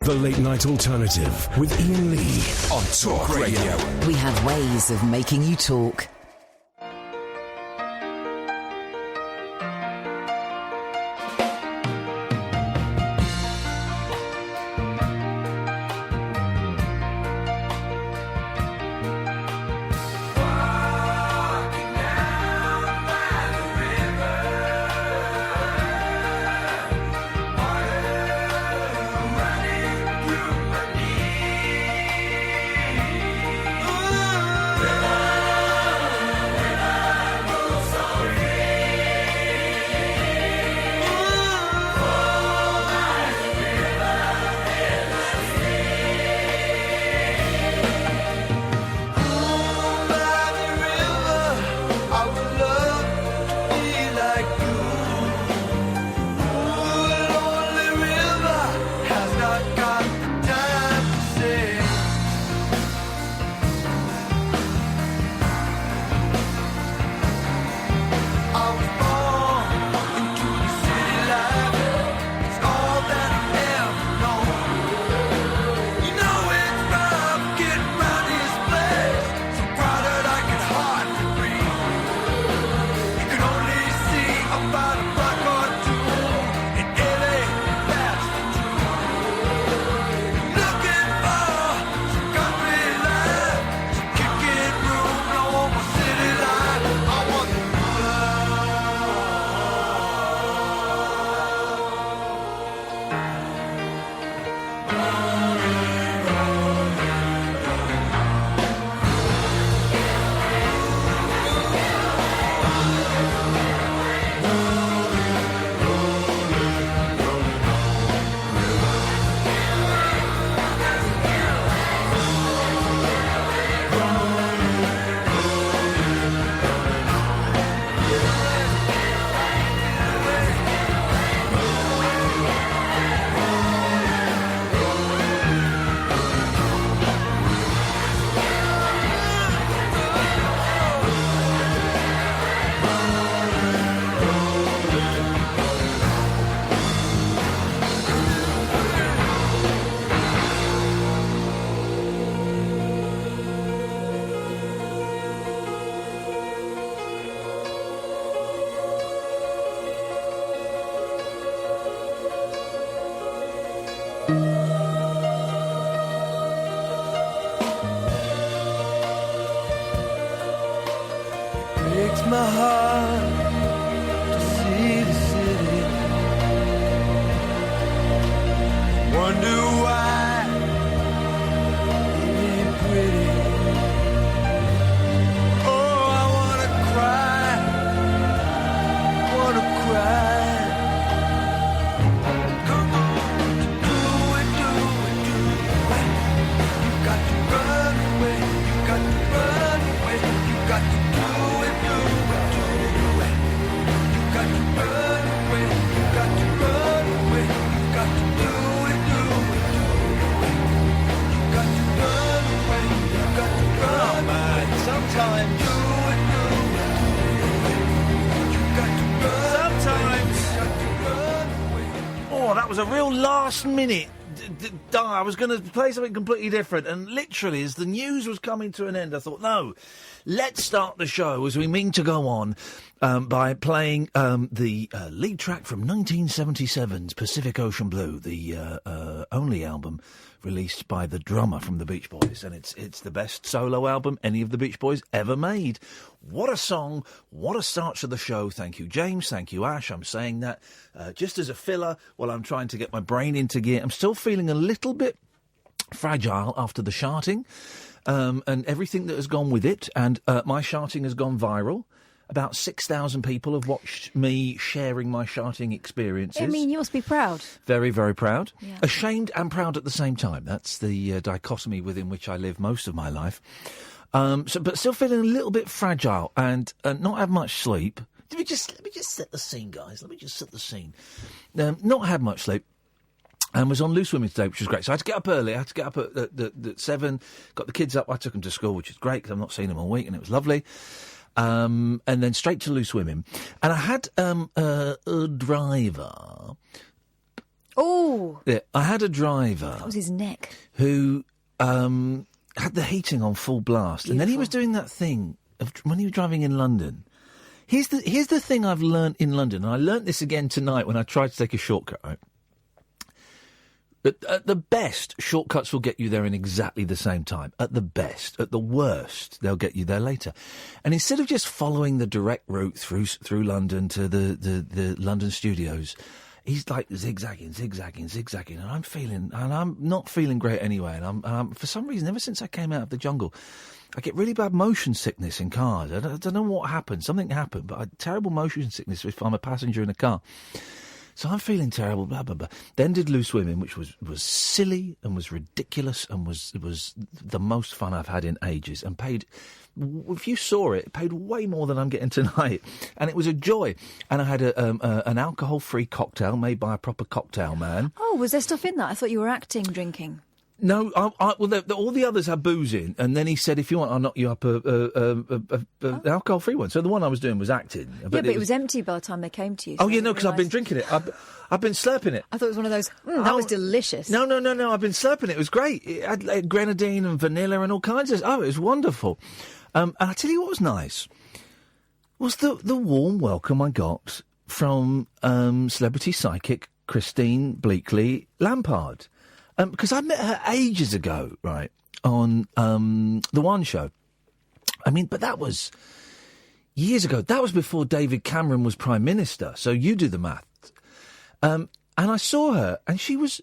The Late Night Alternative with Iain Lee on Talk Radio. We have ways of making you talk. Breaks my heart to see the city. Wonder why it ain't pretty. Oh, I wanna cry, wanna cry. Come on, do it, do it, do it. You got to run away, you got to run away, you got to do it, do it, do it. You got to run away, you got to run away, you got to do it, do it, do it. You got to run away, you got to run away. Sometimes do it, do it, do it. You got to run Sometimes. away, you got to run away. Oh, that was a real last minute. I was going to play something completely different, and literally, as the news was coming to an end, I thought, no, let's start the show as we mean to go on by playing the lead track from 1977's Pacific Ocean Blue, the only album released by the drummer from the Beach Boys, and it's the best solo album any of the Beach Boys ever made. What a song, what a start to the show. Thank you, James, thank you, Ash. I'm saying that just as a filler while I'm trying to get my brain into gear. I'm still feeling a little bit fragile after the sharting and everything that has gone with it, and my sharting has gone viral. About 6,000 people have watched me sharing my sharting experiences. I mean, you must be proud. Very, very proud. Yeah. Ashamed and proud at the same time. That's the dichotomy within which I live most of my life. But still feeling a little bit fragile and not have much sleep. Let me just set the scene, guys. Let me just set the scene. Not had much sleep. And was on loose women today, which was great. So I had to get up early. I had to get up at 7. Got the kids up. I took them to school, which is great because I've not seen them all week, and it was lovely. And then straight to loose women. And I had a driver. Oh, Yeah, I had a driver that was his neck. who had the heating on full blast, and then he was doing that thing of when he was driving in London. Here's the thing I've learnt in London, and I learnt this again tonight when I tried to take a shortcut, right? At the best, shortcuts will get you there in exactly the same time. At the best. At the worst, they'll get you there later. And instead of just following the direct route through London to the London studios, he's like zigzagging, and I'm not feeling great anyway. And I'm for some reason, ever since I came out of the jungle, I get really bad motion sickness in cars. I don't know what happened. Something happened, but I had terrible motion sickness if I'm a passenger in a car. So I'm feeling terrible, blah, blah, blah. Then did Loose Women, which was silly and was ridiculous and was the most fun I've had in ages, and paid, if you saw it, paid way more than I'm getting tonight. And it was a joy. And I had an alcohol-free cocktail made by a proper cocktail man. Oh, was there stuff in that? I thought you were acting drinking. No, all the others had booze in, and then he said, if you want, I'll knock you up an alcohol-free one. So the one I was doing was acting. But it was empty by the time they came to you. Oh, yeah, no, because I've been drinking it. I've been slurping it. I thought it was one of those, that was delicious. No, I've been slurping it. It was great. It had grenadine and vanilla and all kinds of... Oh, it was wonderful. And I tell you what was nice was the warm welcome I got from celebrity psychic Christine Bleakley Lampard. Because I met her ages ago, right, on The One Show. I mean, but that was years ago. That was before David Cameron was Prime Minister, so you do the math. And I saw her, and she was...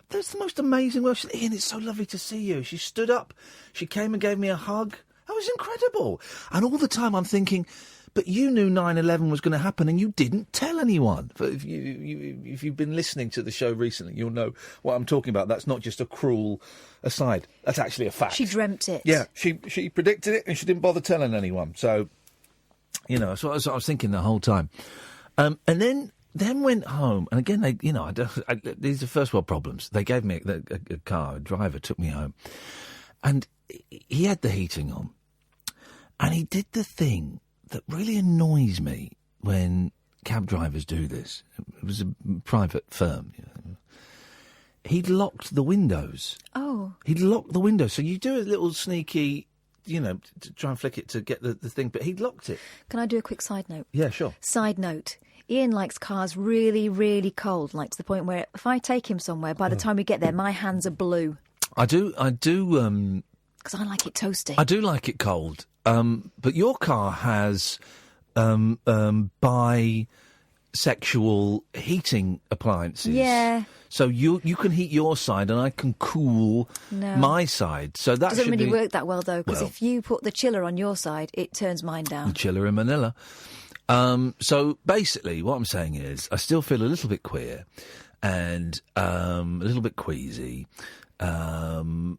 That's the most amazing way. She said, Ian, it's so lovely to see you. She stood up, she came and gave me a hug. That was incredible. And all the time I'm thinking... But you knew 9/11 was going to happen, and you didn't tell anyone. If you've been listening to the show recently, you'll know what I'm talking about. That's not just a cruel aside. That's actually a fact. She dreamt it. Yeah, she predicted it, and she didn't bother telling anyone. So, that's what I was thinking the whole time. And then went home, and again, these are first world problems. They gave me a car. A driver took me home, and he had the heating on, and he did the thing that really annoys me when cab drivers do this. It was a private firm. He'd locked the windows. Oh. He'd locked the windows. So you do a little sneaky, to try and flick it to get the thing, but he'd locked it. Can I do a quick side note? Yeah, sure. Side note. Ian likes cars really, really cold, like to the point where if I take him somewhere, by the time we get there, my hands are blue. I do. Because I like it toasty. I do like it cold. But your car has bisexual heating appliances. Yeah. So you can heat your side and I can cool my side. So that doesn't should really be... work that well, though, because if you put the chiller on your side, it turns mine down. The chiller in Manila. So basically what I'm saying is I still feel a little bit queer and a little bit queasy. So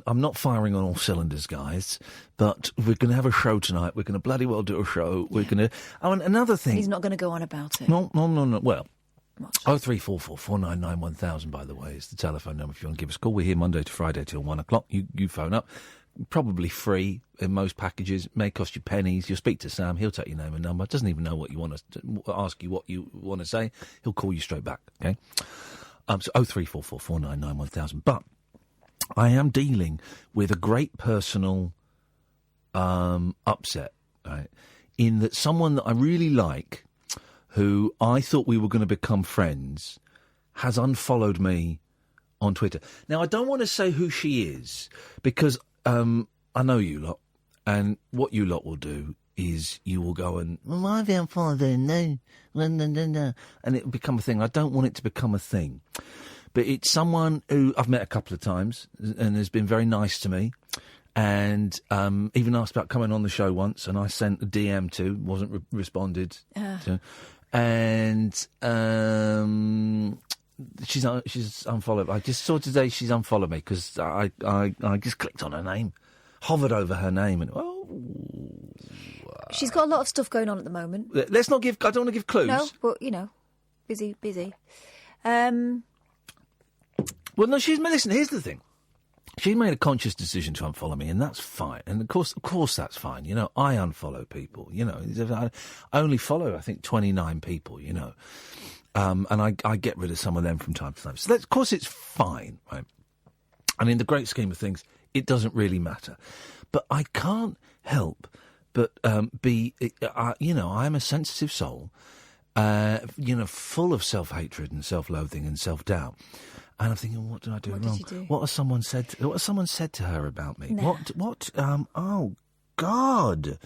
I'm not firing on all cylinders, guys, but we're going to have a show tonight. We're going to bloody well do a show. We're going to... Oh, and another thing... He's not going to go on about it. No. Well, 0344 499 1000, by the way, is the telephone number if you want to give us a call. We're here Monday to Friday till 1 o'clock. You phone up. Probably free in most packages. May cost you pennies. You'll speak to Sam. He'll take your name and number. Doesn't even know what you want to... Ask you what you want to say. He'll call you straight back, okay? So 0344 499 1000. But... I am dealing with a great personal upset, right? In that someone that I really like, who I thought we were going to become friends, has unfollowed me on Twitter. Now, I don't want to say who she is, because I know you lot, and what you lot will do is you will go and, well, I've unfollowed her, no, and it will become a thing. I don't want it to become a thing. But it's someone who I've met a couple of times and has been very nice to me, and even asked about coming on the show once, and I sent a DM to, wasn't responded to, and she's unfollowed. I just saw today she's unfollowed me because I just clicked on her name, hovered over her name, and she's got a lot of stuff going on at the moment. Let's not give. I don't want to give clues. No, but busy. Well, no, listen, here's the thing. She made a conscious decision to unfollow me, and that's fine. And, of course that's fine. I unfollow people, I only follow, I think, 29 people, and I get rid of some of them from time to time. So of course it's fine, right? And in the great scheme of things, it doesn't really matter. But I can't help but be, I'm a sensitive soul, full of self-hatred and self-loathing and self-doubt. And I'm thinking, what did I do wrong? Did you do? What has someone said to her about me? Nah. What? Oh, God.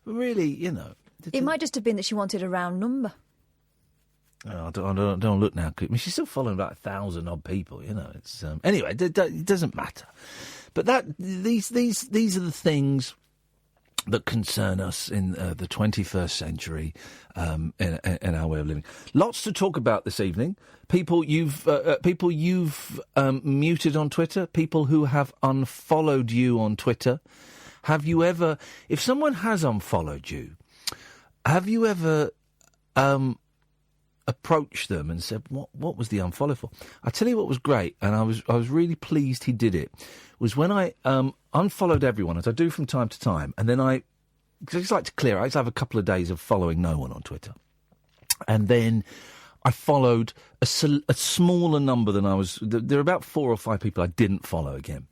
Really, It might just have been that she wanted a round number. Oh, I don't look now. I mean, she's still following about 1,000 odd people. It's anyway. It doesn't matter. But these are the things that concern us in the 21st century, in our way of living. Lots to talk about this evening. People you've muted on Twitter. People who have unfollowed you on Twitter. Have you ever? If someone has unfollowed you, have you ever? Approached them and said, what was the unfollow for? I tell you what was great, and I was really pleased he did it, was when I unfollowed everyone, as I do from time to time, and then because I just like to clear, I just have a couple of days of following no one on Twitter. And then I followed a smaller number than I was, there are about 4 or 5 people I didn't follow again.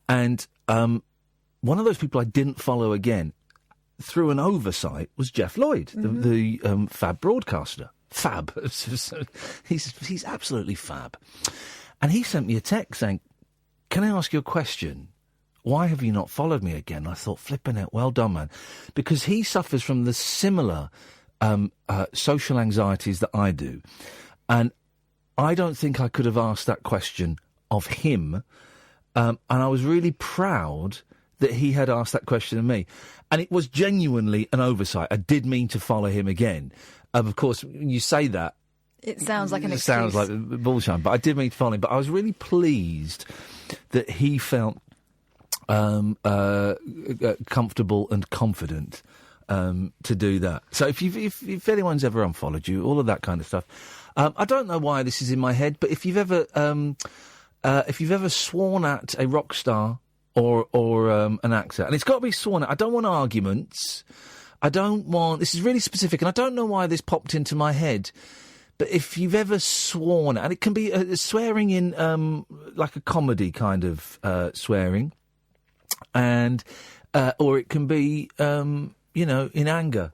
And one of those people I didn't follow again, through an oversight, was Jeff Lloyd, the fab broadcaster. Fab. He's absolutely fab. And he sent me a text saying, can I ask you a question? Why have you not followed me again? I thought, flipping it, well done, man. Because he suffers from the similar social anxieties that I do. And I don't think I could have asked that question of him. And I was really proud that he had asked that question of me. And it was genuinely an oversight. I did mean to follow him again. Of course, when you say that, it sounds like an excuse. It sounds like bullshit, but I did mean to follow him. But I was really pleased that he felt comfortable and confident to do that. So if anyone's ever unfollowed you, all of that kind of stuff, I don't know why this is in my head, but if you've ever sworn at a rock star or an actor, and it's got to be sworn at. I don't want arguments. This is really specific, and I don't know why this popped into my head, but if you've ever sworn, and it can be swearing in like a comedy kind of swearing, and or it can be, in anger.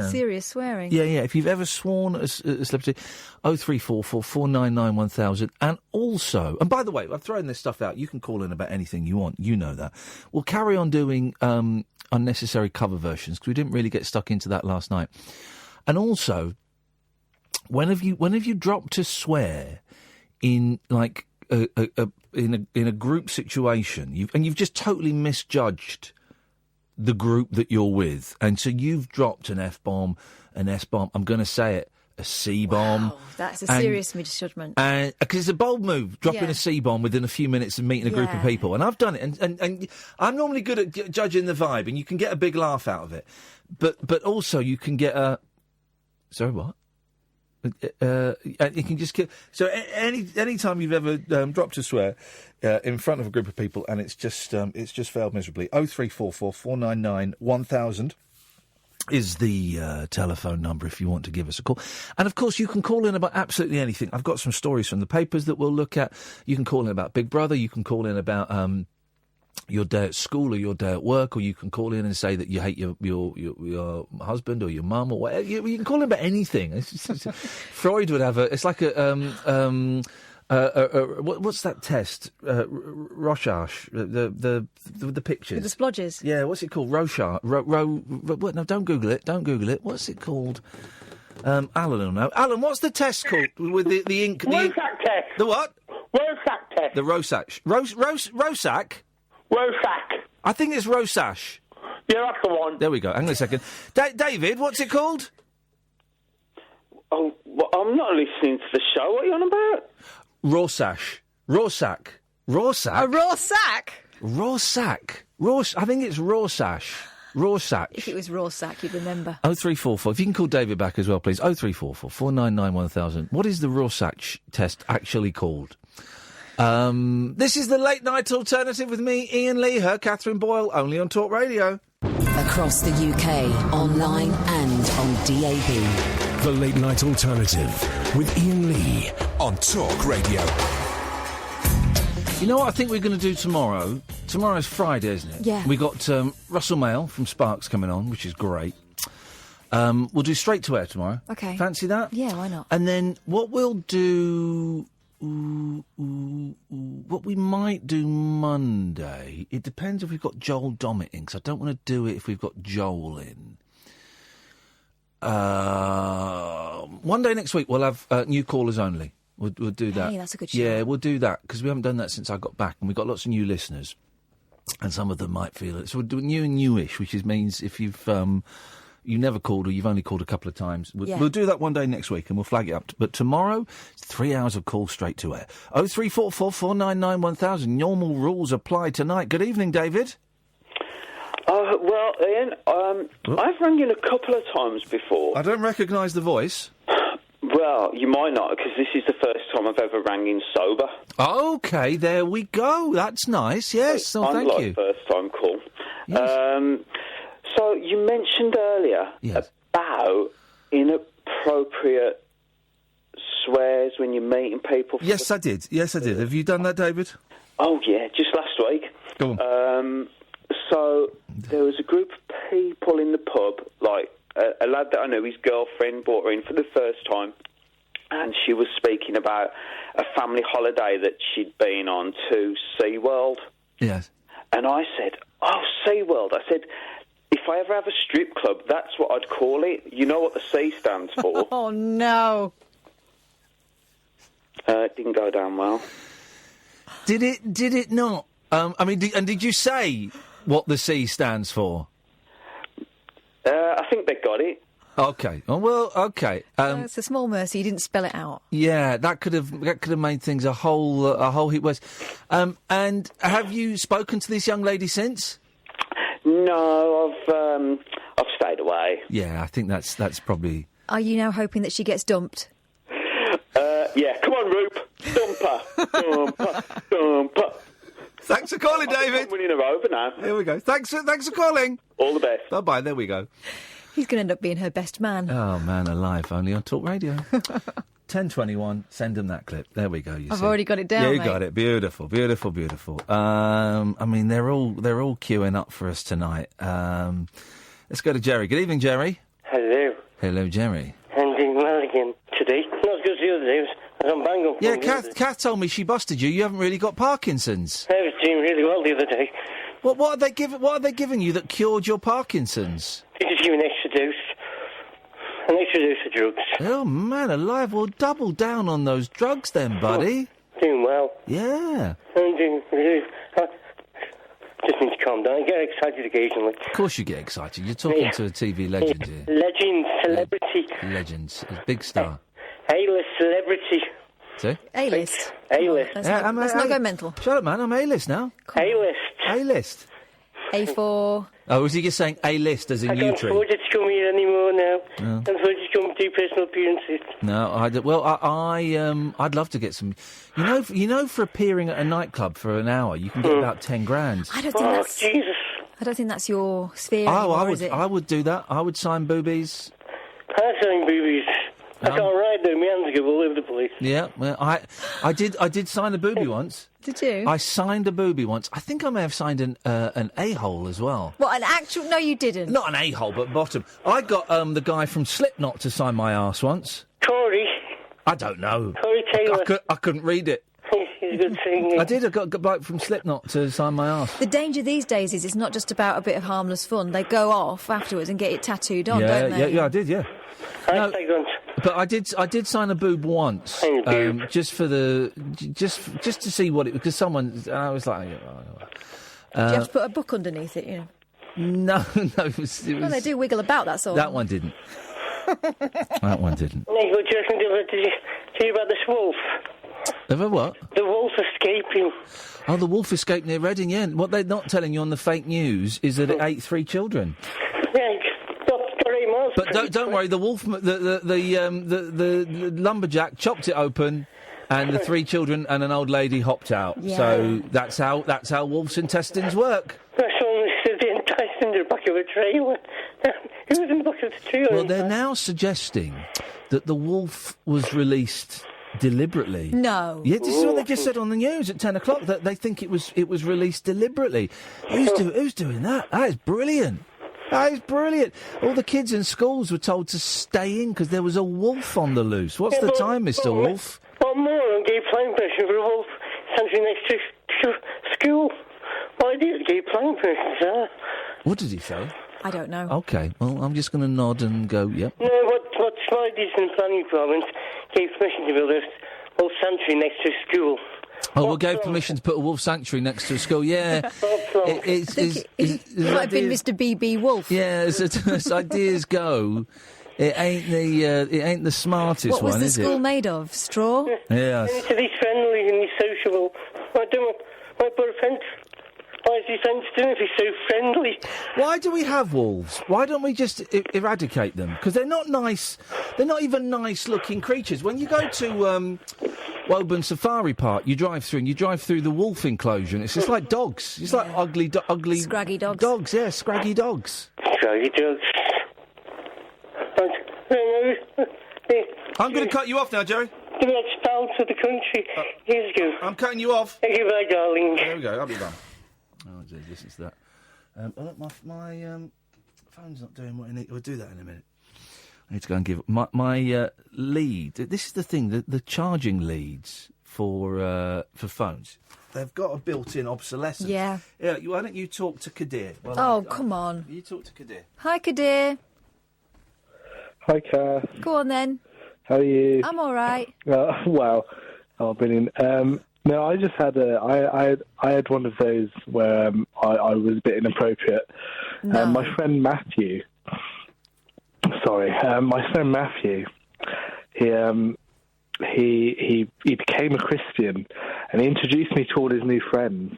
Serious swearing. Yeah. If you've ever sworn as a celebrity, 0344 499 1000. And also, and by the way, I've thrown this stuff out. You can call in about anything you want. You know that. We'll carry on doing unnecessary cover versions because we didn't really get stuck into that last night. And also, when have you dropped a swear in like in a group situation? You've just totally misjudged the group that you're with, and so you've dropped an F-bomb, an S-bomb, I'm going to say it, a C-bomb. Wow, that's a serious misjudgment. Because it's a bold move, dropping a C-bomb within a few minutes of meeting a group of people. And I've done it, and I'm normally good at judging the vibe, and you can get a big laugh out of it. But also you can get a... Sorry, what? You can just get... So any time you've ever dropped a swear in front of a group of people and it's just failed miserably, 0344 499 1000 is the telephone number if you want to give us a call. And, of course, you can call in about absolutely anything. I've got some stories from the papers that we'll look at. You can call in about Big Brother. You can call in about your day at school or your day at work, or you can call in and say that you hate your husband or your mum or whatever. You can call in about anything. Freud would have it's like a... what's that test? Rorschach, the pictures. With the splodges. Yeah, what's it called? Rorschach. No, don't Google it. Don't Google it. What's it called? Alan will know. Alan, what's the test called with the ink? Rorschach test. The what? Rorschach test. The Rorschach. Rorschach? Rorschach. I think it's Rorschach. Yeah, that's the one. There we go. Hang on a second. David, what's it called? Oh, well, I'm not listening to the show. What are you on about? Rorschach. Rorschach. Rorschach? A Rorschach? Rorschach. I think it's Rorschach. Rorschach. If it was Rorschach, you'd remember. 0344. If you can call David back as well, please. 0344 499 1000. What is the Rorschach test actually called? This is the Late Night Alternative with me, Iain Lee, her Catherine Boyle, only on Talk Radio. Across the UK, online and on DAB. The Late Night Alternative with Iain Lee on Talk Radio. You know what I think we're going to do tomorrow? Tomorrow's Friday, isn't it? Yeah. We got Russell Mail from Sparks coming on, which is great. We'll do Straight to Air tomorrow. Okay. Fancy that? Yeah, why not? And then what we'll do... what we might do Monday, it depends if we've got Joel Dommett in, because I don't want to do it if we've got Joel in. One day next week we'll have new callers only. We'll do that. Hey, that's a good shout. Yeah, we'll do that, because we haven't done that since I got back, and we've got lots of new listeners, and some of them might feel it. So we'll do new and newish, which means if you've... you never called, or you've only called a couple of times. We'll do that one day next week, and we'll flag it up. But tomorrow, it's 3 hours of call straight to air. 0344 499 1000. Normal rules apply tonight. Good evening, David. Well, Ian, I've rang in a couple of times before. I don't recognise the voice. Well, you might not, because this is the first time I've ever rang in sober. OK, there we go. That's nice. Yes, thank you. Unlike first-time call. Yes. So you mentioned earlier about inappropriate swears when you're meeting people. Yes, I did. Have you done that, David? Oh, yeah, just last week. Go on. So there was a group of people in the pub, like a lad that I knew, his girlfriend brought her in for the first time, and she was speaking about a family holiday that she'd been on to SeaWorld. Yes. And I said, oh, SeaWorld. I said, if I ever have a strip club, that's what I'd call it. You know what the C stands for? Oh, no. It didn't go down well. Did it not? Did you say what the C stands for? I think they got it. Okay. Oh, well, okay. It's a small mercy. You didn't spell it out. Yeah, that could have made things a whole heap worse. And have you spoken to this young lady since? No, I've stayed away. Yeah, I think that's probably. Are you now hoping that she gets dumped? Yeah, come on, Roop. Dumper. Thanks for calling, David. I'm winning her over now. Here we go. Thanks for calling. All the best. Bye-bye. There we go. He's going to end up being her best man. Oh, man alive. Only on Talk Radio. 10:21. Send them that clip. There we go. I've already got it down, Yeah, you mate. got it. Beautiful. They're all queuing up for us tonight. Let's go to Jerry. Good evening, Jerry. Hello. Hello, Jerry. I'm doing well again today. Not as good as the other day. I was on Bangor. Yeah, Kath told me she busted you. You haven't really got Parkinson's. I was doing really well the other day. What are they giving you that cured your Parkinson's? They just give me an extra dose. An extra dose of drugs. Oh, man alive. Well, double down on those drugs then, buddy. Doing well. Yeah. I'm doing really... Just need to calm down. I get excited occasionally. Of course you get excited. You're talking to a TV legend here. Legend, celebrity. Legends. A big star. A-list celebrity. See? A-list. A-list. Let's not go mental. Shut up, man. I'm A-list now. A-list. A-list. A4. Oh, was he just saying A-list as in I can't U-tree? afford you to come here anymore now. No. I can't afford you to come do personal appearances. No, I'd love to get some... You know, for appearing at a nightclub for an hour, you can get about 10 grand. I don't think that's your sphere anymore, is it? I would do that. I would sign boobies. I'm selling boobies. I can't ride though. My hands go all over the place. Yeah, well, I did sign a boobie once. Did you? I signed a boobie once. I think I may have signed an a-hole as well. What, an actual... No, you didn't. Not an a-hole, but bottom. I got the guy from Slipknot to sign my arse once. Corey. I don't know. Corey Taylor. I couldn't read it. He's a good singer. I did. I got a bloke from Slipknot to sign my arse. The danger these days is it's not just about a bit of harmless fun. They go off afterwards and get it tattooed on, don't they? Yeah, I did, yeah. No, but I did sign a boob once, just for just to see what it, because someone, I was like, Do you have to put a book underneath it? You know? No, it was. Well, they do wiggle about. That's all. That one didn't. That one didn't. Nick, what do you reckon? Did you hear about this wolf? Of a what? The wolf escaping. Oh, the wolf escaped near Reading. Yeah. What they're not telling you on the fake news is that it ate 3 children. Yeah, got 8 miles. But don't worry, the wolf, the lumberjack chopped it open, and the 3 children and an old lady hopped out. Yeah. So that's how wolves' intestines work. That's only the enticed in the back of a trailer. It was in the back of the trailer. Well, they're now suggesting that the wolf was released deliberately. No. Yeah, this is what they just said on the news at 10 o'clock, that they think it was released deliberately. Who's doing that? That is brilliant. That is brilliant. All the kids in schools were told to stay in because there was a wolf on the loose. What's the time, Mr. Wolf? What moron gave planning permission for a wolf standing next to school? Why did he give planning permission, sir? What did he say? I don't know. OK, well, I'm just going to nod and go, yep. No, what Sliders in the planning department gave permission to build a wolf sanctuary next to a school. Oh, we gave permission to put a wolf sanctury next to a school, yeah. It might have been Mr. B.B. Wolf. Yeah, as ideas go, it ain't the smartest What was one, the is school it? made of? Straw? Yeah. And he's friendly and he's sociable. Why put a fence? Why is he fenced in if he's so friendly? Why do we have wolves? Why don't we just eradicate them? Because they're not nice. They're not even nice-looking creatures. When you go to Woburn Safari Park, you drive through the wolf enclosure, and it's just like dogs. It's like ugly, scraggy dogs. Dogs, yeah, scraggy dogs. Scraggy dogs. I'm going to cut you off now, Jerry. The next bounce of the country. Years ago. I'm cutting you off. Thank you, my darling. There we go. I'll be done. Oh, dear, listen to that. Look, my phone's not doing what I need. We'll do that in a minute. I need to go and give my lead. This is the thing. The charging leads for phones. They've got a built-in obsolescence. Yeah. Yeah. Why don't you talk to Kadir? Come on. You talk to Kadir. Hi, Kadir. Hi, Kath. Go on then. How are you? I'm all right. Wow. Oh, brilliant. No, I just had I had one of those where I was a bit inappropriate. No. My friend Matthew. Sorry, my friend Matthew. He became a Christian, and he introduced me to all his new friends,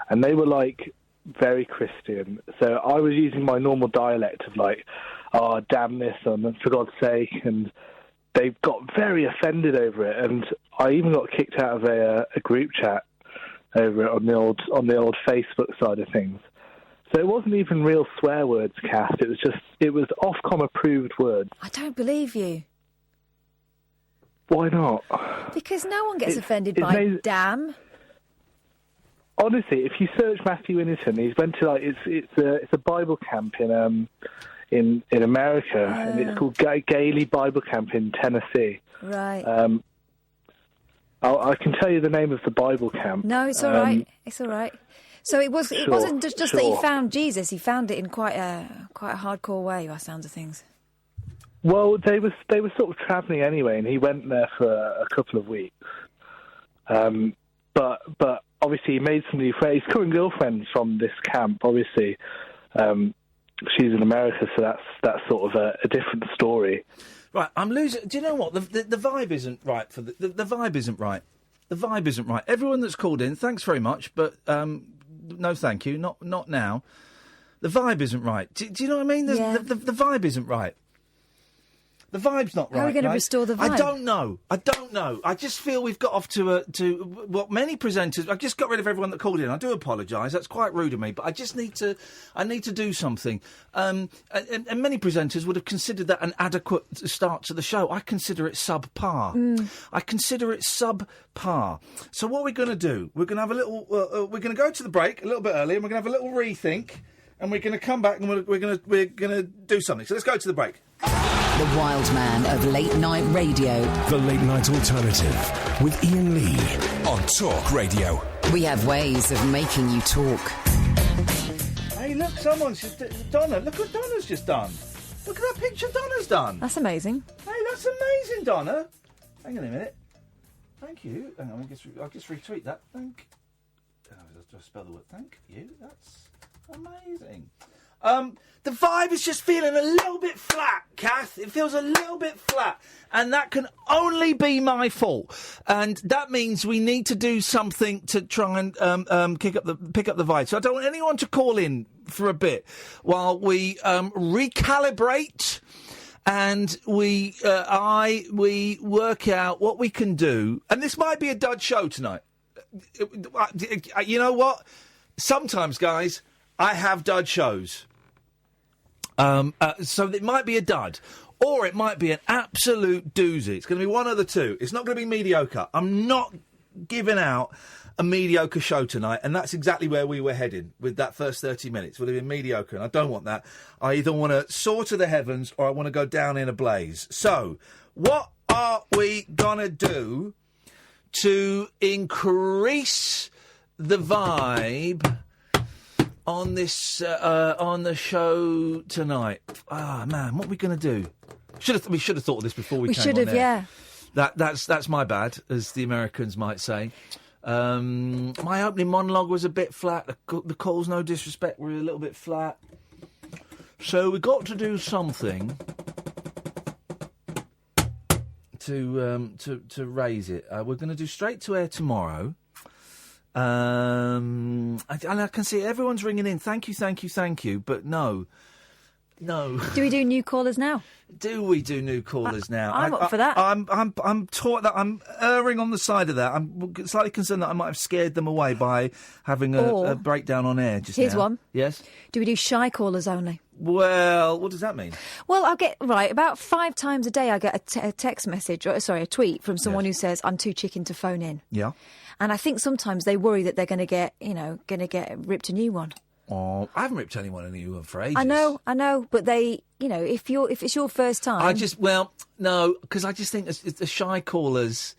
and they were like very Christian. So I was using my normal dialect of like, "Oh, damn this," and for God's sake, and they got very offended over it, and I even got kicked out of a group chat over it on the old Facebook side of things. So it wasn't even real swear words, Kath. It was Ofcom approved words. I don't believe you. Why not? Because no one gets offended by damn. Honestly, if you search Matthew Innocent, he's went to it's a Bible camp in America, and it's called Gailey Bible Camp in Tennessee. Right. I can tell you the name of the Bible camp. No, it's all right. It's all right. So it wasn't just that he found Jesus. He found it in quite a hardcore way, by the sounds of things. Well, they were sort of travelling anyway, and he went there for a couple of weeks. But obviously he made some new friends. His current girlfriend's from this camp, obviously. She's in America, so that's sort of a different story. Right, I'm losing. Do you know what? The vibe isn't right for the vibe isn't right. The vibe isn't right. Everyone that's called in, thanks very much, but no, thank you. Not now. The vibe isn't right. Do you know what I mean? Yeah. The vibe isn't right. The vibe's not right. How are we going to restore the vibe? I don't know. I just feel we've got off to what many presenters. I just got rid of everyone that called in. I do apologise. That's quite rude of me, but I just need to do something. And many presenters would have considered that an adequate start to the show. I consider it subpar. I consider it subpar. So what we're going to do? We're going to have a little. We're going to go to the break a little bit early, and we're going to have a little rethink, and we're going to come back and we're going to do something. So let's go to the break. The wild man of late night radio. The Late Night Alternative with Iain Lee on Talk Radio. We have ways of making you talk. Hey, look, someone's just... Donna, look what Donna's just done. Look at that picture Donna's done. That's amazing. Hey, that's amazing, Donna. Hang on a minute. Thank you. Hang on, I'll just retweet that. Just spell the word thank you. That's amazing. The vibe is just feeling a little bit flat, Kath. It feels a little bit flat. And that can only be my fault. And that means we need to do something to try and pick up the vibe. So I don't want anyone to call in for a bit while we recalibrate and we work out what we can do. And this might be a dud show tonight. You know what? Sometimes, guys, I have dud shows. So it might be a dud. or it might be an absolute doozy. It's going to be one of the two. It's not going to be mediocre. I'm not giving out a mediocre show tonight, and that's exactly where we were heading with that first 30 minutes. Would have been mediocre, and I don't want that. I either want to soar to the heavens or I want to go down in a blaze. So, what are we going to do to increase the vibe on this on the show tonight? Man, what are we going to do? We should have thought of this before we came should on have, air. yeah. That's my bad, as the Americans might say. My opening monologue was a bit flat. The calls, no disrespect, were a little bit flat. So we got to do something to raise it. We're going to do straight to air tomorrow. And I can see everyone's ringing in. Thank you. But no. Do we do new callers now? Do we do new callers now? I'm up for that. I'm taught that I'm erring on the side of that. I'm slightly concerned that I might have scared them away by having a breakdown on air just now. Here's one. Yes? Do we do shy callers only? Well, what does that mean? Well, I'll get, about 5 times a day I get a text message, a tweet from someone who says, I'm too chicken to phone in. Yeah. And I think sometimes they worry that they're going to get ripped a new one. Oh, I haven't ripped anyone a new one for ages. I know, but they, if it's your first time. No, because I just think it's the shy callers,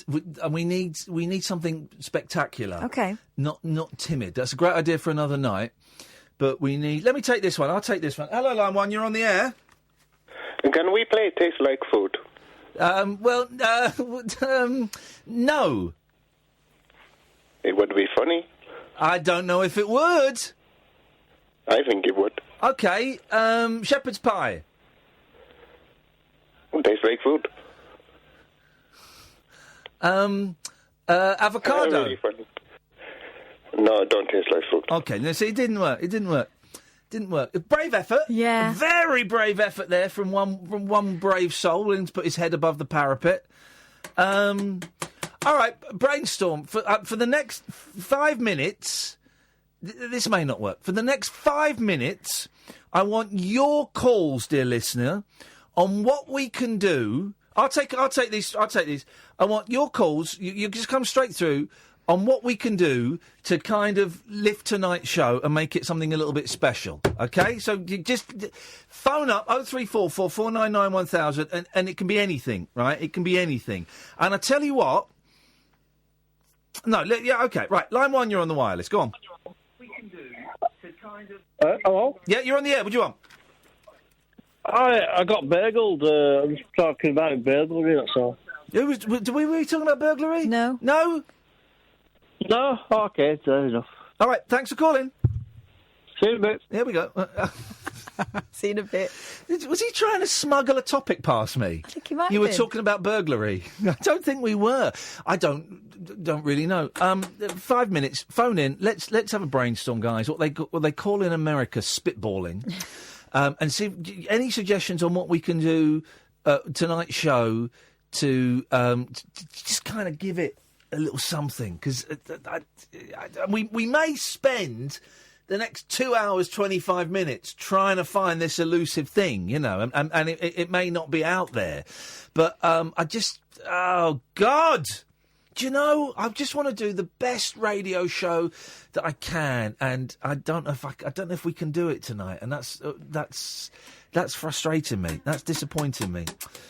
and we need something spectacular. Okay. Not timid. That's a great idea for another night, but we need. Let me take this one. I'll take this one. Hello, Line 1. You're on the air. Can we play Taste Like Food? No. It would be funny. I don't know if it would. I think it would. Okay, shepherd's pie. Tastes like food. Avocado. Really funny. No, it don't taste like food. Okay, no, see, it didn't work. A brave effort. Yeah. A very brave effort there from one brave soul willing to put his head above the parapet. All right, brainstorm. For the next 5 minutes, this may not work. For the next 5 minutes, I want your calls, dear listener, on what we can do. I'll take these. I want your calls. You just come straight through on what we can do to kind of lift tonight's show and make it something a little bit special. Okay? So you just phone up 0344 499 1000 and it can be anything, right? It can be anything. And I tell you what. No, yeah, okay, right. Line 1, you're on the wireless. Go on. What we can do to kind of... hello? Yeah, you're on the air. What do you want? I got burgled. I'm just talking about burglary, that's all. Were we talking about burglary? No. No? Okay, fair enough. All right, thanks for calling. See you in a bit. Here we go. See you in a bit. Was he trying to smuggle a topic past me? I think he might You were have. talking about burglary. I don't think we were. I don't really know. 5 minutes. Phone in. Let's have a brainstorm, guys. What they call in America spitballing, and see any suggestions on what we can do tonight's show to just kind of give it a little something, because we may spend the next 2 hours, 25 minutes trying to find this elusive thing, and it may not be out there. But oh, God! Do you know, I just want to do the best radio show that I can, and I don't know if we can do it tonight, and that's frustrating me. That's disappointing me.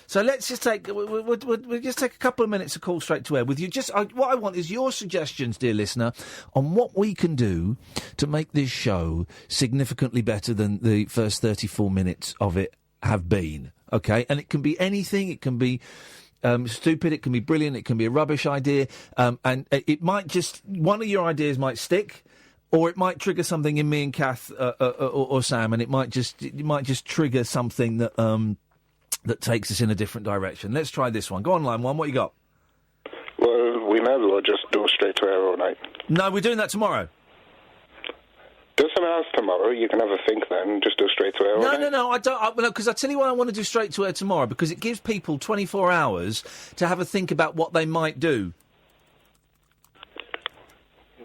So let's just we'll just take a couple of minutes to call straight to air with you. What I want is your suggestions, dear listener, on what we can do to make this show significantly better than the first 34 minutes of it have been. Okay, and it can be anything. It can be stupid, it can be brilliant, it can be a rubbish idea, and it might one of your ideas might stick, or it might trigger something in me and Kath or Sam, and it might just trigger something that takes us in a different direction. Let's try this one. Go on, Line 1, what you got? Well, we may as well just do straight to air all night. No, we're doing that tomorrow. Do something else tomorrow. You can have a think then. Just do straight to air all night. No, I don't. Because I tell you why I want to do straight to air tomorrow, because it gives people 24 hours to have a think about what they might do.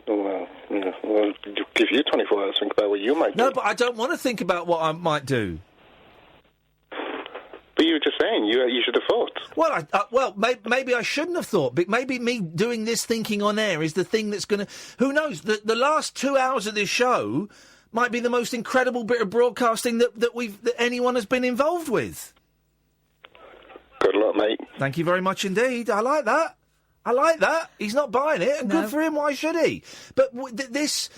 Well, give you 24 hours to think about what you might do. No, but I don't want to think about what I might do. But you were just saying. You should have thought. Well, maybe I shouldn't have thought. But maybe me doing this thinking on air is the thing that's going to... Who knows? The last 2 hours of this show might be the most incredible bit of broadcasting that anyone has been involved with. Good luck, mate. Thank you very much indeed. I like that. He's not buying it, and good for him. Why should he? But this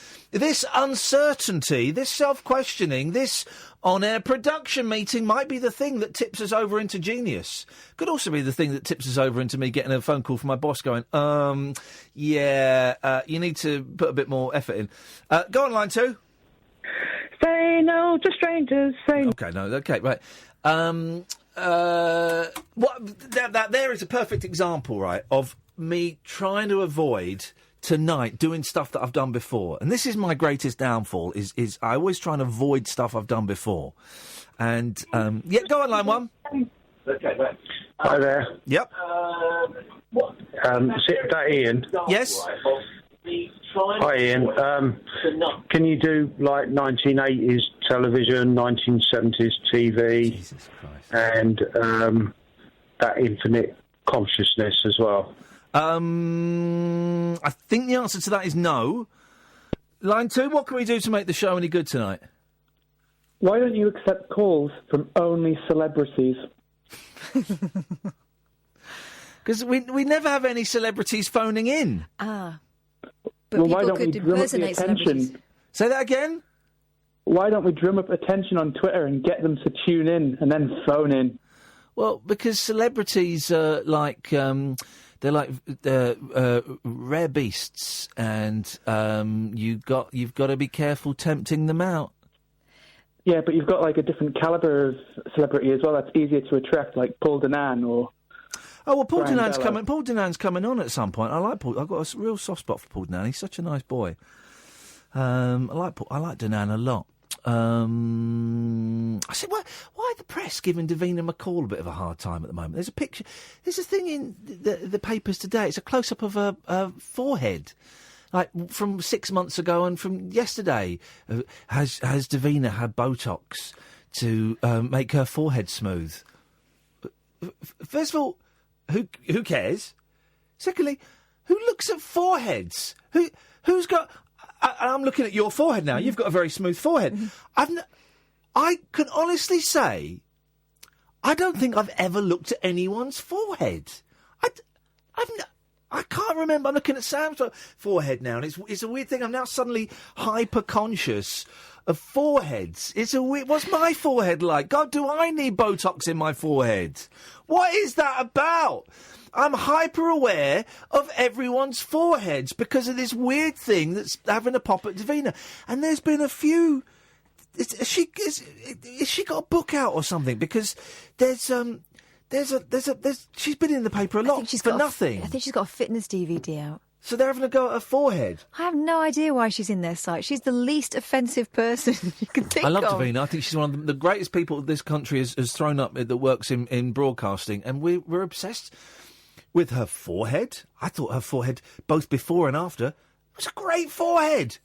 uncertainty, this self-questioning, this on-air production meeting might be the thing that tips us over into genius. Could also be the thing that tips us over into me getting a phone call from my boss going, you need to put a bit more effort in. Go on, line 2. Say no to strangers. Okay, right. There is a perfect example, right, of me trying to avoid tonight doing stuff that I've done before. And this is my greatest downfall, is I always try and avoid stuff I've done before. And, go on, line 1. Okay, right. Hi there. Yep. Is that Ian? Yes. Hi, Ian. Can you do, 1980s television, 1970s TV, Jesus Christ. and that infinite consciousness as well? I think the answer to that is no. Line 2, what can we do to make the show any good tonight? Why don't you accept calls from only celebrities? Because we never have any celebrities phoning in. But why people don't could we drum up the impersonate celebrities. attention? Say that again? Why don't we drum up attention on Twitter and get them to tune in and then phone in? Well, because celebrities are like... they're like rare beasts, and you've got to be careful tempting them out. Yeah, but you've got a different calibre of celebrity as well. That's easier to attract, like Paul Danan or... Oh, well, Paul Brian Denan's Bella. coming. Paul Denan's coming on at some point. I like Paul. I've got a real soft spot for Paul Denan. He's such a nice boy. I like Denan a lot. I said, why are the press giving Davina McCall a bit of a hard time at the moment? There's a picture. There's a thing in the papers today. It's a close-up of her forehead, like from 6 months ago and from yesterday. Has Davina had Botox to make her forehead smooth? First of all, who cares? Secondly, who looks at foreheads? Who's got... I'm looking at your forehead now. You've got a very smooth forehead. I can honestly say, I don't think I've ever looked at anyone's forehead. I can't remember. I'm looking at Sam's forehead now, and it's a weird thing. I'm now suddenly hyper-conscious of foreheads. It's a weird... What's my forehead like? God, do I need Botox in my forehead? What is that about? I'm hyper-aware of everyone's foreheads because of this weird thing that's having a pop at Davina. And there's been a few... Has she got a book out or something? Because there's she's been in the paper a lot for nothing. I think she's got a fitness DVD out. So they're having a go at her forehead. I have no idea why she's in their sight. She's the least offensive person you can think of. I love Davina. I think she's one of the greatest people this country has thrown up that works in broadcasting, and we're obsessed with her forehead. I thought her forehead, both before and after, was a great forehead.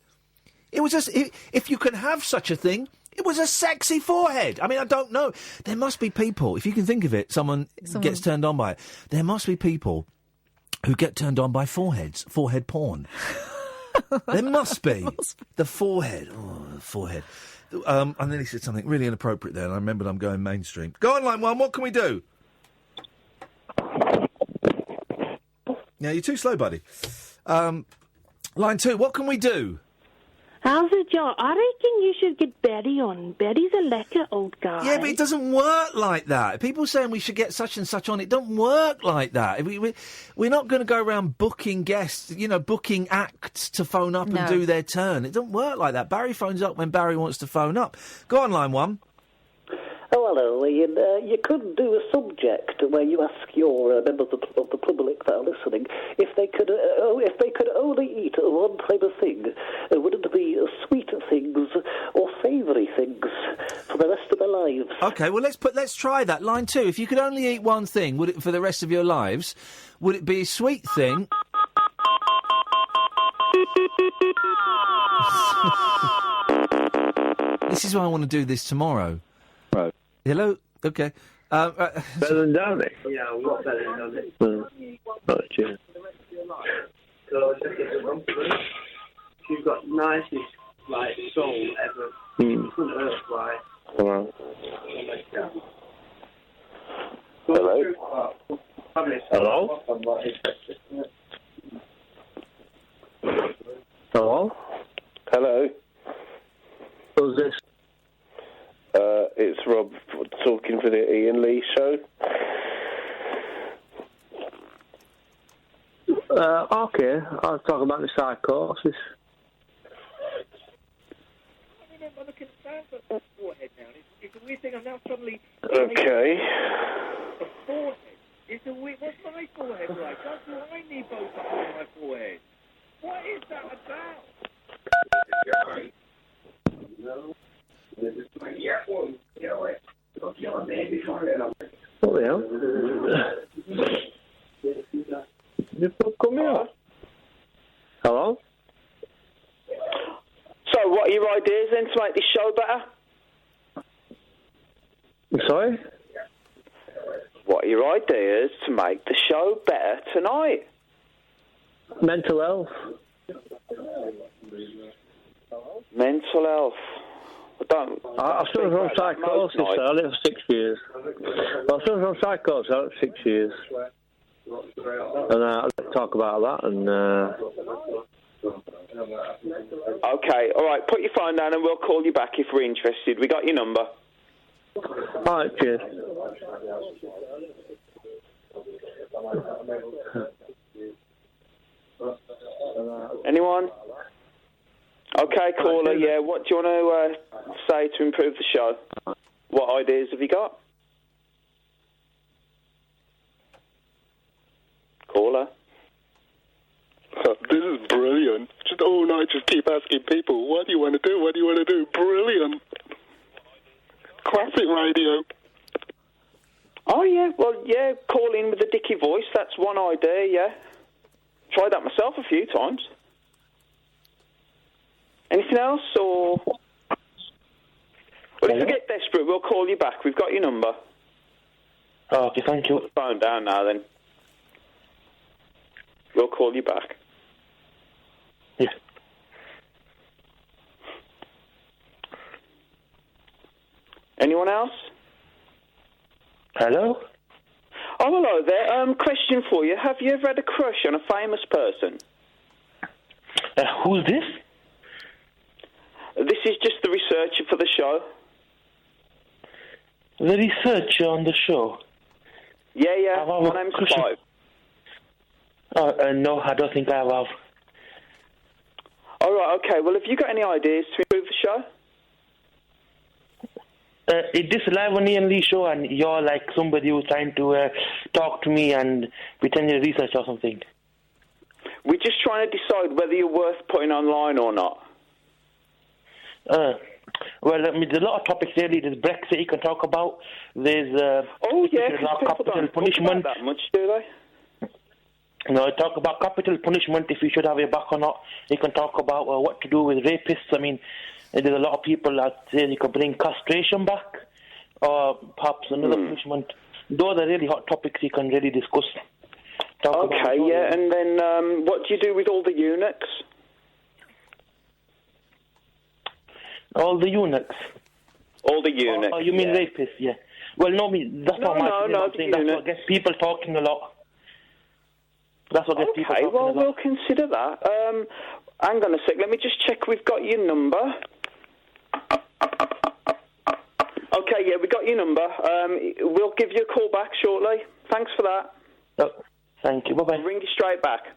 It was just, if you can have such a thing, it was a sexy forehead. I mean, I don't know. There must be people, if you can think of it, someone gets turned on by it. There must be people who get turned on by foreheads, forehead porn. There must be. The forehead. Oh, the forehead. I nearly said something really inappropriate there, and I remembered I'm going mainstream. Go on, line 1, what can we do? Yeah, you're too slow, buddy. Line 2, what can we do? How's it, John? I reckon you should get Betty on. Betty's a lekker old guy. Yeah, but it doesn't work like that. People saying we should get such and such on, it don't work like that. We're not going to go around booking guests, booking acts to phone up and do their turn. It don't work like that. Barry phones up when Barry wants to phone up. Go on, line 1. Oh, hello, Ian. You could do a subject where you ask your members of the public that are listening if they could only eat one type of thing. Would it be sweet things or savoury things for the rest of their lives? Okay, well let's try that. Line 2. If you could only eat one thing, would it for the rest of your lives? Would it be a sweet thing? This is why I want to do this tomorrow. Right. Hello? Okay. Better than Downey? Yeah, a lot better than Downey. Oh, cheers. She's got nicest, soul ever. Right. Wow. Hello? Hello? Hello? Hello? Who's this? It's Rob talking for the Iain Lee show. Okay. I'll talk about the psychosis. Okay. What's my forehead like? Do I need both on my forehead? What is that about? What the hell? You come here. Hello? So, what are your ideas then to make this show better? Sorry? What are your ideas to make the show better tonight? Mental health. Mental health. I suffer from psychosis, so I lived for 6 years. I suffer from psychosis, I lived for 6 years. And I'll talk about that and... Okay, alright, put your phone down and we'll call you back if we're interested. We got your number. Alright, cheers. Anyone? Okay, caller, yeah, what do you want to say to improve the show? What ideas have you got? Caller? This is brilliant. Just all night, just keep asking people, what do you want to do? What do you want to do? Brilliant. Classic radio. Oh, yeah, well, yeah, call in with a dicky voice. That's one idea, yeah. Tried that myself a few times. Anything else, or... Well, if you get desperate, we'll call you back. We've got your number. Oh, okay, thank you. Put the phone down now, then. We'll call you back. Yeah. Anyone else? Hello? Oh, hello there. Question for you. Have you ever had a crush on a famous person? Who's this? This is just the researcher for the show. The researcher on the show? Yeah. My name's Clive. No, I don't think I have. All right, okay. Well, have you got any ideas to improve the show? Is this live on Iain Lee show and you're like somebody who's trying to talk to me and pretend you're research or something? We're just trying to decide whether you're worth putting online or not. Well, there's a lot of topics really. There's Brexit you can talk about. There's capital punishment. Don't that much, do they? No, talk about capital punishment, if you should have it back or not. You can talk about what to do with rapists. I mean, there's a lot of people that say you can bring castration back or perhaps another punishment. Those are really hot topics you can really discuss. Okay, yeah, and then what do you do with all the eunuchs? All the eunuchs? All the eunuchs, you mean rapists, yeah. Well, no, that's not my thing. That's what gets people talking a lot. That's what gets people talking a lot. Okay, well, we'll consider that. Hang on a sec, let me just check we've got your number. Okay, yeah, we got your number. We'll give you a call back shortly. Thanks for that. Oh, thank you. Bye-bye. I'll ring you straight back.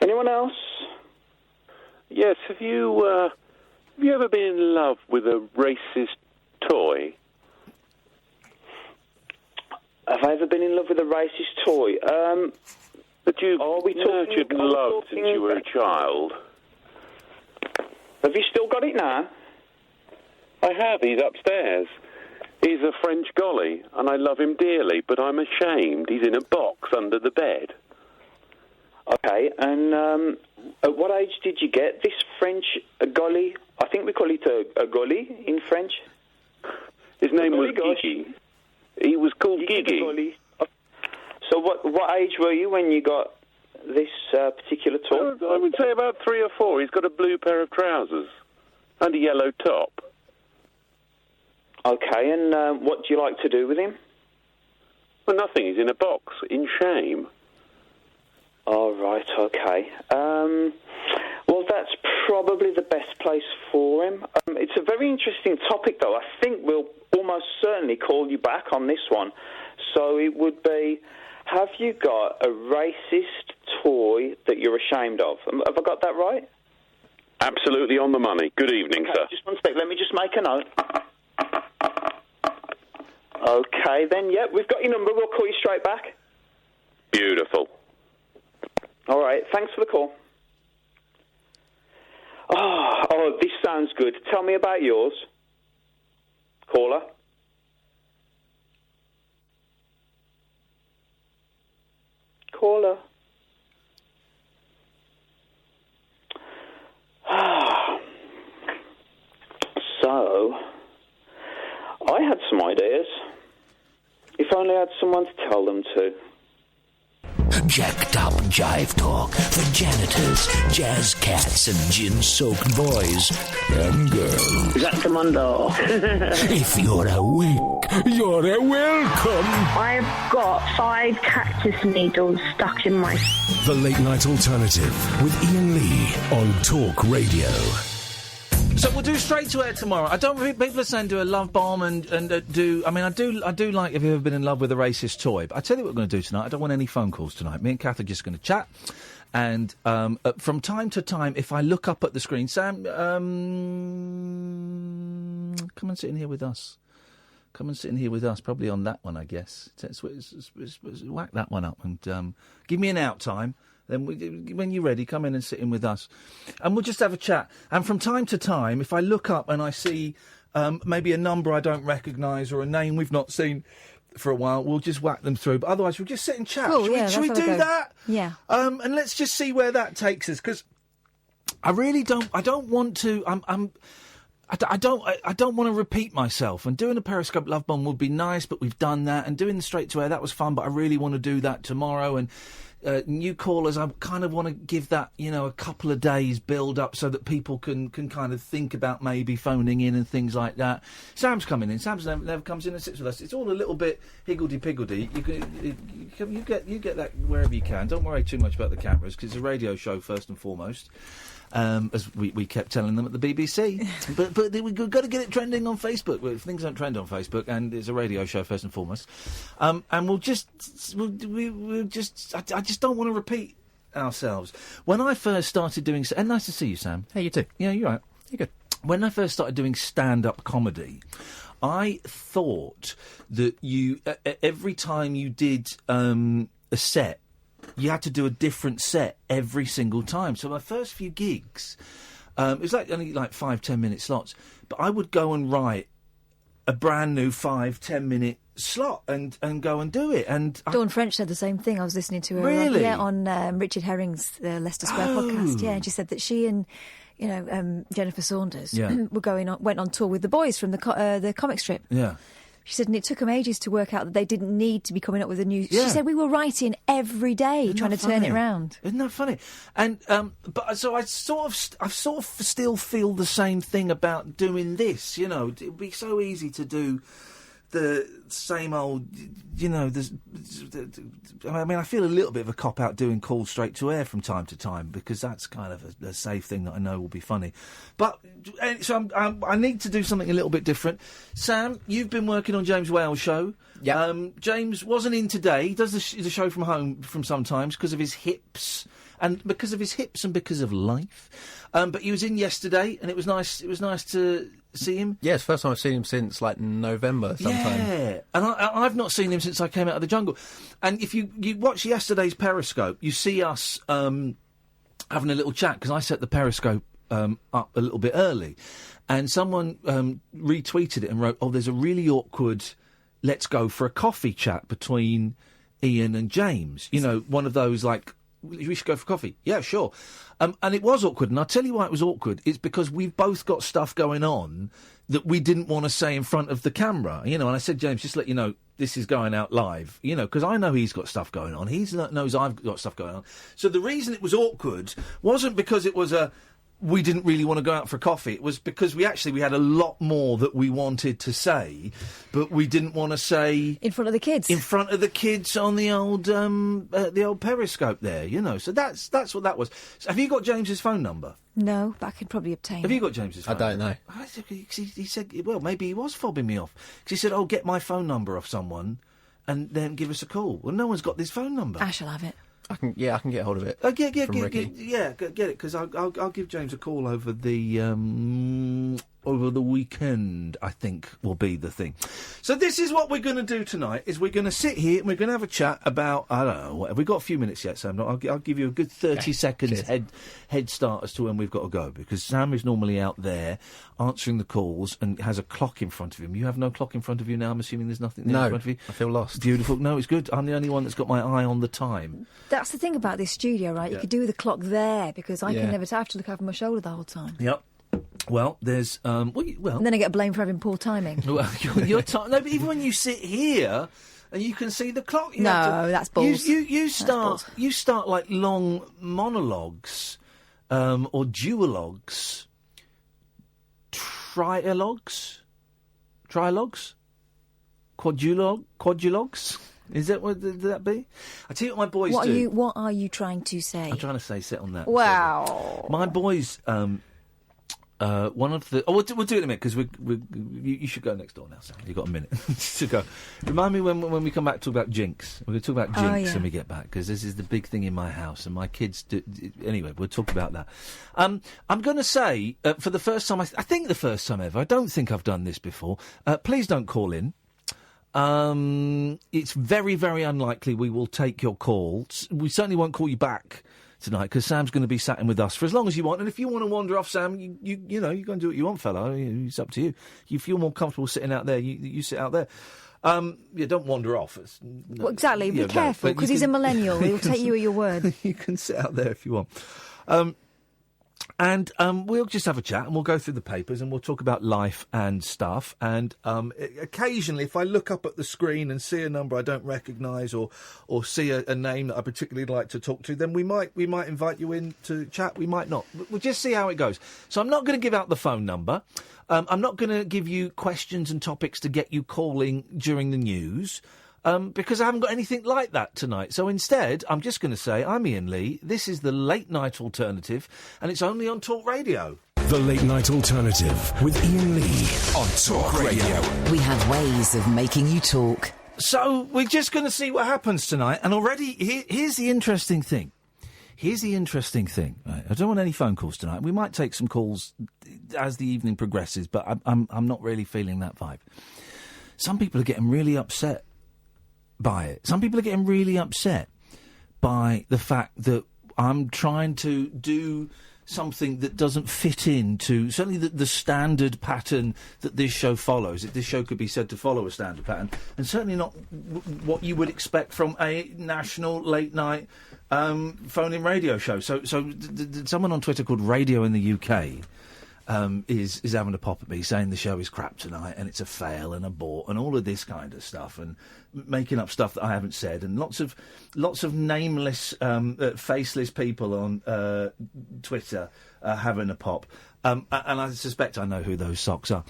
Anyone else? Yes, have you ever been in love with a racist toy? Have I ever been in love with a racist toy? That you've nurtured and loved since you were a child. Have you still got it now? I have. He's upstairs. He's a French golly, and I love him dearly, but I'm ashamed. He's in a box under the bed. Okay, and at what age did you get this French golly? I think we call it a golly in French. His name was Gigi. He was called Gigi. So what age were you when you got this particular toy? I would say about 3 or 4. He's got a blue pair of trousers and a yellow top. Okay, and what do you like to do with him? Well, nothing. He's in a box, in shame. Oh, right, okay. Well, that's probably the best place for him. It's a very interesting topic, though. I think we'll almost certainly call you back on this one. So it would be, have you got a racist toy that you're ashamed of? Have I got that right? Absolutely on the money. Good evening, okay, sir. Just one sec. Let me just make a note. Okay, then, yeah, we've got your number. We'll call you straight back. Beautiful. All right, thanks for the call. Oh, this sounds good. Tell me about yours. Caller. Caller. So, I had some ideas. If only I had someone to tell them to. Jacked up jive talk for janitors, jazz cats, and gin-soaked boys and girls. Is that the Mondo? If you're awake, you're a welcome. I've got 5 cactus needles stuck in my... The Late Night Alternative with Iain Lee on Talk Radio. So we'll do straight to air tomorrow. I don't. People are saying do a love bomb and do. I mean, I do like. Have you ever been in love with a racist toy? But I tell you what we're going to do tonight. I don't want any phone calls tonight. Me and Kath are just going to chat, and from time to time, if I look up at the screen, Sam, come and sit in here with us. Come and sit in here with us. Probably on that one, I guess. Whack that one up and give me an out time. Then when you're ready, come in and sit in with us. And we'll just have a chat. And from time to time, if I look up and I see maybe a number I don't recognise or a name we've not seen for a while, we'll just whack them through. But otherwise, we'll just sit and chat. Cool, Should we do that? Yeah. And let's just see where that takes us. Because I really don't... I don't want to... I don't want to repeat myself. And doing a Periscope Love Bomb would be nice, but we've done that. And doing the Straight to Air, that was fun, but I really want to do that tomorrow. And new callers, I kind of want to give that, a couple of days build up so that people can kind of think about maybe phoning in and things like that. Sam's coming in. Sam's never comes in and sits with us. It's all a little bit higgledy-piggledy. You get that wherever you can. Don't worry too much about the cameras because it's a radio show first and foremost. As we kept telling them at the BBC. but we've got to get it trending on Facebook. Well, things don't trend on Facebook, and it's a radio show first and foremost. And we'll just... I just don't want to repeat ourselves. When I first started doing... And nice to see you, Sam. Hey, you too. Yeah, you're right. You're good. When I first started doing stand-up comedy, I thought that you... every time you did a set, you had to do a different set every single time. So my first few gigs, it was only 5-10 minute slots, but I would go and write a brand new 5-10 minute slot and go and do it. And Dawn French said the same thing. I was listening to her really? on Richard Herring's Leicester Square podcast. Yeah, and she said that she and Jennifer Saunders went on tour with the boys from the comic strip. Yeah. She said, and it took them ages to work out that they didn't need to be coming up with a new... Yeah. She said, we were writing every day trying to turn it around. Isn't that funny? And but so I sort of still feel the same thing about doing this. It'd be so easy to do the same old, I mean, I feel a little bit of a cop-out doing calls straight to air from time to time because that's kind of a safe thing that I know will be funny. But, so I need to do something a little bit different. Sam, you've been working on James Whale's show. Yeah. James wasn't in today. He does the show from home from sometimes because of his hips. And because of his hips and because of life. But he was in yesterday and it was nice to see him. Yes, first time I've seen him since November sometime. Yeah, and I've not seen him since I came out of the jungle. And if you watch yesterday's Periscope, you see us having a little chat because I set the Periscope up a little bit early, and someone retweeted it and wrote, "Oh, there's a really awkward let's go for a coffee chat between Iain and James." One of those we should go for coffee. Yeah, sure. And it was awkward, and I'll tell you why it was awkward. It's because we've both got stuff going on that we didn't want to say in front of the camera, and I said, James, just let you know, this is going out live, because I know he's got stuff going on. He knows I've got stuff going on. So the reason it was awkward wasn't because it was we didn't really want to go out for coffee. It was because we had a lot more that we wanted to say, but we didn't want to say in front of the kids. In front of the kids on the old Periscope there, So that's what that was. So have you got James's phone number? No, but I could probably obtain. Have you got James's phone I don't number? know. He said, well, maybe he was fobbing me off. Because he said, get my phone number off someone and then give us a call. Well, no one's got this phone number. I shall have it. I can get hold of it. Get it, because I'll give James a call over the weekend. I think will be the thing. So this is what we're going to do tonight: is we're going to sit here and we're going to have a chat about I don't know. Have we got a few minutes yet, Sam? I'll give you a good 30 seconds head start as to when we've got to go, because Sam is normally out there answering the calls and has a clock in front of him. You have no clock in front of you now. I'm assuming there's nothing there in front of you. I feel lost. Beautiful. No, it's good. I'm the only one that's got my eye on the time. That's the thing about this studio, right? Yeah. You could do with a clock there, because I can never have to look over my shoulder the whole time. Yep. Well, there's and then I get blamed for having poor timing. Well, your time. No, but even when you sit here and you can see the clock, that's balls. You start like long monologues, or duologues, trialogues, quadrilogues. Is that what would that be? I tell you what my boys do. What are you trying to say? I'm trying to say sit on that. Wow. My boys. One of the... we'll do it in a minute, because you should go next door now, Sam. You've got a minute to go. Remind me when we come back to talk about Jinx. We're going to talk about Jinx when we get back, because this is the big thing in my house, and my kids do... Anyway, we'll talk about that. I'm going to say, for the first time, I think the first time ever, I don't think I've done this before, please don't call in. It's very, very unlikely we will take your calls. We certainly won't call you back tonight, because Sam's going to be sat in with us for as long as you want. And if you want to wander off, Sam, you go and do what you want, fella. It's up to you. You feel more comfortable sitting out there, you sit out there. Don't wander off. Well, exactly. Be careful, because he's a millennial. He'll take you at your word. You can sit out there if you want. And we'll just have a chat, and we'll go through the papers, and we'll talk about life and stuff. And occasionally, if I look up at the screen and see a number I don't recognise, or see a name that I particularly like to talk to, then we might invite you in to chat. We might not. We'll just see how it goes. So I'm not going to give out the phone number. I'm not going to give you questions and topics to get you calling during the news. Because I haven't got anything like that tonight. So instead, I'm just going to say, I'm Iain Lee, this is the Late Night Alternative, and it's only on Talk Radio. The Late Night Alternative with Iain Lee on Talk Radio. We have ways of making you talk. So we're just going to see what happens tonight, and already, here's the interesting thing. Right, I don't want any phone calls tonight. We might take some calls as the evening progresses, but I'm not really feeling that vibe. Some people are getting really upset by it. Some people are getting really upset by the fact that I'm trying to do something that doesn't fit into certainly the standard pattern that this show follows. This show could be said to follow a standard pattern, and certainly not what you would expect from a national late night phone-in radio show. So someone on Twitter called Radio in the UK is having a pop at me, saying the show is crap tonight and it's a fail and a bore and all of this kind of stuff, and making up stuff that I haven't said, and lots of nameless, faceless people on Twitter having a pop. And I suspect I know who those socks are.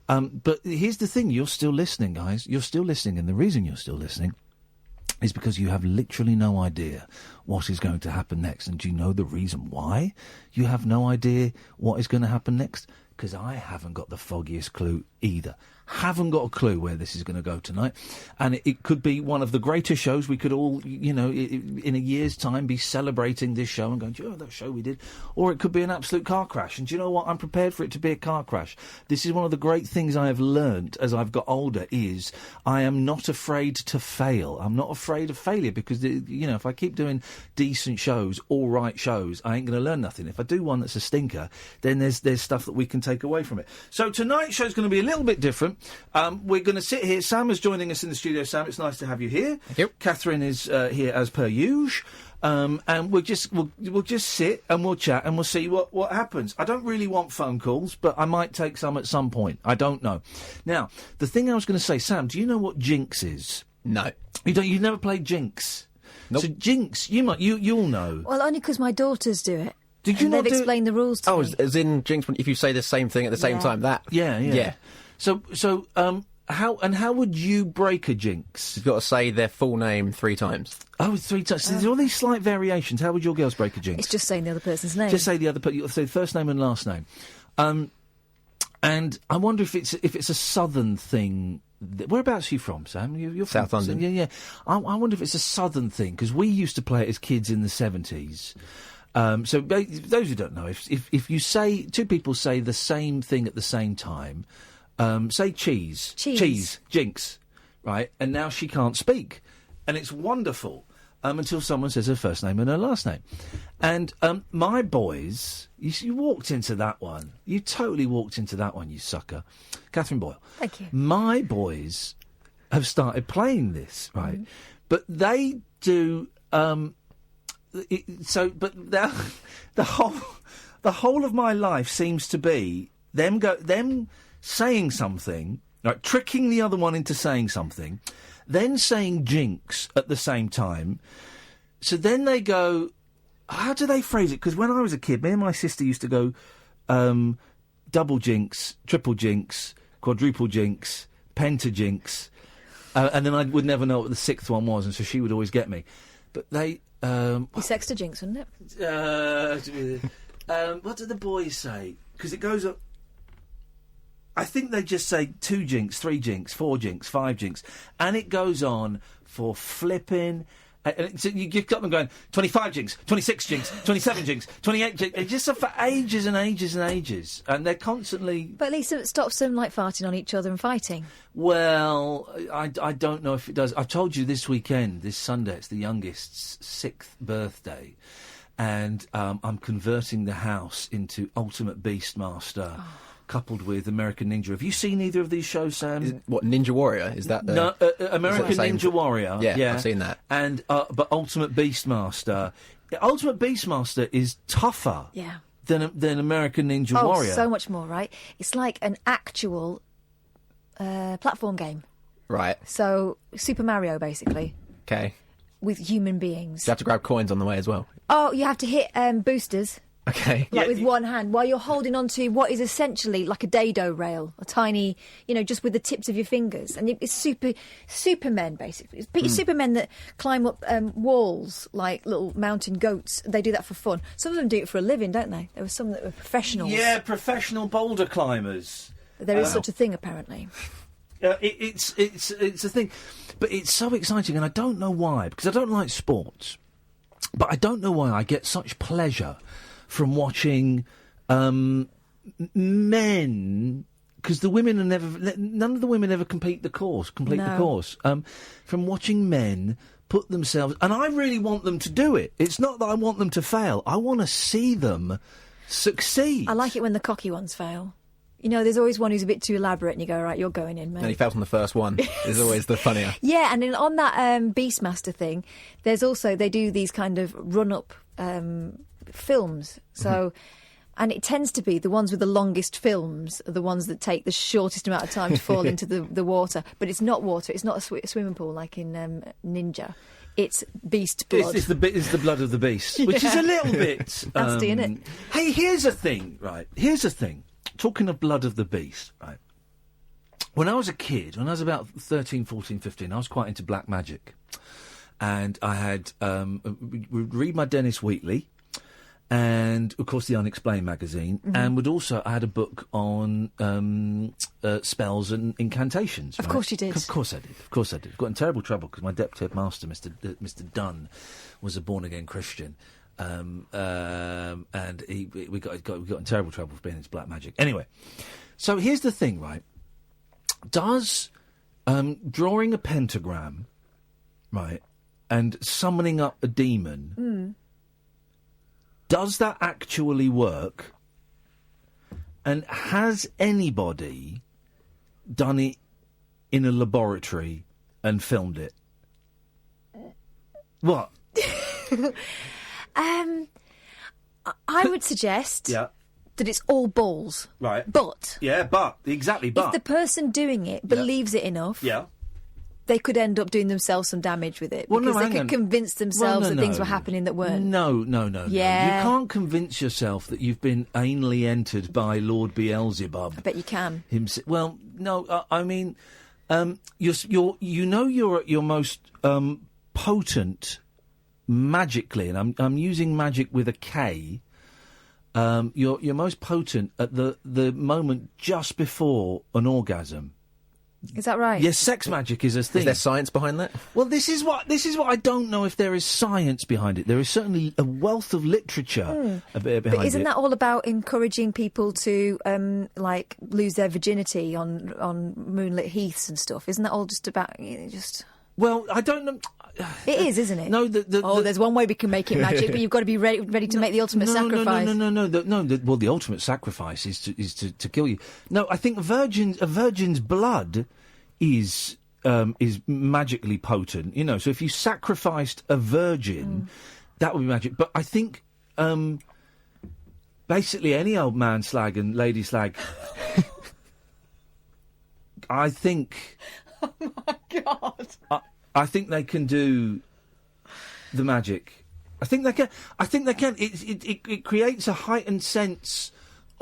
But here's the thing: you're still listening, guys. You're still listening, and the reason you're still listening is because you have literally no idea what is going to happen next. And do you know the reason why you have no idea what is going to happen next? Because I haven't got the foggiest clue either. Haven't got a clue where this is going to go tonight. And it could be one of the greatest shows. We could all, in a year's time, be celebrating this show and going, do you know that show we did? Or it could be an absolute car crash. And do you know what? I'm prepared for it to be a car crash. This is one of the great things I have learned as I've got older, is I am not afraid to fail. I'm not afraid of failure, because, if I keep doing decent shows, all right shows, I ain't going to learn nothing. If I do one that's a stinker, then there's stuff that we can take away from it. So tonight's show's going to be a little bit different. We're going to sit here. Sam is joining us in the studio. Sam, it's nice to have you here. Thank you. Catherine is here as per usual. And we'll just sit and we'll chat and we'll see what happens. I don't really want phone calls, but I might take some at some point. I don't know. Now, the thing I was going to say, Sam, do you know what Jinx is? No. You've never played Jinx? Nope. So Jinx, you'll know. Well, only because my daughters do it. Did you and not they've explained the rules to me. As in Jinx, if you say the same thing at the same time, that. Yeah. So how would you break a jinx? You've got to say their full name 3 times. Oh, 3 times. So there's all these slight variations. How would your girls break a jinx? It's just saying the other person's name. Just say the other person. Say first name and last name. And I wonder if it's a southern thing. Whereabouts are you from, Sam? You're from South London. Yeah. I wonder if it's a southern thing, because we used to play it as kids in the 70s. So those who don't know, if you say two people say the same thing at the same time, say cheese, Jinx, right? And now she can't speak, and it's wonderful until someone says her first name and her last name. And my boys, you walked into that one. You totally walked into that one, you sucker, Catherine Boyle. Thank you. My boys have started playing this, right? But they do. But the whole of my life seems to be them saying something, like tricking the other one into saying something, then saying Jinx at the same time. So then they go, how do they phrase it? Because when I was a kid, me and my sister used to go double Jinx, triple Jinx, quadruple Jinx, penta Jinx, and then I would never know what the 6th one was, and so she would always get me. But they... It's extra Jinx, wouldn't it? What do the boys say? Because it goes up... I think they just say 2 Jinx, 3 Jinx, 4 Jinx, 5 Jinx, and it goes on for flipping... So you get up and going, 25 Jinx, 26 Jinx, 27 Jinx, 28 Jinx. It's just for ages and ages and ages. And they're constantly... But at least it stops them, like, farting on each other and fighting. Well, I don't know if it does. I've told you this weekend, this Sunday, it's the youngest's 6th birthday. And I'm converting the house into Ultimate Beastmaster... coupled with American Ninja. Have you seen either of these shows, Sam? What, Ninja Warrior? Is that the... No, American Ninja Warrior. Yeah, I've seen that. And but Ultimate Beastmaster. Ultimate Beastmaster is tougher than American Ninja Warrior. Oh, so much more, right? It's like an actual platform game. Right. So, Super Mario, basically. Okay. With human beings. Do you have to grab coins on the way as well? Oh, you have to hit boosters. Okay. Like with one hand, while you're holding onto what is essentially like a dado rail, a tiny, just with the tips of your fingers. And it's supermen, basically. It's supermen that climb up walls like little mountain goats. They do that for fun. Some of them do it for a living, don't they? There were some that were professionals. Yeah, professional boulder climbers. There is such a thing, apparently. It's a thing. But it's so exciting, and I don't know why, because I don't like sports. But I don't know why I get such pleasure from watching men, because the women are none of the women ever complete the course. From watching men put themselves, and I really want them to do it. It's not that I want them to fail. I want to see them succeed. I like it when the cocky ones fail. There's always one who's a bit too elaborate, and you go, right, you're going in, mate. And he felt on the first one. Is always the funnier. Yeah, and then on that Beastmaster thing, there's also, they do these kind of run-up films. So, and it tends to be the ones with the longest films are the ones that take the shortest amount of time to fall into the water. But it's not water. It's not a swimming pool like in Ninja. It's beast blood. It's the blood of the beast, which is a little bit nasty, isn't it? Hey, here's a thing, right? Here's a thing. Talking of blood of the beast, right? When I was a kid, when I was about 13, 14, 15, I was quite into black magic. And I had would read my Dennis Wheatley, and of course the Unexplained magazine, and I had a book on spells and incantations. Of course you did. Of course I did. Got in terrible trouble because my deputy headmaster, Mr. Dunn, was a born again Christian, and we got in terrible trouble for being into black magic. Anyway, so here's the thing, right? Does drawing a pentagram, right, and summoning up a demon, does that actually work? And has anybody done it in a laboratory and filmed it? What? I would suggest Yeah. that it's all balls. Right. But Exactly. if the person doing it believes it enough, Yeah. they could end up doing themselves some damage with it Well, no, because they hang could on. convince themselves Well, that things no. were happening that weren't. No. Yeah. You can't convince yourself that you've been anally entered by Lord Beelzebub. I bet you can. Well, no. I mean, you're at your most potent magically, and I'm using magic with a K. You're most potent at the moment just before an orgasm. Is that right? Yes, sex magic is a thing. Is there science behind that? Well, this is what I don't know if there is science behind it. There is certainly a wealth of literature a bit behind it. But isn't that all about encouraging people to lose their virginity on moonlit heaths and stuff? Isn't that all just about just? Well, I don't know. It is, isn't it? No, there's one way we can make it magic, but you've got to be ready to make the ultimate sacrifice. No. Well, the ultimate sacrifice is to kill you. No, I think a virgin's blood is magically potent. You know, so if you sacrificed a virgin, that would be magic. But I think basically any old man slag and lady slag. I think. Oh my God. I think they can do the magic. I think they can. It creates a heightened sense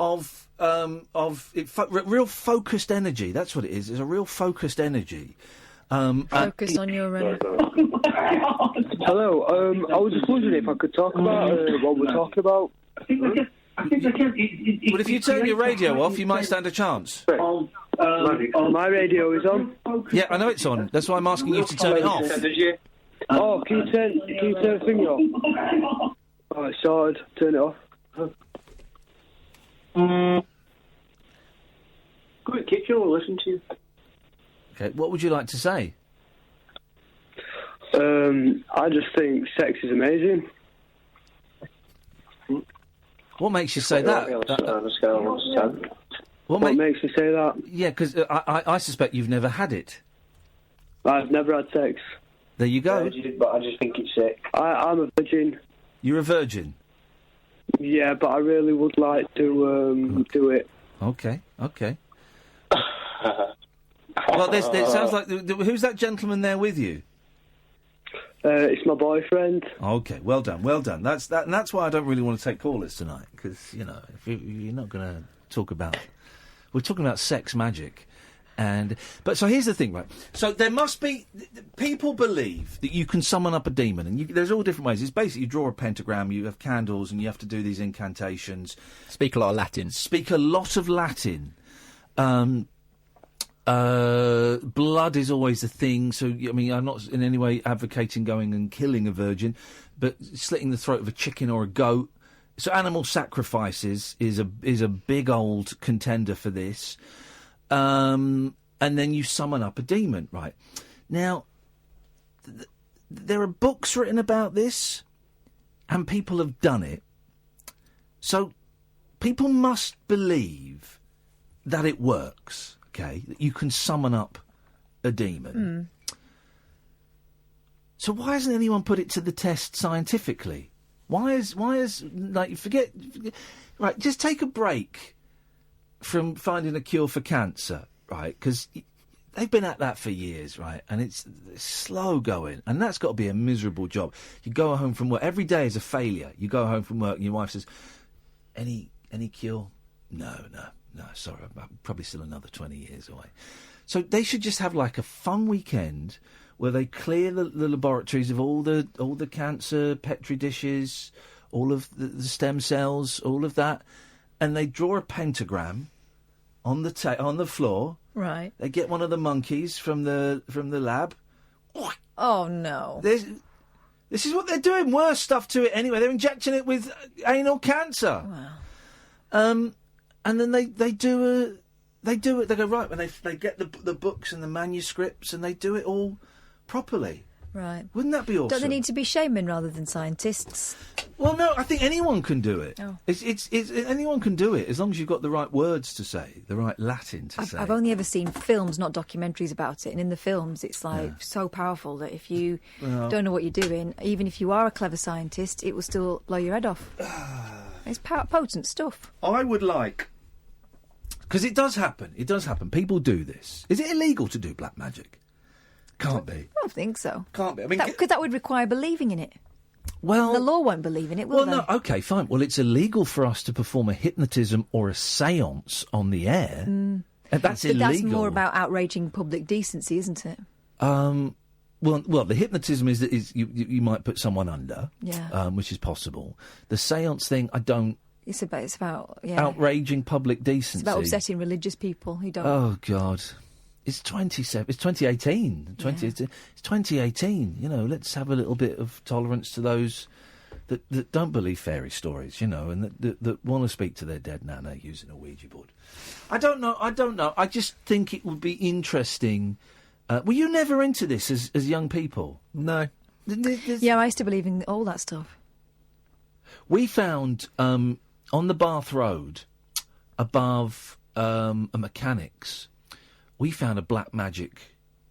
of real focused energy. That's what it is. It's a real focused energy. Focus on your. Hello. I was just wondering if I could talk about what we're talking about. I think they can. Well, if you turn your radio off, you might stand a chance. My radio is on. Yeah, I know it's on. That's why I'm asking you to turn it off. Oh, can you turn the thing off? Oh, it's sorted. Turn it off. Good, Kitchen will listen to you. Okay, what would you like to say? I just think sex is amazing. What makes you say that? What makes me say that? Yeah, because I suspect you've never had it. I've never had sex. There you go. But I just think it's sick. I'm a virgin. You're a virgin? Yeah, but I really would like to do it. Okay. Well, it sounds like... Who's that gentleman there with you? It's my boyfriend. Okay, well done. That's why I don't really want to take callers tonight, because, if you're not going to talk about... We're talking about sex magic. But so here's the thing, right? So there must be... People believe that you can summon up a demon, and there's all different ways. It's basically you draw a pentagram, you have candles, and you have to do these incantations. Speak a lot of Latin. Blood is always a thing, so, I mean, I'm not in any way advocating going and killing a virgin, but slitting the throat of a chicken or a goat. So animal sacrifices is a big old contender for this. And then you summon up a demon, right? Now, there are books written about this, and people have done it. So people must believe that it works, okay? That you can summon up a demon. So why hasn't anyone put it to the test scientifically? Why is forget right? Just take a break from finding a cure for cancer, right? Because they've been at that for years, right? And it's slow going, and that's got to be a miserable job. You go home from work every day is a failure. You go home from work, and your wife says, "Any cure? No. Sorry, I'm probably still another 20 years away." So they should just have like a fun weekend where they clear the laboratories of all the cancer petri dishes, all of the stem cells, all of that, and they draw a pentagram on the floor. Right. They get one of the monkeys from the lab. Oh no! This is what they're doing. Worse stuff to it anyway. They're injecting it with anal cancer. Wow. And then they do it. They go right when they get the books and the manuscripts, and they do it all properly. Right. Wouldn't that be awesome? Don't they need to be shaman rather than scientists? Well, no, I think anyone can do it. Oh. It's anyone can do it as long as you've got the right words to say, the right Latin to say. I've only ever seen films, not documentaries about it, and in the films it's like so powerful that if you don't know what you're doing, even if you are a clever scientist, it will still blow your head off. It's potent stuff. I would like, because it does happen. It does happen. People do this. Is it illegal to do black magic? Can't be. I don't think so. Can't be. I mean, because that would require believing in it. Well, the law won't believe in it, will they? no. Okay, fine. Well, it's illegal for us to perform a hypnotism or a séance on the air. And that's but illegal. That's more about outraging public decency, isn't it? Well, the hypnotism is you might put someone under, Yeah. which is possible. The séance thing, I don't. It's about outraging public decency. It's about upsetting religious people who don't. Oh God. It's 2018. It's 2018. You know, let's have a little bit of tolerance to those that don't believe fairy stories. You know, and that want to speak to their dead nana using a Ouija board. I don't know. I just think it would be interesting. Were you never into this as young people? No. Yeah, I used to believe in all that stuff. We found on the Bath Road, above a mechanics. We found a black magic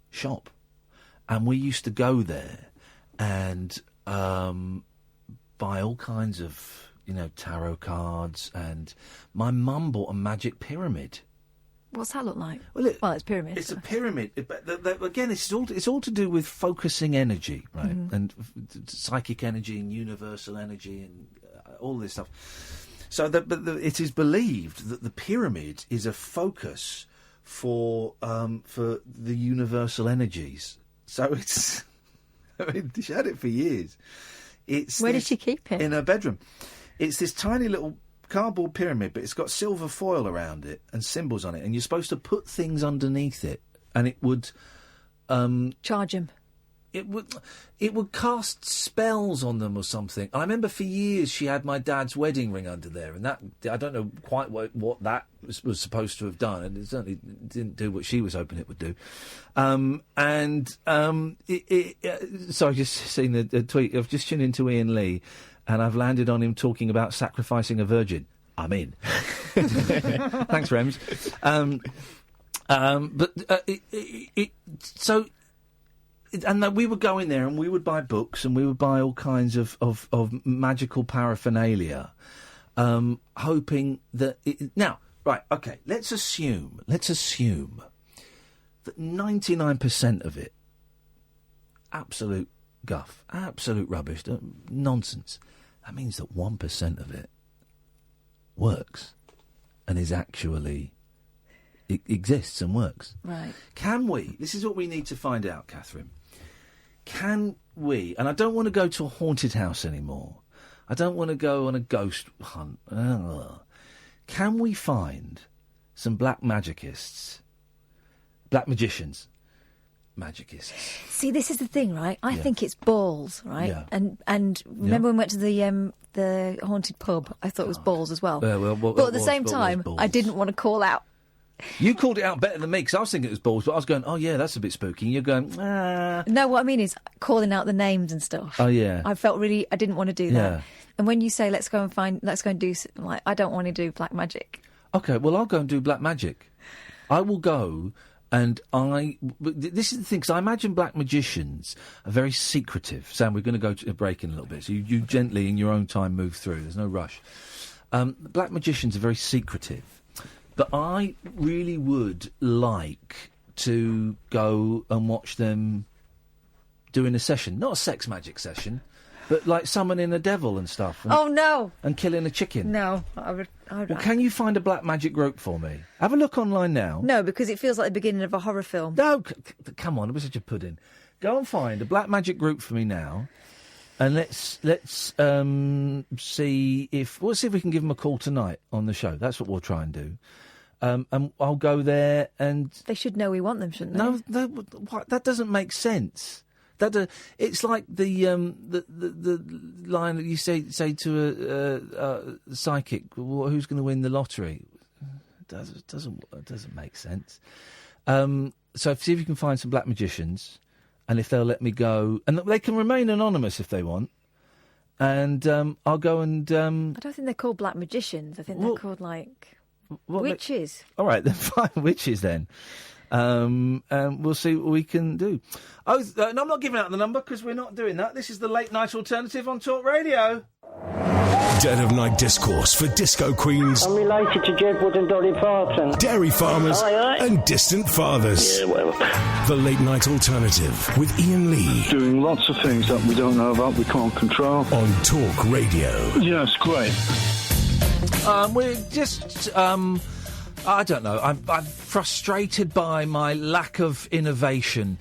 shop, and we used to go there and buy all kinds of, tarot cards. And my mum bought a magic pyramid. What's that look like? Well, it's pyramid. It's a pyramid. But again, it's all to do with focusing energy, right? And psychic energy and universal energy and all this stuff. So, it is believed that the pyramid is a focus for the universal energies. So it's. I mean, she had it for years. Where did she keep it? In her bedroom. It's this tiny little cardboard pyramid, but it's got silver foil around it and symbols on it, and you're supposed to put things underneath it, and it would charge him. It would cast spells on them or something. I remember for years she had my dad's wedding ring under there, and that I don't know quite what that was supposed to have done, and it certainly didn't do what she was hoping it would do. So I've just seen the tweet. I've just tuned into Iain Lee, and I've landed on him talking about sacrificing a virgin. I'm in. Thanks, Rems. And we would go in there and we would buy books and we would buy all kinds of magical paraphernalia, hoping that... Now, right, OK, let's assume that 99% of it, absolute guff, absolute rubbish, nonsense. That means that 1% of it works and is actually... It exists and works. Right. Can we? This is what we need to find out, Catherine. Can we? And I don't want to go to a haunted house anymore. I don't want to go on a ghost hunt. Can we find some black magicists? Black magicians. Magicists. See, this is the thing, right? I think it's balls, right? Yeah. And remember when we went to the haunted pub? I thought it was balls as well. But at the same time, I didn't want to call out. You called it out better than me, because I was thinking it was balls, but I was going, oh, yeah, that's a bit spooky. And you're going, ah. No, what I mean is calling out the names and stuff. Oh, yeah. I felt I didn't want to do that. Yeah. And when you say, let's go and do, like, I don't want to do black magic. OK, well, I'll go and do black magic. I will go and this is the thing, because I imagine black magicians are very secretive. Sam, we're going to go to a break in a little bit, so you gently, in your own time, move through. There's no rush. Black magicians are very secretive. But I really would like to go and watch them doing a session. Not a sex magic session, but like summoning a devil and stuff. And, oh, no. And killing a chicken. No. I would well, can you find a black magic rope for me? Have a look online now. No, because it feels like the beginning of a horror film. No, come on, it was such a pudding. Go and find a black magic group for me now. And let's see if we can give them a call tonight on the show. That's what we'll try and do. And I'll go there and... They should know we want them, shouldn't they? No, that doesn't make sense. It's like the line that you say to a psychic, well, who's going to win the lottery? It doesn't make sense. So see if you can find some black magicians. and if they'll let me go, and they can remain anonymous if they want. And I'll go and... I don't think they're called black magicians. I think they're called, witches. All right, then fine, witches then. We'll see what we can do. No, I'm not giving out the number because we're not doing that. This is the Late Night Alternative on Talk Radio. Dead of night discourse for disco queens. I'm related to Jedward and Dolly Parton. Dairy farmers Aye. and distant fathers. Yeah, whatever. The Late Night Alternative with Iain Lee. Doing lots of things that we don't know about, we can't control. On Talk Radio. Yeah, it's great. We're just... I don't know. I'm frustrated by my lack of innovation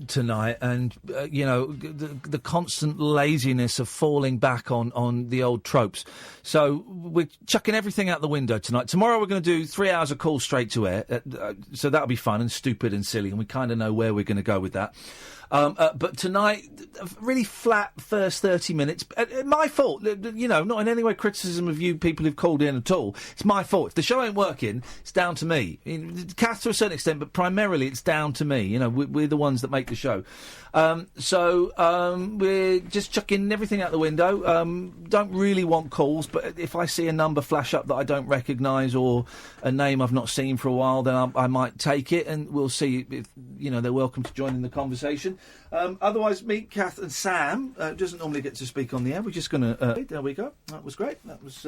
tonight, and the constant laziness of falling back on the old tropes. So we're chucking everything out the window tonight. Tomorrow we're going to do 3 hours of call straight to air, so that'll be fun and stupid and silly, and we kind of know where we're going to go with that. But tonight, really flat first 30 minutes. My fault, not in any way criticism of you people who've called in at all. It's my fault. If the show ain't working, it's down to me. Kath to a certain extent, but primarily it's down to me. We're the ones that make the show. So we're just chucking everything out the window. Don't really want calls, but if I see a number flash up that I don't recognise or a name I've not seen for a while, then I might take it, and we'll see if they're welcome to join in the conversation. Otherwise, meet Kath and Sam. Doesn't normally get to speak on the air. We're just going to... there we go. That was great. That was...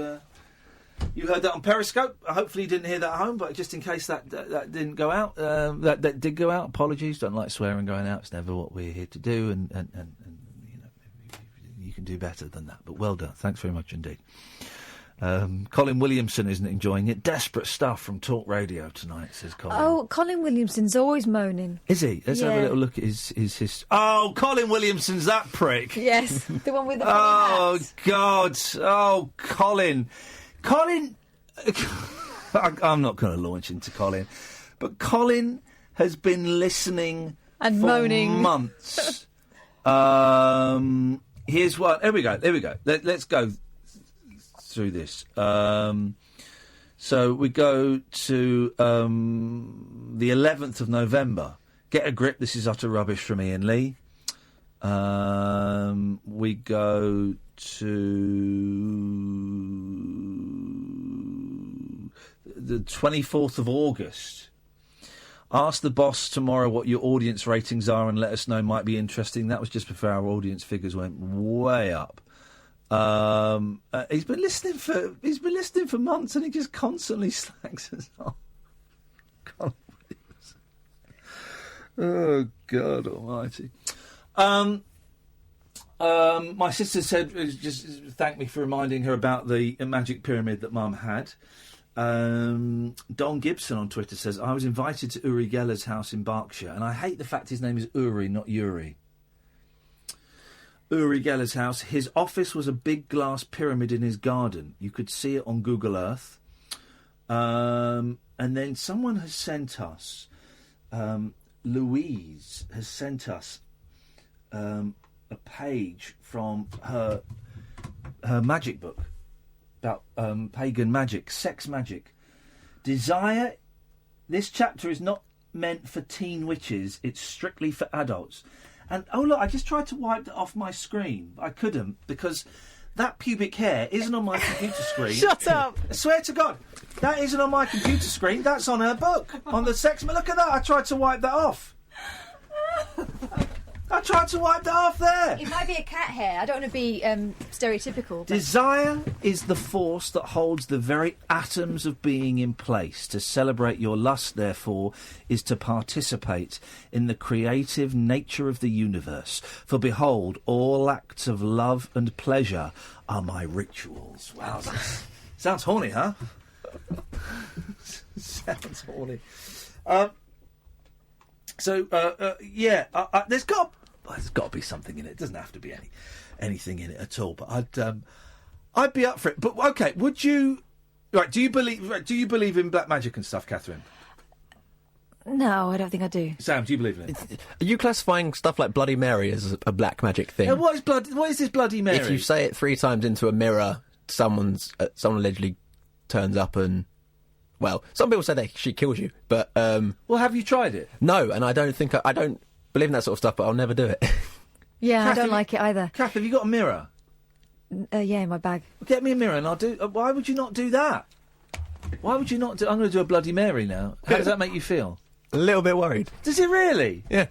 You heard that on Periscope. Hopefully you didn't hear that at home, but just in case that didn't go out, that did go out, apologies. Don't like swearing going out. It's never what we're here to do, and you can do better than that. But well done. Thanks very much indeed. Colin Williamson isn't enjoying it. Desperate stuff from Talk Radio tonight, says Colin. Oh, Colin Williamson's always moaning. Is he? Let's have a little look at his history. Oh, Colin Williamson's that prick. Yes, the one with the funny hats. God. Oh, Colin. I'm not going to launch into Colin, but Colin has been listening and for moaning months. Here's one. Here we go. Let's go through this. So we go to the 11th of November. Get a grip. This is utter rubbish from Iain Lee. We go to the 24th of August. Ask the boss tomorrow what your audience ratings are and let us know. Might be interesting. That was just before our audience figures went way up. He's been listening for months, and he just constantly slacks us off. Oh God Almighty! My sister said, just thanked me for reminding her about the magic pyramid that Mum had. Don Gibson on Twitter says, I was invited to Uri Geller's house in Berkshire, and I hate the fact his name is Uri, not Yuri. Uri Geller's house. His office was a big glass pyramid in his garden. You could see it on Google Earth. And then someone has sent us, Louise has sent us a page from her magic book about pagan magic, sex magic. Desire, this chapter is not meant for teen witches, it's strictly for adults. And, oh look, I just tried to wipe that off my screen, but I couldn't, because that pubic hair isn't on my computer screen. Shut up! I swear to God, that isn't on my computer screen, that's on her book, on the sex... Look at that, I tried to wipe that off. I tried to wipe that off there. It might be a cat hair. I don't want to be stereotypical. But... Desire is the force that holds the very atoms of being in place. To celebrate your lust, therefore, is to participate in the creative nature of the universe. For behold, all acts of love and pleasure are my rituals. Wow, sounds horny, huh? Sounds horny. There's got to be something in it. It doesn't have to be anything in it at all. But I'd be up for it. But okay, would you? Right? Do you believe in black magic and stuff, Catherine? No, I don't think I do. Sam, do you believe in it? Are you classifying stuff like Bloody Mary as a black magic thing? What is this Bloody Mary? If you say it 3 times into a mirror, someone allegedly turns up and. Well, some people say she kills you, but... well, have you tried it? No, and I don't believe in that sort of stuff, but I'll never do it. Yeah, Kath, I don't like it either. Kath, have you got a mirror? Yeah, in my bag. Get me a mirror and I'll do... why would you not do that? Why would you not do... I'm going to do a Bloody Mary now. How does that make you feel? A little bit worried. Does it really? Yeah.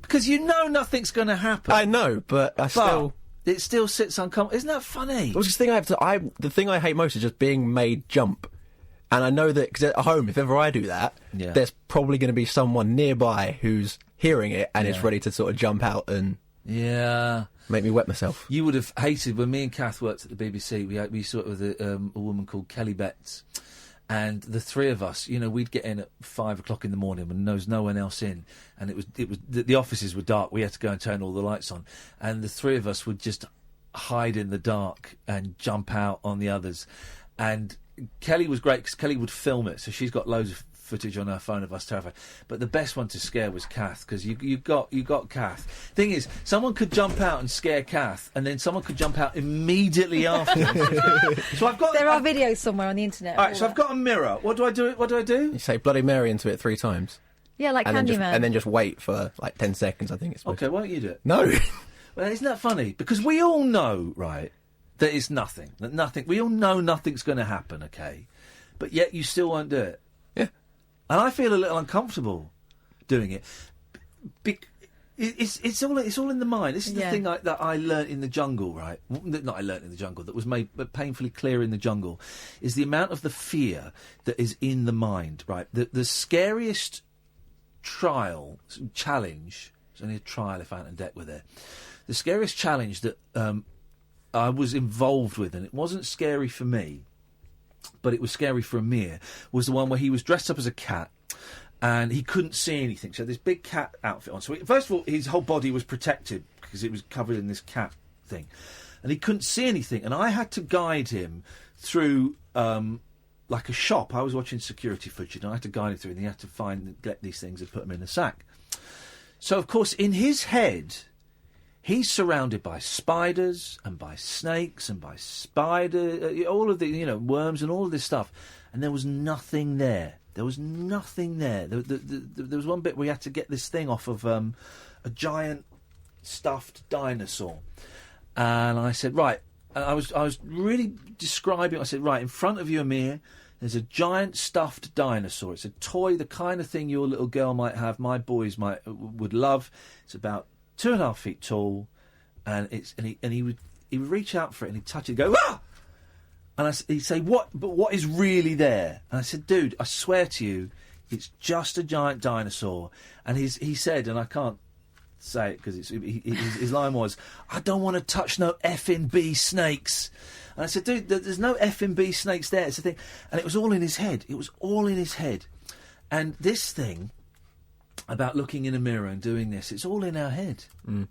Because you know nothing's going to happen. I know, but it still sits uncomfortable. Isn't that funny? Well, the thing I hate most is just being made jump. And I know that, because at home, if ever I do that, there's probably going to be someone nearby who's hearing it and is ready to sort of jump out and make me wet myself. You would have hated, when me and Kath worked at the BBC, we sort of with a woman called Kelly Betts, and the three of us, you know, we'd get in at 5 o'clock in the morning when there was no one else in, and it was the offices were dark. We had to go and turn all the lights on, and the three of us would just hide in the dark and jump out on the others. And Kelly was great because Kelly would film it, so she's got loads of footage on her phone of us terrified. But the best one to scare was Kath, because you got Kath. Thing is, someone could jump out and scare Kath, and then someone could jump out immediately after. So There are videos somewhere on the internet. All right, so I've got a mirror. What do I do? You say Bloody Mary into it 3 times. Yeah, like Candyman. And then just wait for like 10 seconds, I think it's supposed to. Okay, why don't you do it? No. Well, isn't that funny? Because we all know, right, that it's nothing. That nothing. We all know nothing's going to happen, okay? But yet you still won't do it. Yeah. And I feel a little uncomfortable doing it. It's all in the mind. This is the thing that I learnt in the jungle, right? Not I learnt in the jungle, that was made painfully clear in the jungle, is the amount of the fear that is in the mind, right? The scariest challenge, it's only a trial if Ant and Dec were there, the scariest challenge that I was involved with, and it wasn't scary for me, but it was scary for Amir, was the one where he was dressed up as a cat and he couldn't see anything. So this big cat outfit on. So first of all, his whole body was protected because it was covered in this cat thing. And he couldn't see anything. And I had to guide him through like a shop. I was watching security footage and I had to guide him through, and he had to get these things and put them in a sack. So, of course, in his head, he's surrounded by spiders and by snakes and by all of the, worms and all of this stuff. And there was nothing there. There was nothing there. There was one bit where he had to get this thing off of a giant stuffed dinosaur. And I said, right. And I was really describing. I said, right, in front of you, Amir, there's a giant stuffed dinosaur. It's a toy, the kind of thing your little girl might have, my boys would love. It's about 2.5 feet tall, and he would reach out for it and he'd touch it and go, ah! And he'd say, what? But what is really there? And I said, dude, I swear to you, it's just a giant dinosaur. And he said, and I can't say it because his line was, I don't want to touch no effing bee snakes. And I said, dude, there's no effing bee snakes there. It's a thing. And it was all in his head. It was all in his head. And this thing about looking in a mirror and doing this, it's all in our head. Mm.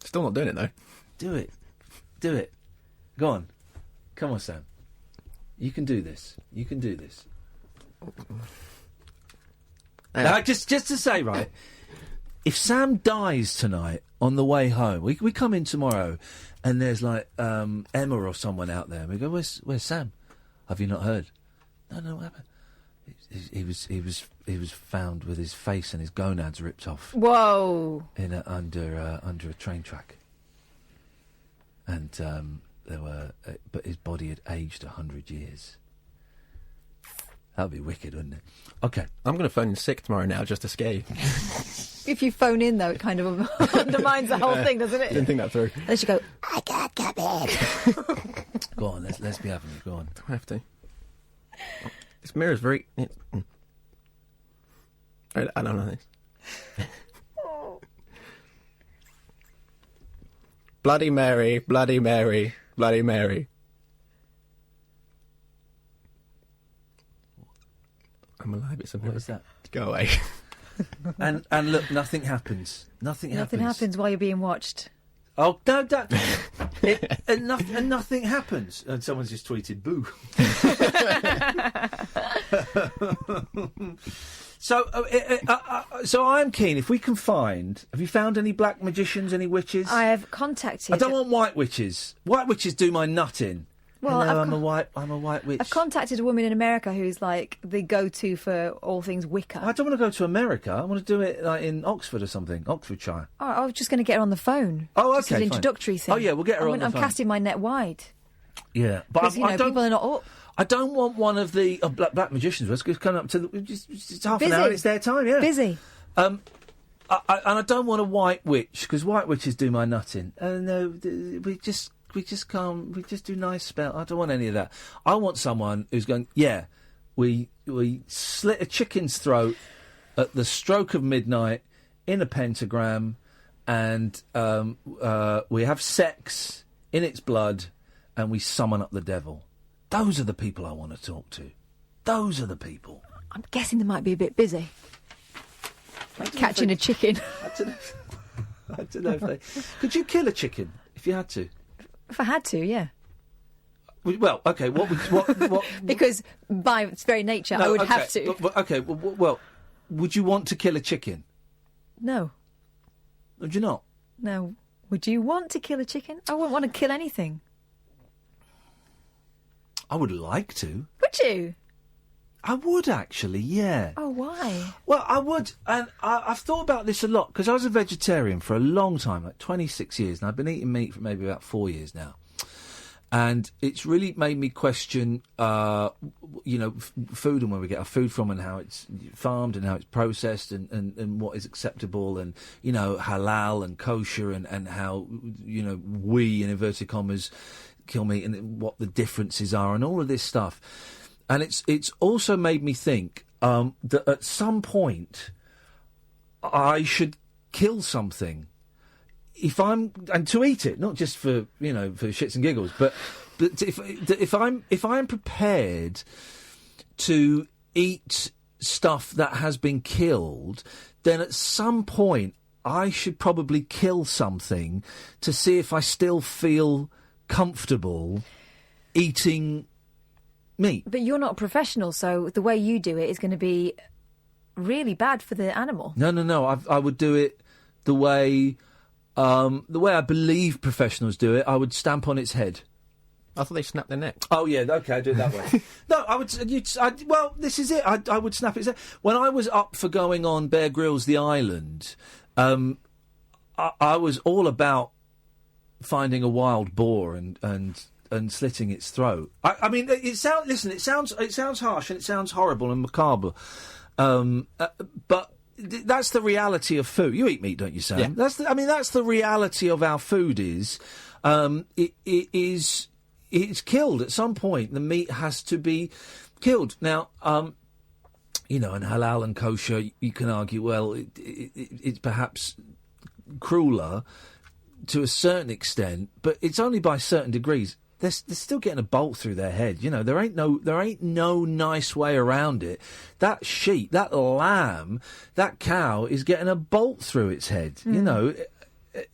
Still not doing it, though. Do it. Do it. Go on. Come on, Sam. You can do this. You can do this. Now, just to say, right, if Sam dies tonight on the way home, we come in tomorrow and there's like Emma or someone out there, and we go, where's Sam? Have you not heard? No, what happened? He was found with his face and his gonads ripped off. Whoa! Under a train track. And but his body had aged 100 years. That'd be wicked, wouldn't it? Okay, I'm going to phone in sick tomorrow now just to scare you. If you phone in, though, it kind of undermines the whole thing, doesn't it? Didn't think that through. Unless you go, I can't come in. Go on, let's be having it. Go on. Don't have to. This mirror's very. I don't know this. Bloody Mary, Bloody Mary, Bloody Mary. I'm alive. It's something. What is that? Go away. and look, nothing happens. Nothing happens while you're being watched. Oh, no. And nothing happens. And someone's just tweeted, boo. So I'm keen, if we can find... Have you found any black magicians, any witches? I have contacted... I don't want white witches. White witches do my nut in. Well, hello, I've I'm a white witch. I've contacted a woman in America who's like the go-to for all things Wicca. I don't want to go to America. I want to do it like in Oxford or something, Oxfordshire. Oh, I was just going to get her on the phone. Oh, Just okay, as an fine. introductory thing. Oh, yeah, we'll get her on the I'm phone. casting my net wide. Yeah, but Because, I don't. people are not up. I don't want one of the black magicians. Let's come up to just half Busy. an hour. And it's their time. Yeah, Busy. And I don't want a white witch because white witches do my nutting. No, we just can't. We just do nice spell. I don't want any of that. I want someone who's going. Yeah, we slit a chicken's throat at the stroke of midnight in a pentagram, and we have sex in its blood, and we summon up the devil. Those are the people I want to talk to. Those are the people. I'm guessing they might be a bit busy. Like catching a chicken. I don't know if they... Could you kill a chicken if you had to? If I had to, yeah. Well, okay, what Because by its very nature, I would have to. Well, would you want to kill a chicken? No. Would you not? No. Would you want to kill a chicken? I wouldn't want to kill anything. I would like to. Would you? I would actually, yeah. Oh, why? Well, I would, and I've thought about this a lot, because I was a vegetarian for a long time, like 26 years, and I've been eating meat for maybe about 4 years now. And it's really made me question, food and where we get our food from and how it's farmed and how it's processed and what is acceptable and, halal and kosher and how, we, in inverted commas, kill meat and what the differences are and all of this stuff. And it's also made me think that at some point I should kill something and to eat it, not just for for shits and giggles, but if I'm prepared to eat stuff that has been killed, then at some point I should probably kill something to see if I still feel comfortable eating meat. But you're not a professional, so the way you do it is going to be really bad for the animal. No. I would do it the way I believe professionals do it. I would stamp on its head. I thought they snapped their neck. Oh yeah, okay, I do it that way. No, I would. Well, this is it. I would snap its head. When I was up for going on Bear Grylls The Island, I was all about finding a wild boar and slitting its throat. I mean, it sounds harsh and it sounds horrible and macabre, but that's the reality of food. You eat meat, don't you, Sam? Yeah. That's the reality of our food. It's killed at some point. The meat has to be killed. Now, and halal and kosher, you can argue, well, it's perhaps crueler to a certain extent, but it's only by certain degrees. They're still getting a bolt through their head. There ain't no nice way around it. That sheep, that lamb, that cow is getting a bolt through its head.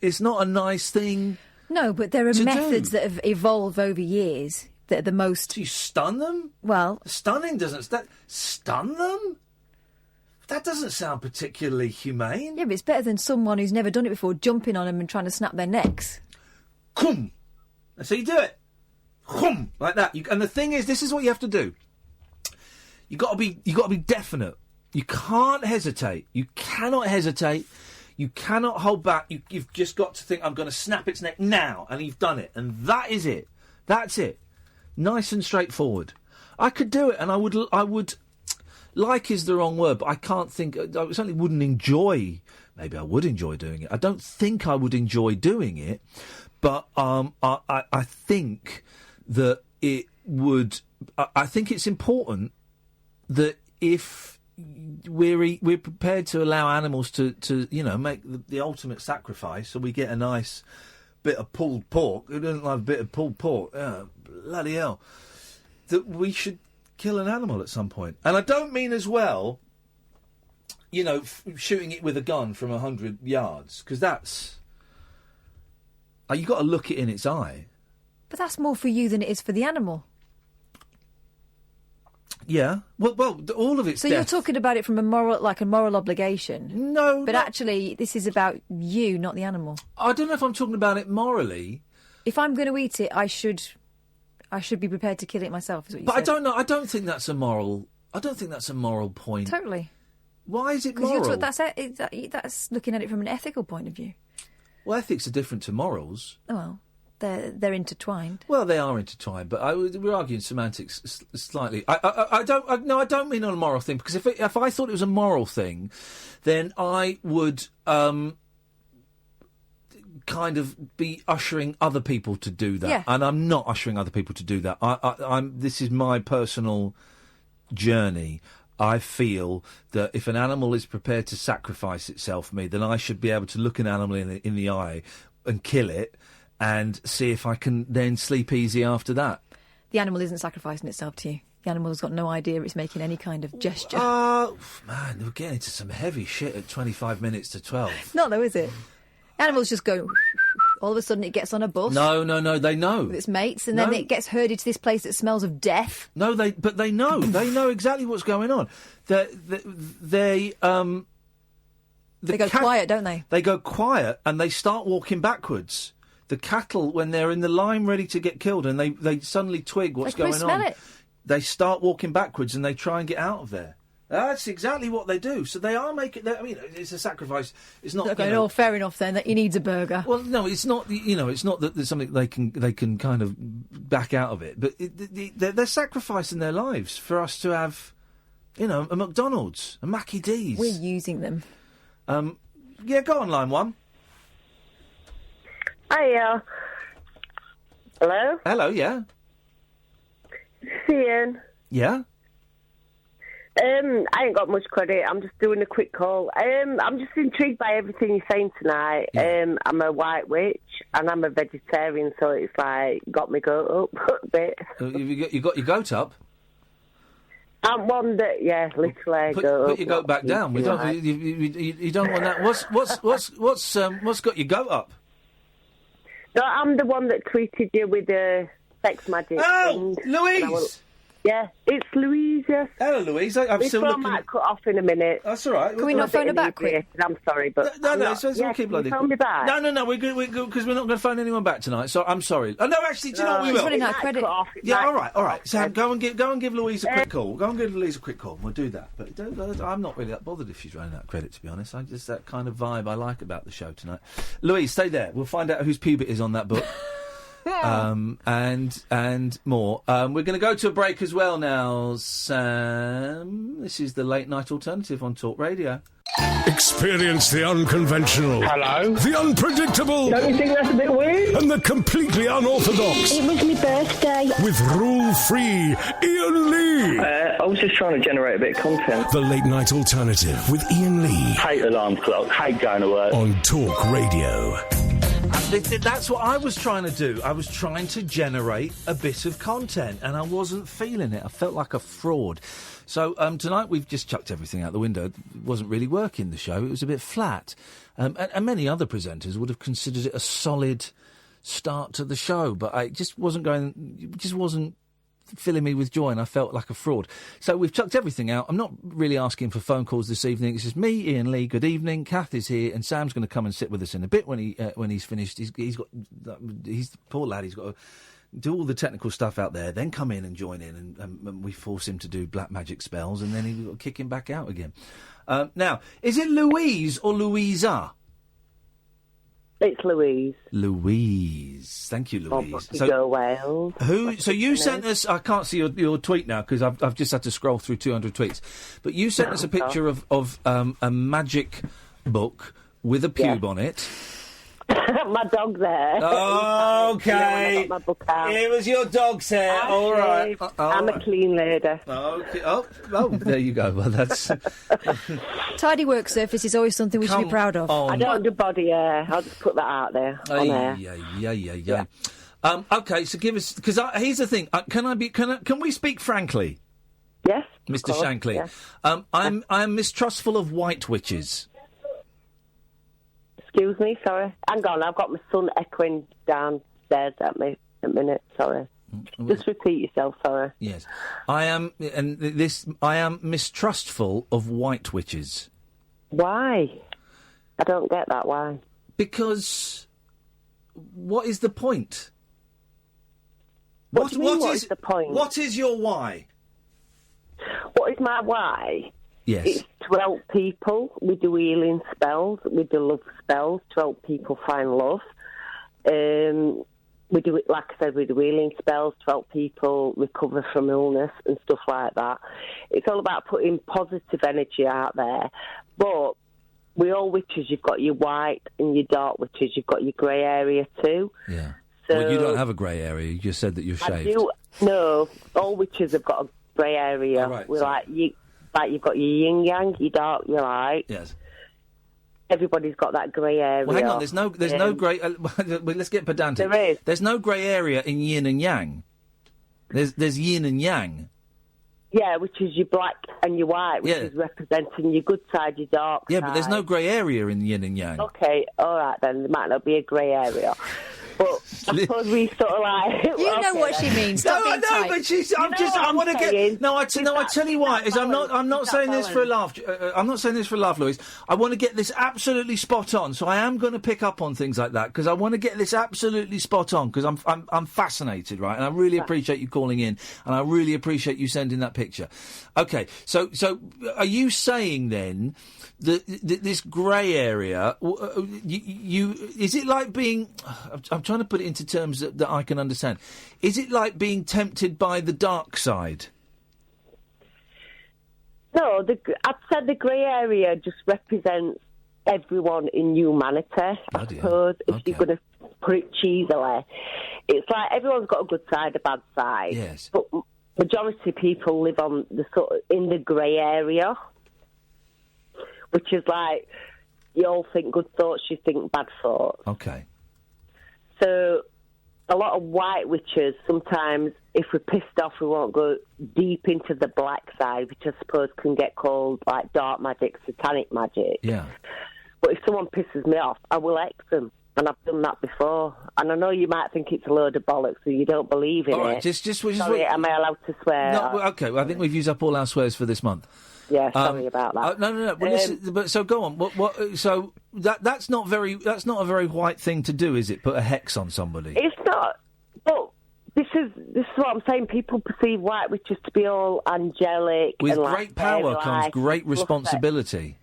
It's not a nice thing. No, but there are methods that have evolved over years that are the most... Do you stun them? Well... Stunning doesn't... Stun them? That doesn't sound particularly humane. Yeah, but it's better than someone who's never done it before jumping on them and trying to snap their necks. Cum! That's how you do it. Cum! Like that. And the thing is, this is what you have to do. You got to be definite. You can't hesitate. You cannot hesitate. You cannot hold back. You've just got to think, I'm going to snap its neck now. And you've done it. And that is it. That's it. Nice and straightforward. I could do it, and I would... Like is the wrong word, but I can't think... I certainly wouldn't enjoy... Maybe I would enjoy doing it. I don't think I would enjoy doing it, but I think that it would... I think it's important that if we're prepared to allow animals to make the ultimate sacrifice, so we get a nice bit of pulled pork. Who doesn't like a bit of pulled pork? Bloody hell. That we should kill an animal at some point. And I don't mean as well, shooting it with a gun from 100 yards, because that's... you've got to look it in its eye. But that's more for you than it is for the animal. Yeah. Well, all of it's So death. you're talking about it from a moral obligation. No. But actually, this is about you, not the animal. I don't know if I'm talking about it morally. If I'm going to eat it, I should I should be prepared to kill it myself, is what you But said. I don't know. I don't think that's a moral point. Totally. Why is it Because moral? that's looking at it from an ethical point of view. Well, ethics are different to morals. Well, they're intertwined. Well, they are intertwined, but we're arguing semantics slightly. I don't mean on a moral thing, because if I thought it was a moral thing, then I would kind of be ushering other people to do that, Yeah. and I'm not ushering other people to do that. This is my personal journey. I feel that if an animal is prepared to sacrifice itself for me, then I should be able to look an animal in the eye and kill it, and see if I can then sleep easy after that. The animal isn't sacrificing itself to you. The animal's got no idea it's making any kind of gesture. Man, we're getting into some heavy shit at 25 minutes to 12. Not though, is it? Animals just go... All of a sudden it gets on a bus. No, they know. With its mates, and then it gets herded to this place that smells of death. No, they know. They know exactly what's going on. They go quiet, don't they? They go quiet, and they start walking backwards. The cattle, when they're in the line ready to get killed, and they suddenly twig what's going smell on, it. they start walking backwards, and they try and get out of there. That's exactly what they do. So they are making... I mean, it's a sacrifice. It's not... Okay, oh, fair enough then, that he needs a burger. Well, no, it's not. It's not that there's something they can kind of back out of it. But they're sacrificing their lives for us to have, a McDonald's, a Mackie D's. We're using them. Yeah, go on, line one. Hiya. Hello? Hello, yeah. Ian. Yeah? I ain't got much credit. I'm just doing a quick call. I'm just intrigued by everything you're saying tonight. Yeah. I'm a white witch and I'm a vegetarian, so it's like got me goat up a bit. You got your goat up? I'm one that, literally Put goat your goat back down. We don't. You don't want that. What's got your goat up? No, I'm the one that tweeted you with the sex magic. Oh, thing. Louise. Yeah, it's Louise, yes. Hello, Louise. I'm still looking... might cut off in a minute. That's all right. Can we not phone her back quick? I'm sorry, but... No, we'll keep bloody... phone me back? No, we're good, because we're not going to phone anyone back tonight, so I'm sorry. Oh, no, actually, do you know what we will? She's running out of credit. Yeah, all right. Sam, go and give Louise a quick call. Go and give Louise a quick call. We'll do that. But I'm not really that bothered if she's running out of credit, to be honest. I just that kind of vibe I like about the show tonight. Louise, stay there. We'll find out whose pubit is on that book. And more. We're going to go to a break as well now, Sam. This is the Late Night Alternative on Talk Radio. Experience the unconventional. Hello. The unpredictable. Don't you think that's a bit weird? And the completely unorthodox. It was my birthday. With rule-free Iain Lee. I was just trying to generate a bit of content. The Late Night Alternative with Iain Lee. Hate alarm clock. Hate going to work. On Talk Radio. That's what I was trying to do. I was trying to generate a bit of content, and I wasn't feeling it. I felt like a fraud. So tonight we've just chucked everything out the window. It wasn't really working, the show. It was a bit flat. And many other presenters would have considered it a solid start to the show, but it just wasn't filling me with joy, and I felt like a fraud. So we've chucked everything out. I'm not really asking for phone calls this evening. It's just me, Iain Lee. Good evening. Kath is here, and Sam's going to come and sit with us in a bit when he's finished. He's the poor lad. He's got to do all the technical stuff out there, then come in and join in, and we force him to do black magic spells, and then we've got to kick him back out again. Now, is it Louise or Louisa? It's Louise. Louise. Thank you, Louise. Go Wales. So you sent us... I can't see your tweet now because I've just had to scroll through 200 tweets. But you sent us a picture of a magic book with a pube on it. My dog's there. Okay. My book out. It was your dog's hair. All right. I'm a clean lady. Okay. Oh, there you go. Well, that's... Tidy work surface is always something we should be proud of. I don't do body hair. I'll just put that out there on air. Yeah. Okay, so give us... Because here's the thing. Can we speak frankly? Yes, Mr. Shankly. Yes. I'm mistrustful of white witches. Excuse me, sorry. Hang on, I've got my son echoing downstairs at me a minute, sorry. Just repeat yourself, sorry. Yes. I am mistrustful of white witches. Why? I don't get that, why? Because what is the point? What is the point? What is your why? What is my why? Yes. It's to help people. We do healing spells. We do love spells to help people find love. We do it, like I said, we do healing spells to help people recover from illness and stuff like that. It's all about putting positive energy out there. But we all witches, you've got your white and your dark witches. You've got your grey area too. Yeah. So Well, you don't have a grey area. You just said that you're I shaved. No, all witches have got a grey area. Oh, right, We're sorry. you've got your yin yang, your dark, your light. Yes. Everybody's got that grey area. Well, hang on. There's no grey. Let's get pedantic. There is. There's no grey area in yin and yang. There's yin and yang. Yeah, which is your black and your white, which is representing your good side, your dark side. Yeah, but there's no grey area in yin and yang. Okay, all right then. There might not be a grey area. But I suppose we sort of like... You know what she means. Stop being tight. But she's. I want to get. No, I tell you why. Is I'm not saying this for a laugh. I'm not saying this for a laugh, Louise. I want to get this absolutely spot on. So I am going to pick up on things like that because I want to get this absolutely spot on because I'm fascinated, right? And I really appreciate you calling in, and I really appreciate you sending that picture. Okay, so are you saying then that this grey area, is it like being? I'm trying to put it into terms that I can understand. Is it like being tempted by the dark side? No, I'd say the grey area just represents everyone in humanity, I suppose, if you're going to put it cheesily. It's like everyone's got a good side, a bad side. Yes. But majority of people live on in the grey area, which is like you all think good thoughts, you think bad thoughts. Okay. So a lot of white witches, sometimes if we're pissed off, we won't go deep into the black side, which I suppose can get called like dark magic, satanic magic. Yeah. But if someone pisses me off, I will X them. And I've done that before. And I know you might think it's a load of bollocks and you don't believe in All right, it. just Sorry, am I allowed to swear? No, well, okay. Well, I think we've used up all our swears for this month. Yeah, sorry about that. No. Well, listen, but so go on. What? So that's not a very white thing to do, is it? Put a hex on somebody. It's not. But this is what I'm saying. People perceive white witches to be all angelic. With and great power comes great responsibility.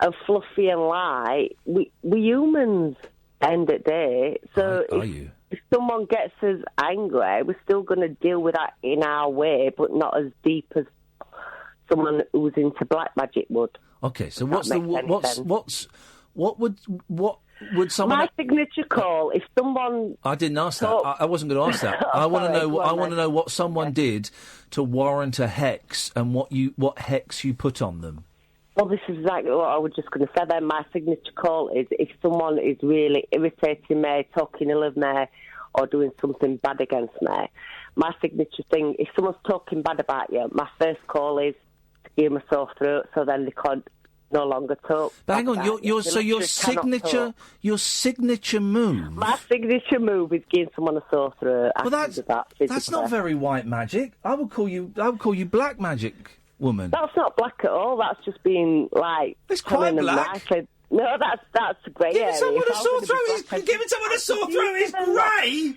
And fluffy and light. We humans end at day. So if someone gets us angry, we're still going to deal with that in our way, but not as deep as someone who's into black magic would. Okay, so what would someone? My signature call. If someone, I didn't ask that. I wasn't going to ask that. I want to know. I want to know what someone did to warrant a hex and what hex you put on them. Well, this is exactly what I was just going to say then. My signature call is if someone is really irritating me, talking ill of me, or doing something bad against me. My signature thing, if someone's talking bad about you, my first call is to give them a sore throat so then they can't no longer talk. But hang on, your signature move. My signature move is giving someone a sore throat. Well, that's not very white magic. I would call you black magic, woman. That's not black at all. That's just being like. It's quite black. No, that's grey. Giving someone a sore throat is grey.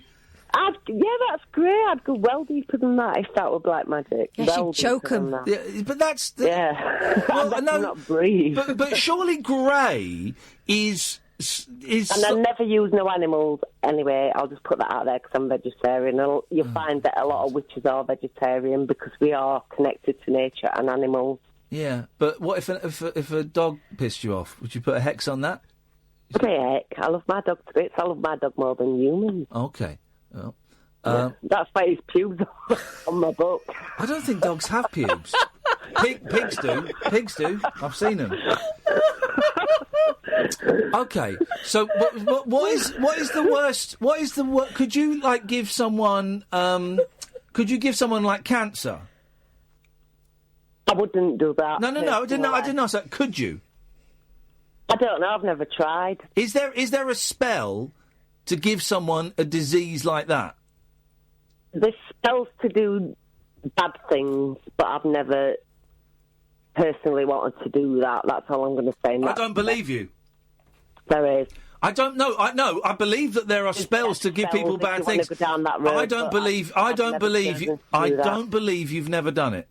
That's grey. I'd go well deeper than that if that were black magic. Yeah, she'd choke him. Yeah, but that's... Well, no, not breathe. But surely grey is... And I never use no animals anyway. I'll just put that out there because I'm vegetarian. You'll find that a lot of witches are vegetarian because we are connected to nature and animals. Yeah, but what if a dog pissed you off? Would you put a hex on that? Heck, I love my dog to bits. I love my dog more than humans. Okay. Well, that's why his pubes are on my book. I don't think dogs have pubes. Pigs do. Pigs do. I've seen them. Okay, so what is the worst? What is the worst? Could you give someone? Could you give someone like cancer? I wouldn't do that. No. I didn't ask that. Could you? I don't know. I've never tried. Is there a spell to give someone a disease like that? There's spells to do bad things, but I've never personally wanted to do that. That's all I'm going to say. I don't believe you. There is. I don't know. I believe that there are spells to give people bad things. Go down that road, I don't believe you've never done it.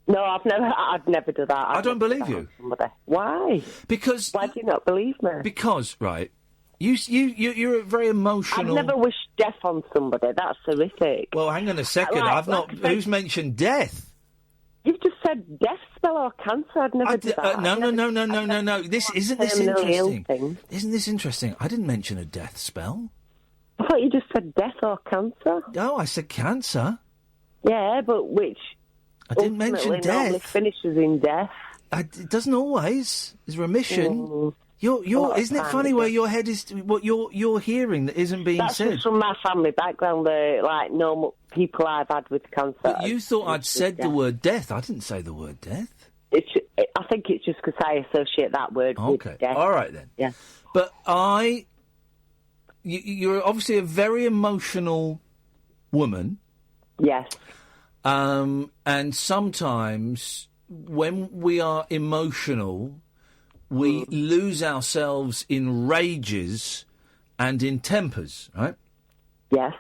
No, I'd never do that. I don't believe you. Why? Because why do you not believe me? Because you're a very emotional. I've never wished death on somebody. That's horrific. Well, hang on a second. I've not. Who's mentioned death? You've just said death spell or cancer. I'd never do that. No. Isn't this interesting? Isn't this interesting? I didn't mention a death spell. I thought you just said death or cancer. No, I said cancer. Yeah, but which? I didn't mention death. Normally finishes in death. It doesn't always. There's remission. Isn't it funny where your head is? What you're hearing that isn't being That's said? That's just from my family background. The normal people I've had with cancer. But you thought I'd said the word death. I didn't say the word death. I think it's just because I associate that word with death. All right then. Yeah. But you're obviously a very emotional woman. Yes. And sometimes when we are emotional, we lose ourselves in rages and in tempers, right? Yes,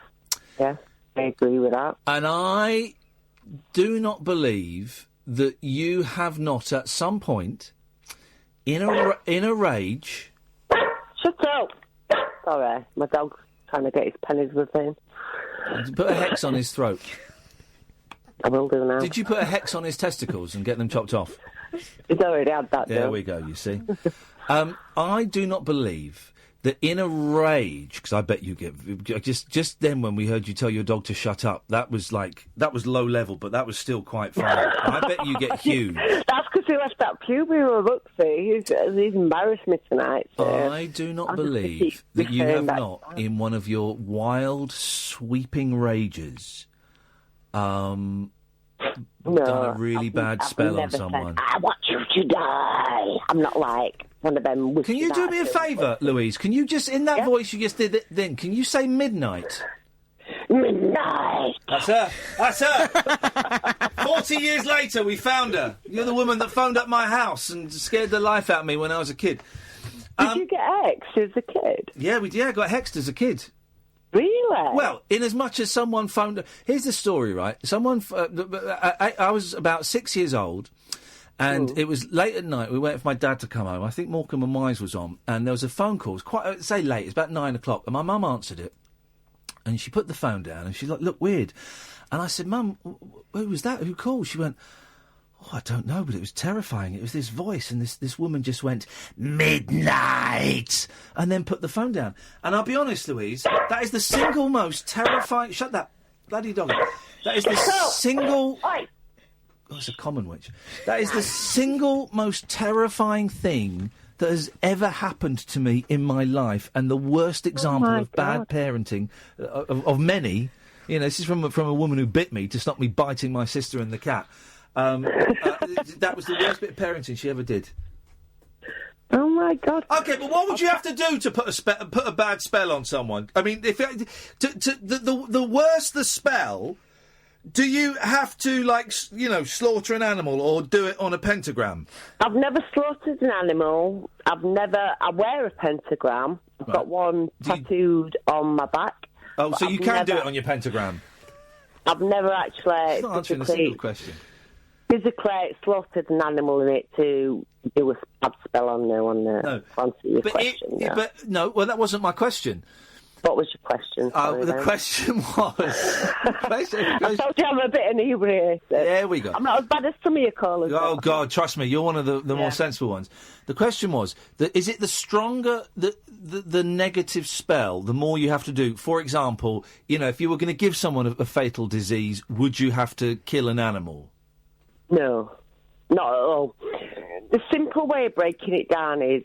I agree with that. And I do not believe that you have not at some point, in a rage... Shut up! Sorry, my dog's trying to get his pennies with him. Put a hex on his throat. I will do now. Did you put a hex on his testicles and get them chopped off? He's already had that. There we go, you see. I do not believe that in a rage, because I bet you get... Just then when we heard you tell your dog to shut up, that was low level, but that was still quite funny. I bet you get huge. That's because he left that pube we were up to. He's embarrassed me tonight. So I do not believe that you have not, in one of your wild, sweeping rages... done a really bad spell on someone. I want you to die. I'm not like one of them. Can you do me a favour, Louise? Can you just, in that voice you just did it then, can you say midnight? Midnight. That's her. 40 years later, we found her. You're the woman that phoned up my house and scared the life out of me when I was a kid. Did you get hexed as a kid? Yeah, I got hexed as a kid. Really? Well, in as much as someone phoned... Here's the story, right? I was about 6 years old, and it was late at night. We waited for my dad to come home. I think Morecambe and Wise was on, and there was a phone call. It was quite, say late, it's about 9 o'clock, and my mum answered it, and she put the phone down, and she's like, look, weird. And I said, Mum, who was that? Who called? She went... Oh, I don't know, but it was terrifying. It was this voice, and this woman just went, midnight, and then put the phone down. And I'll be honest, Louise, that is the single most terrifying... Shut that bloody dog up. That is the single... Oh, it's a common witch. That is the single most terrifying thing that has ever happened to me in my life, and the worst example of bad parenting, of many. You know, this is from a woman who bit me to stop me biting my sister and the cat. That was the worst bit of parenting she ever did. Oh my God! Okay, but what would you have to do to put a bad spell on someone? I mean, if the worse the spell, do you have to slaughter an animal or do it on a pentagram? I've never slaughtered an animal. I wear a pentagram. I've got one tattooed on my back. Oh, so you can do it on your pentagram? I've never actually. It's not answering a single question. Physically slaughtered an animal in it to do a bad spell on the answer your question. Well, that wasn't my question. What was your question? The question was... I told you I'm a bit inebriated. There we go. I'm not as bad as some of your callers. Oh, God, trust me, you're one of the more sensible ones. The question was, is it the stronger the negative spell, the more you have to do? For example, if you were going to give someone a fatal disease, would you have to kill an animal? No, not at all. The simple way of breaking it down is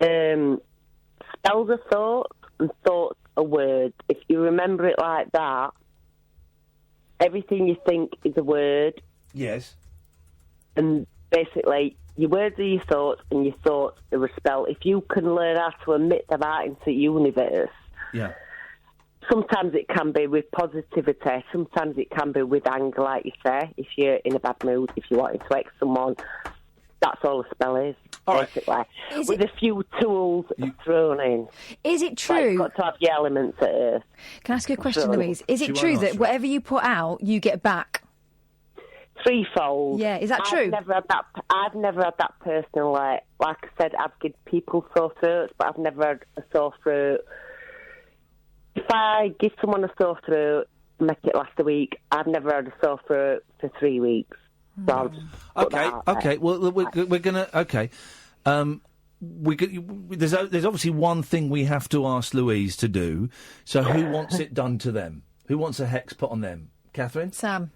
spells are thoughts and thoughts are words. If you remember it like that, everything you think is a word. Yes. And basically, your words are your thoughts and your thoughts are a spell. If you can learn how to emit them out into the universe... Yeah. Sometimes it can be with positivity, sometimes it can be with anger, like you say, if you're in a bad mood, if you're wanting to X someone. That's all a spell is, basically. With a few tools thrown in. Is it true? You've got to have the elements at Earth. Can I ask you a question, Louise? Is it true that whatever you put out, you get back? Threefold. Yeah, is that true? I've never had that personally. Like I said, I've given people sore throats, but I've never had a sore throat. If I give someone a sore throat, make it last a week, I've never had a sore throat for 3 weeks. So I'll just put that out Okay. there. Well, we're gonna. Okay. There's obviously one thing we have to ask Louise to do. So who wants it done to them? Who wants a hex put on them? Catherine? Sam?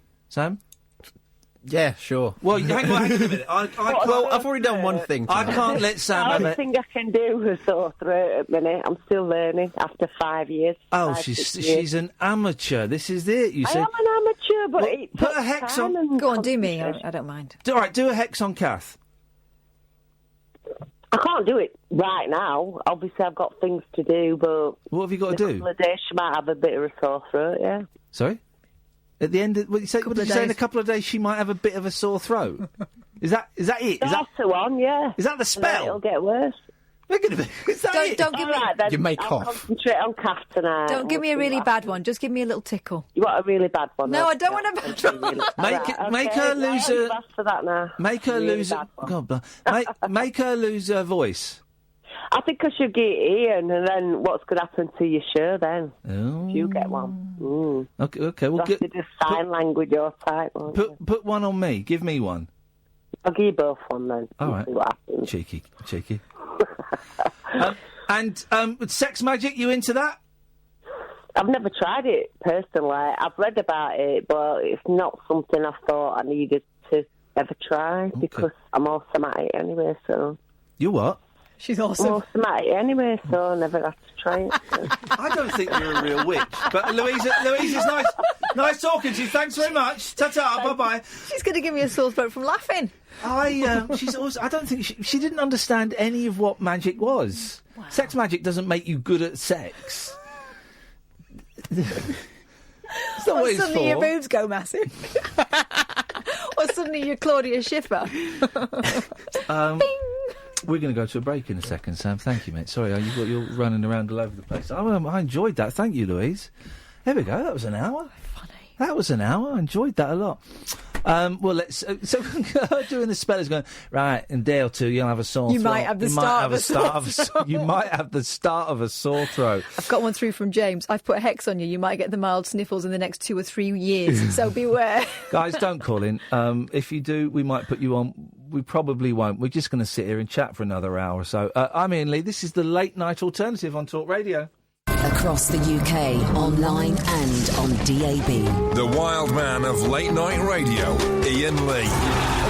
Yeah, sure. Well, hang on a minute. I've already done one thing. I can't let Sam The have only it. thing I can do is sore throat at the minute. I'm still learning after 5 years. Oh, 5, 6 years. she's an amateur. This is it. You I say. am an amateur, but it Put takes a hex time on. and Go on, do me. concentration. I don't mind. All right, do a hex on Kath. I can't do it right now. Obviously, I've got things to do, but... What have you got to in a do? couple of days, she might have a bit of a sore throat, yeah. Sorry? At the end, what did you say? In a days. couple of days, she might have a bit of a sore throat. Is that it? Is that on? Yeah. Is that the And then spell? it'll get worse. Is that it? Don't give me. Then You may I'll cough. concentrate on Kath tonight. Don't give me a We'll see really what bad one. Just give me a little tickle. You want a really bad one? No, I don't want a bad one. Make her lose her. For that now. Make her Really lose. bad one. God, make her lose her voice. I think I should get Iain, and then what's going to happen to your show then? Oh. If you get one. Mm. Okay. Well, You'll have to do sign language or type. won't you? put one on me. Give me one. I'll give you both one then. All We'll right. see what happens. Cheeky. And sex magic, you into that? I've never tried it personally. I've read about it, but it's not something I thought I needed to ever try because I'm awesome at it anyway. So You what? She's I'm awesome at it anyway, so I never have to try it. So. I don't think you're a real witch. But Louise, it's nice talking to you. Thanks very much. Ta-ta, bye-bye. She's going to give me a sore throat from laughing. I don't think she didn't understand any of what magic was. Wow. Sex magic doesn't make you good at sex. That's not what it's Suddenly for. your boobs go massive. Or suddenly you're Claudia Schiffer. We're going to go to a break in a second, Sam. Thank you, mate. Sorry, you're running around all over the place. I enjoyed that. Thank you, Louise. There we go. That was an hour. Funny. That was an hour. I enjoyed that a lot. Well, let's. So doing the spell is going right. In a day or two, you'll have a sore throat. You might have the start of a sore throat. You might have the start of a sore throat. I've got one through from James. I've put a hex on you. You might get the mild sniffles in the next 2 or 3 years. So beware. Guys, don't call in. If you do, we might put you on. We probably won't. We're just going to sit here and chat for another hour or so. I'm Iain Lee. This is the Late Night Alternative on Talk Radio. Across the UK, online and on DAB. The wild man of late night radio, Iain Lee.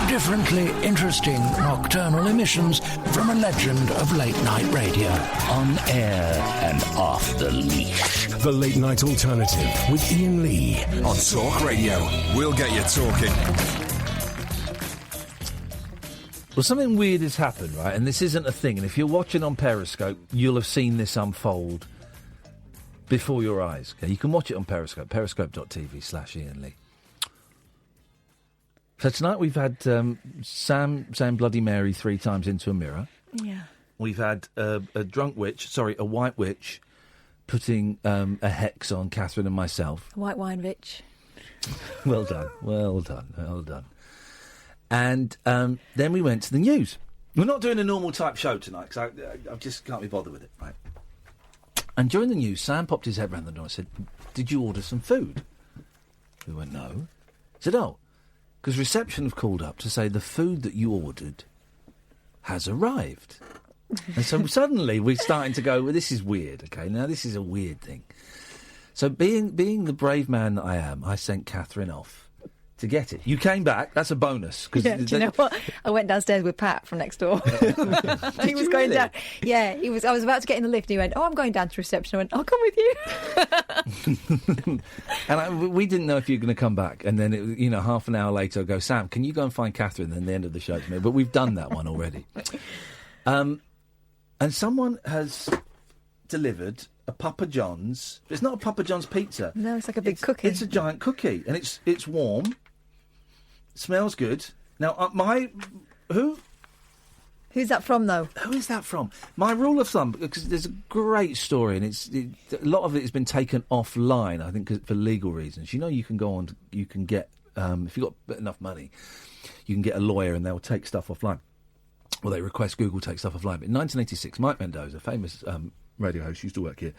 Differently interesting nocturnal emissions from a legend of late night radio. On air and off the leash. The Late Night Alternative with Iain Lee on Talk Radio. We'll get you talking. Well, something weird has happened, right? And this isn't a thing. And if you're watching on Periscope, you'll have seen this unfold before your eyes. Okay? You can watch it on Periscope, periscope.tv/Iain Lee. So tonight we've had Sam saying Bloody Mary 3 times into a mirror. Yeah. We've had a white witch, putting a hex on Catherine and myself. White wine, Rich. Well done. And then we went to the news. We're not doing a normal type show tonight because I just can't be bothered with it, right? And during the news, Sam popped his head round the door and said, "Did you order some food?" We went, "No." He said, "Oh, because reception have called up to say the food that you ordered has arrived." And so suddenly we're starting to go, well, this is weird, okay? Now this is a weird thing. So being the brave man that I am, I sent Catherine off to get it. You came back. That's a bonus. Yeah, do you know what? I went downstairs with Pat from next door. He was going down. Yeah, he was. I was about to get in the lift and he went, "Oh, I'm going down to reception." I went, "I'll come with you." And we didn't know if you were going to come back. And then, half an hour later, I go, "Sam, can you go and find Catherine?" And then the end of the show to me. But we've done that one already. And someone has delivered a Papa John's. It's not a Papa John's pizza. No, it's like a big cookie. It's a giant cookie, and it's warm. Smells good. Now, who Who's that from, though? Who is that from? My rule of thumb, because there's a great story, and a lot of it has been taken offline, I think, for legal reasons. You know, you can go on, you can get, if you've got enough money, you can get a lawyer and they'll take stuff offline. Well, they request Google take stuff offline. But in 1986, Mike Mendoza, famous radio host, used to work here,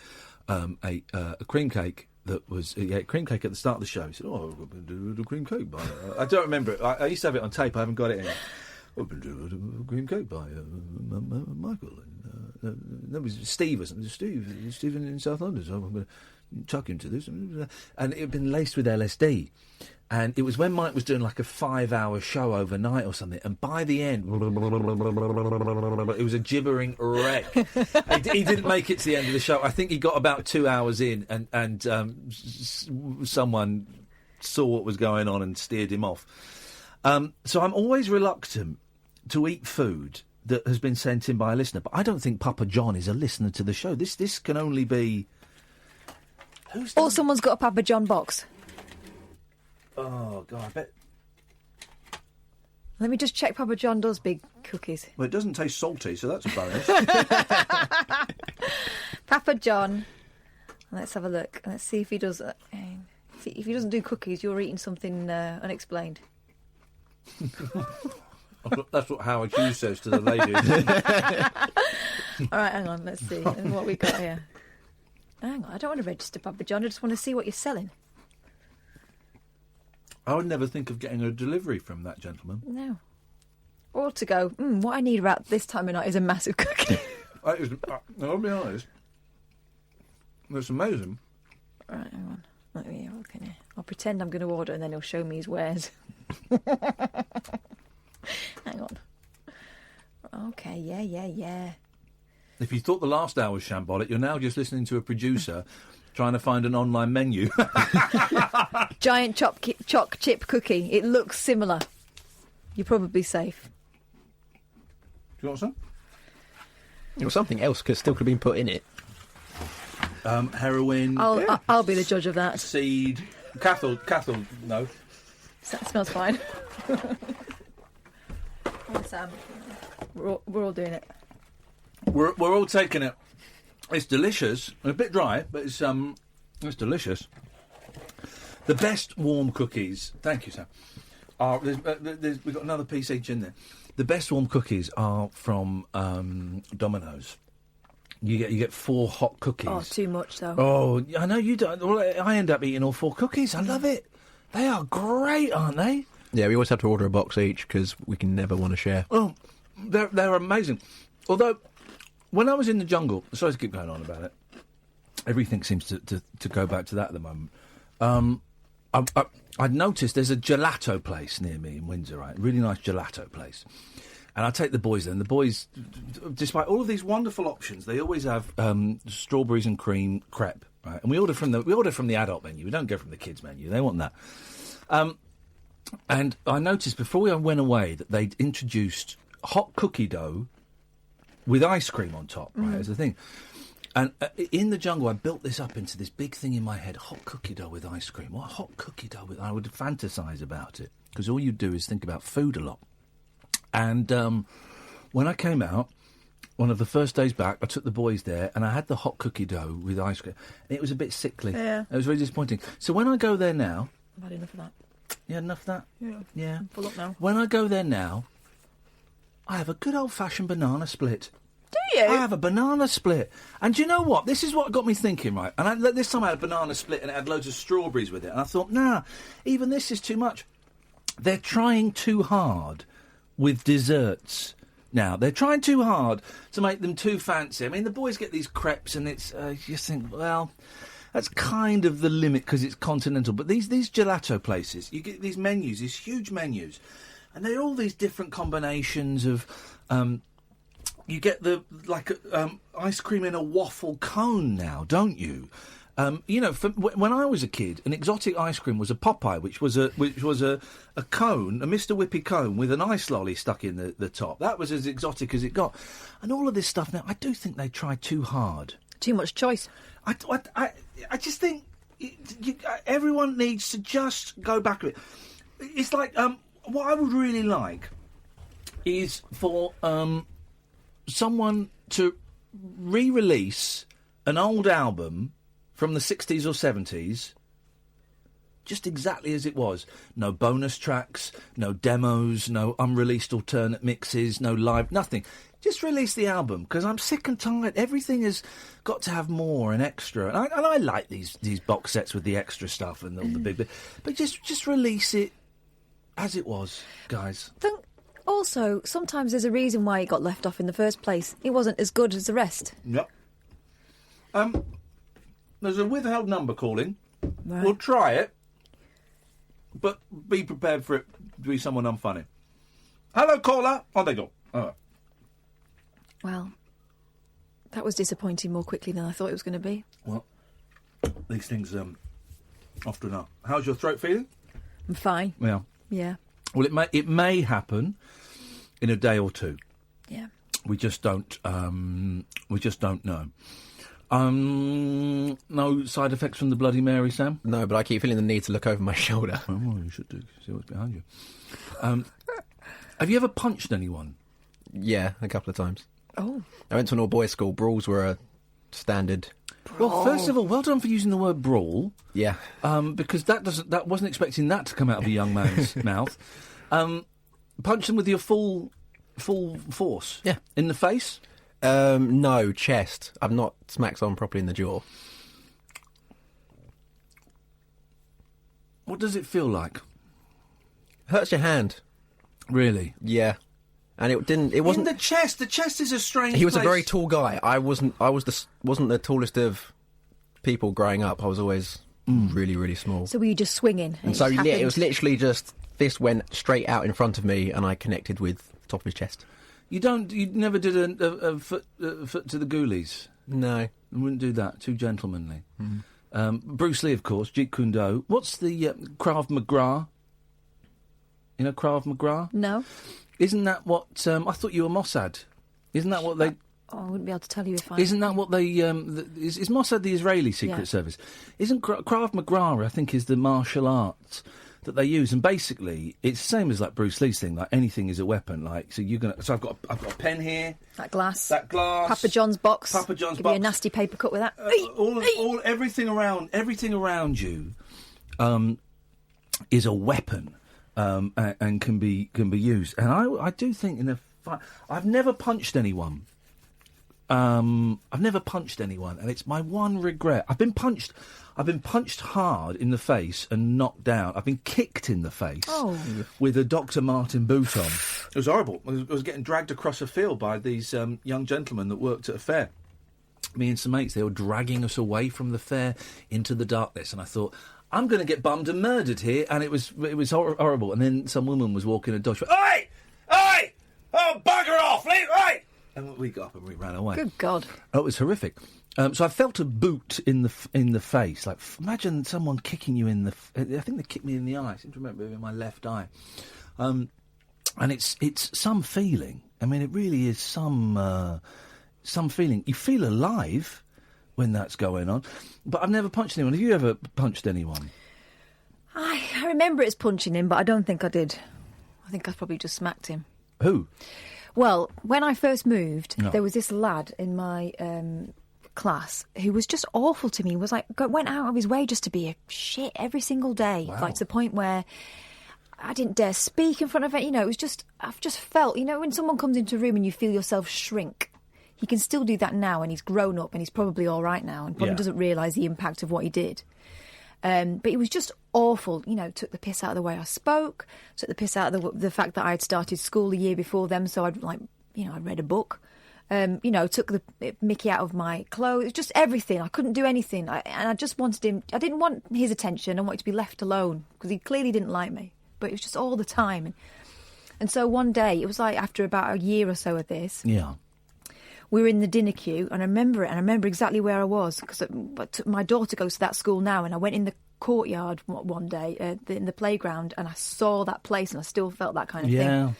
ate a cream cake that was... He ate cream cake at the start of the show. He said, I'm going to do the cream cake by... I don't remember it. I used to have it on tape. I haven't got it anymore. I've been doing a cream cake by Michael. And that was Steve, wasn't it? Steve in South London. So I'm going to chuck him to this. And it had been laced with LSD. And it was when Mike was doing like a 5-hour show overnight or something. And by the end, it was a gibbering wreck. He didn't make it to the end of the show. I think he got about 2 hours in and someone saw what was going on and steered him off. So I'm always reluctant to eat food that has been sent in by a listener. But I don't think Papa John is a listener to the show. This can only be... Or someone's got a Papa John box. Oh, God, I bet... Let me just check Papa John does big cookies. Well, it doesn't taste salty, so that's a bonus. Papa John. Let's have a look. Let's see if he does... see, if he doesn't do cookies, you're eating something unexplained. That's what Howard Hughes says to the ladies. All right, hang on, let's see what we got here. Hang on, I don't want to register Papa John, I just want to see what you're selling. I would never think of getting a delivery from that gentleman. No. Or to go, what I need about this time of night is a massive cookie. I'll be honest, it's amazing. All right, hang on. Let me have a look in here. I'll pretend I'm going to order and then he'll show me his wares. Hang on. Okay, yeah. If you thought the last hour was shambolic, you're now just listening to a producer trying to find an online menu. Giant choc chip cookie. It looks similar. You're probably safe. Do you want some? Or something else still could have been put in it. Heroin. I'll be the judge of that. Seed. Cathal, no. That smells fine. Come on, Sam. We're all doing it. We're all taking it. It's delicious. A bit dry, but it's delicious. The best warm cookies. Thank you, Sam. We've got another piece each in there. The best warm cookies are from Domino's. You get 4 hot cookies. Oh, too much though. Oh, I know you don't. Well, I end up eating all 4 cookies. I love it. They are great, aren't they? Yeah, we always have to order a box each because we can never want to share. Oh, they're amazing. Although, when I was in the jungle, sorry to keep going on about it. Everything seems to go back to that at the moment. I'd noticed there's a gelato place near me in Windsor, right? Really nice gelato place. And I take the boys there, and the boys, despite all of these wonderful options, they always have strawberries and cream crepe, right? And we order from the adult menu. We don't go from the kids menu. They want that. And I noticed before we went away that they'd introduced hot cookie dough with ice cream on top, right? As the thing. And in the jungle, I built this up into this big thing in my head: hot cookie dough with ice cream. What hot cookie dough with? I would fantasize about it because all you do is think about food a lot. And when I came out, one of the first days back, I took the boys there, and I had the hot cookie dough with ice cream. And it was a bit sickly. Yeah. It was very disappointing. So when I go there now... I've had enough of that. Yeah, enough of that? Yeah. I'm full up now. When I go there now, I have a good old-fashioned banana split. Do you? I have a banana split. And do you know what? This is what got me thinking, right? And this time I had a banana split, and it had loads of strawberries with it. And I thought, even this is too much. They're trying too hard with desserts now. They're trying too hard to make them too fancy. I mean, the boys get these crepes, and it's you just think, well, that's kind of the limit because it's continental. But these gelato places, you get these menus, these huge menus, and they're all these different combinations of. You get the ice cream in a waffle cone now, don't you? When I was a kid, an exotic ice cream was a Popeye, which was a cone, a Mr. Whippy cone with an ice lolly stuck in the top. That was as exotic as it got. And all of this stuff now, I do think they try too hard. Too much choice. I just think everyone needs to just go back a bit. It's like what I would really like is for someone to re-release an old album from the 60s or 70s just exactly as it was. No bonus tracks, no demos, no unreleased alternate mixes, no live, nothing. Just release the album, because I'm sick and tired. Everything has got to have more and extra. And I like these box sets with the extra stuff and all the big bit. But just release it as it was, guys. Also, sometimes there's a reason why it got left off in the first place. It wasn't as good as the rest. Yep. There's a withheld number calling. Right. We'll try it, but be prepared for it to be someone unfunny. Hello, caller. On they go. All right. Well, that was disappointing more quickly than I thought it was going to be. Well, these things often are. How's your throat feeling? I'm fine. Yeah. Yeah. Well, it may happen in a day or two. Yeah. We just don't know. No side effects from the Bloody Mary, Sam? No, but I keep feeling the need to look over my shoulder. Well, you should do. See what's behind you. Have you ever punched anyone? Yeah, a couple of times. Oh. I went to an all-boys school. Brawls were a standard. Well, first of all, well done for using the word brawl. Yeah. Because that wasn't expecting that to come out of a young man's mouth. Punch them with your full force. Yeah. In the face? No, chest. I've not smacked someone properly in the jaw. What does it feel like? Hurts your hand. Really? Yeah. And it wasn't in the chest. The chest is a strange. He was place. a very tall guy. I wasn't the tallest of people growing up. I was always really, really small. So were you just swinging? And so it was literally just this went straight out in front of me, and I connected with the top of his chest. You never did a foot to the ghoulies? No. I wouldn't do that. Too gentlemanly. Bruce Lee, of course. Jeet Kune Do. What's the Krav Maga? You know Krav Maga? No. Isn't that what... I thought you were Mossad. Isn't that what they... Oh, I wouldn't be able to tell you if I... Isn't that what they... is Mossad the Israeli Secret Service? Isn't Krav Maga, I think, is the martial arts that they use, and basically it's the same as like Bruce Lee's thing. Like anything is a weapon. Like so, I've got a pen here. That glass. Papa John's box. Papa John's Give box. me a nasty paper cut with that. Everything around you, is a weapon, and can be used. And I do think in a fight, I've never punched anyone. And it's my one regret. I've been punched hard in the face and knocked down. I've been kicked in the face with a Dr. Martin boot on. It was horrible. I was getting dragged across a field by these young gentlemen that worked at a fair. Me and some mates, they were dragging us away from the fair into the darkness, and I thought, I'm going to get bummed and murdered here, and it was horrible. And then some woman was walking a dog. She went, "Oi! Oi! Oh, bugger off! Leave! Oi!" And we got up and we ran away. Good God! Oh, it was horrific. So I felt a boot in the face. Like, imagine someone kicking you in the... I think they kicked me in the eye. I seem to remember it in my left eye. And it's some feeling. I mean, it really is some feeling. You feel alive when that's going on. But I've never punched anyone. Have you ever punched anyone? I remember it's punching him, but I don't think I did. I think I probably just smacked him. Who? Well, when I first moved, there was this lad in my... class who was just awful to me. Was like went out of his way just to be a shit every single day. Wow. Like to the point where I didn't dare speak in front of it. You know, it was just I've just felt. You know, when someone comes into a room and you feel yourself shrink, he can still do that now, and he's grown up and he's probably all right now, and probably doesn't realise the impact of what he did. But it was just awful. You know, took the piss out of the way I spoke, took the piss out of the fact that I had started school the year before them, so I'd I read a book. Took the mickey out of my clothes. It was just everything. I couldn't do anything. And I just wanted him... I didn't want his attention. I wanted to be left alone because he clearly didn't like me. But it was just all the time. And so one day, it was like after about a year or so of this... Yeah. We were in the dinner queue, and I remember it, and I remember exactly where I was because my daughter goes to that school now, and I went in the courtyard one day, in the playground, and I saw that place, and I still felt that kind of thing.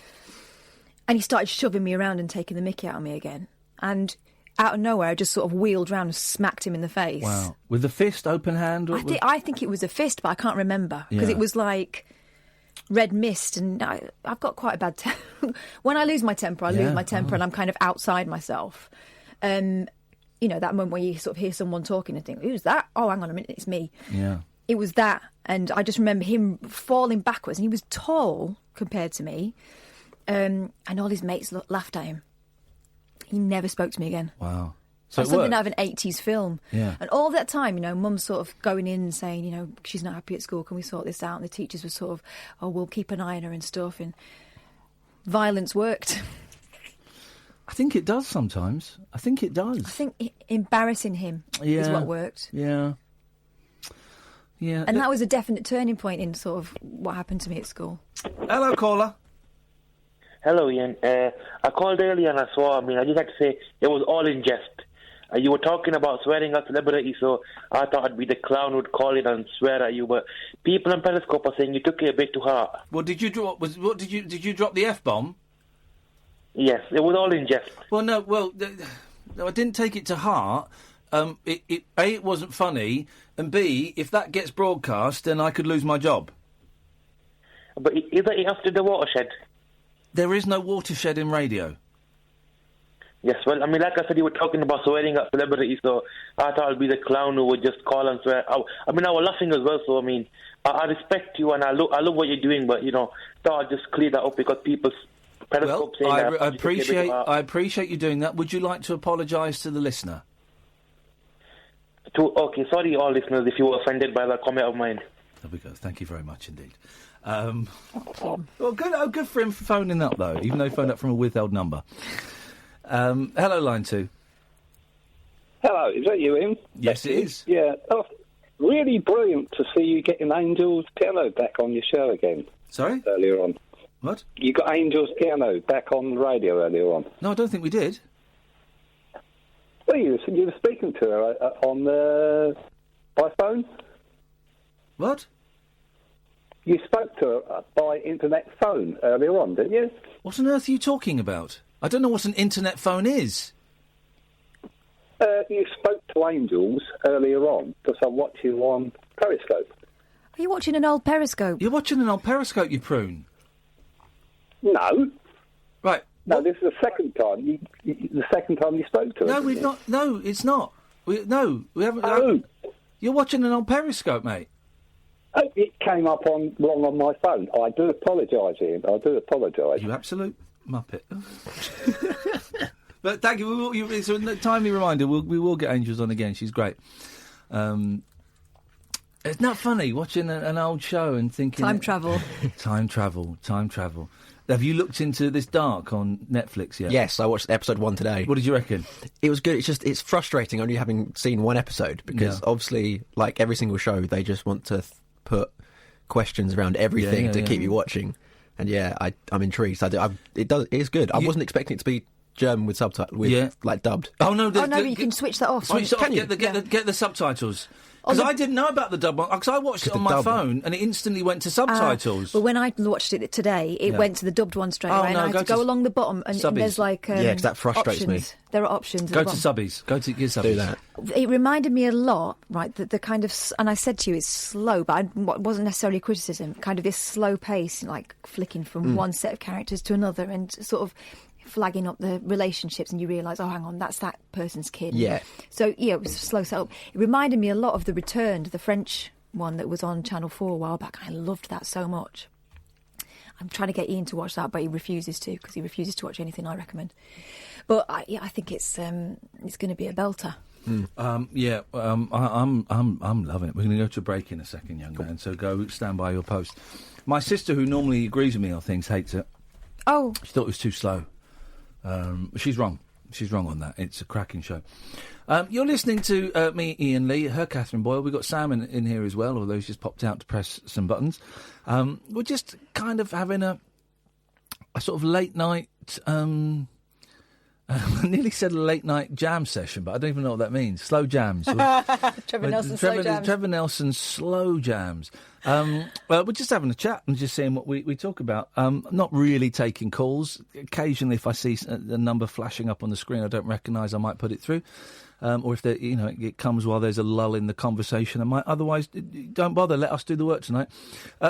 And he started shoving me around and taking the mickey out of me again. And out of nowhere, I just sort of wheeled round and smacked him in the face. Wow. With the fist, open hand? I think it was a fist, but I can't remember. Because it was like... red mist, and I've got quite a bad temper. When I lose my temper, I lose my temper, and I'm kind of outside myself. You know, that moment where you sort of hear someone talking and think, who's that? Oh, hang on a minute, it's me. Yeah. It was that, and I just remember him falling backwards, and he was tall compared to me, and all his mates laughed at him. He never spoke to me again. Wow. So That's it something worked. out of an 80s film. Yeah. And all that time, you know, Mum's sort of going in and saying, you know, she's not happy at school, can we sort this out? And the teachers were sort of, oh, we'll keep an eye on her and stuff. And violence worked. I think it does sometimes. I think it does. I think embarrassing him is what worked. Yeah. Yeah. And that was a definite turning point in sort of what happened to me at school. Hello, caller. Hello, Ian. I called earlier and I just had to say it was all in jest. You were talking about swearing at celebrities, so I thought I'd be the clown who'd call in and swear at you. But people on Periscope are saying you took it a bit too hard. Well, did you drop the F-bomb? Yes, it was all in jest. Well, no. Well, no, I didn't take it to heart. It wasn't funny, and B, if that gets broadcast, then I could lose my job. But is that after the watershed? There is no watershed in radio. Yes, well, I mean, like I said, you were talking about swearing at celebrities, so I thought I'd be the clown who would just call and swear. I was laughing as well, so I mean, I respect you and I love what you're doing, but, you know, thought I'd just clear that up because people's Periscope saying that. I appreciate you doing that. Would you like to apologise to the listener? Okay, sorry, all listeners, if you were offended by that comment of mine. There we go. Thank you very much indeed. Well, good for him for phoning up, though, even though he phoned up from a withheld number. Hello, line 2. Hello, is that you, Ian? Yes, it is. Yeah. Oh, really brilliant to see you getting Angel's Piano back on your show again. Sorry? Earlier on. What? You got Angel's Piano back on the radio earlier on. No, I don't think we did. Well, you were speaking to her by phone. What? You spoke to her by internet phone earlier on, didn't you? What on earth are you talking about? I don't know what an internet phone is. You spoke to Angels earlier on because I watched you on Periscope. Are you watching an old Periscope? You're watching an old Periscope, you prune. No. Right. No, this is the second time. The second time you spoke to her. No, we've not. No, it's not. We haven't. Oh. You're watching an old Periscope, mate. Oh, it came up wrong on my phone. I do apologise, Ian. I do apologise. You absolute muppet. But thank you. It's a timely reminder. We will get Angels on again. She's great. It's not funny watching an old show and thinking... Time travel. Time travel. Have you looked into this Dark on Netflix yet? Yes, I watched episode 1 today. What did you reckon? It was good. It's frustrating only having seen one episode because obviously, like every single show, they just want to put questions around everything to keep you watching. And I'm intrigued. It is good. I wasn't expecting it to be German with subtitles, like dubbed. Oh no! You can switch that off. Switch it off. Get the subtitles. Because I didn't know about the dub one. Because I watched it on my phone and it instantly went to subtitles. Well, when I watched it today, it went to the dubbed one straight away. And I had to go along the bottom and there's like because that frustrates options. me. There are options. Go to subbies. Go to your subbies. Do that. It reminded me a lot, right? The kind of, and I said to you, it's slow, but it wasn't necessarily criticism. Kind of this slow pace, like flicking from one set of characters to another, and sort of flagging up the relationships, and you realise, oh, hang on, that's that person's kid. Yeah. So, it was a slow setup. It reminded me a lot of The Returned, the French one that was on Channel 4 a while back. I loved that so much. I'm trying to get Ian to watch that, but he refuses to, because he refuses to watch anything I recommend. But, I think it's going to be a belter. I'm loving it. We're going to go to a break in a second, young man, so go stand by your post. My sister, who normally agrees with me on things, hates it. Oh. She thought it was too slow. She's wrong. She's wrong on that. It's a cracking show. You're listening to me, Iain Lee, her Catherine Boyle. We've got Sam in here as well, although she's just popped out to press some buttons. We're just kind of having a sort of late night... I nearly said a late night jam session, but I don't even know what that means. Slow jams. Trevor Nelson's slow jams. Trevor Nelson's slow jams. We're just having a chat and just seeing what we talk about. Not really taking calls. Occasionally, if I see a number flashing up on the screen I don't recognise, I might put it through. or if it comes while there's a lull in the conversation. Otherwise, don't bother. Let us do the work tonight.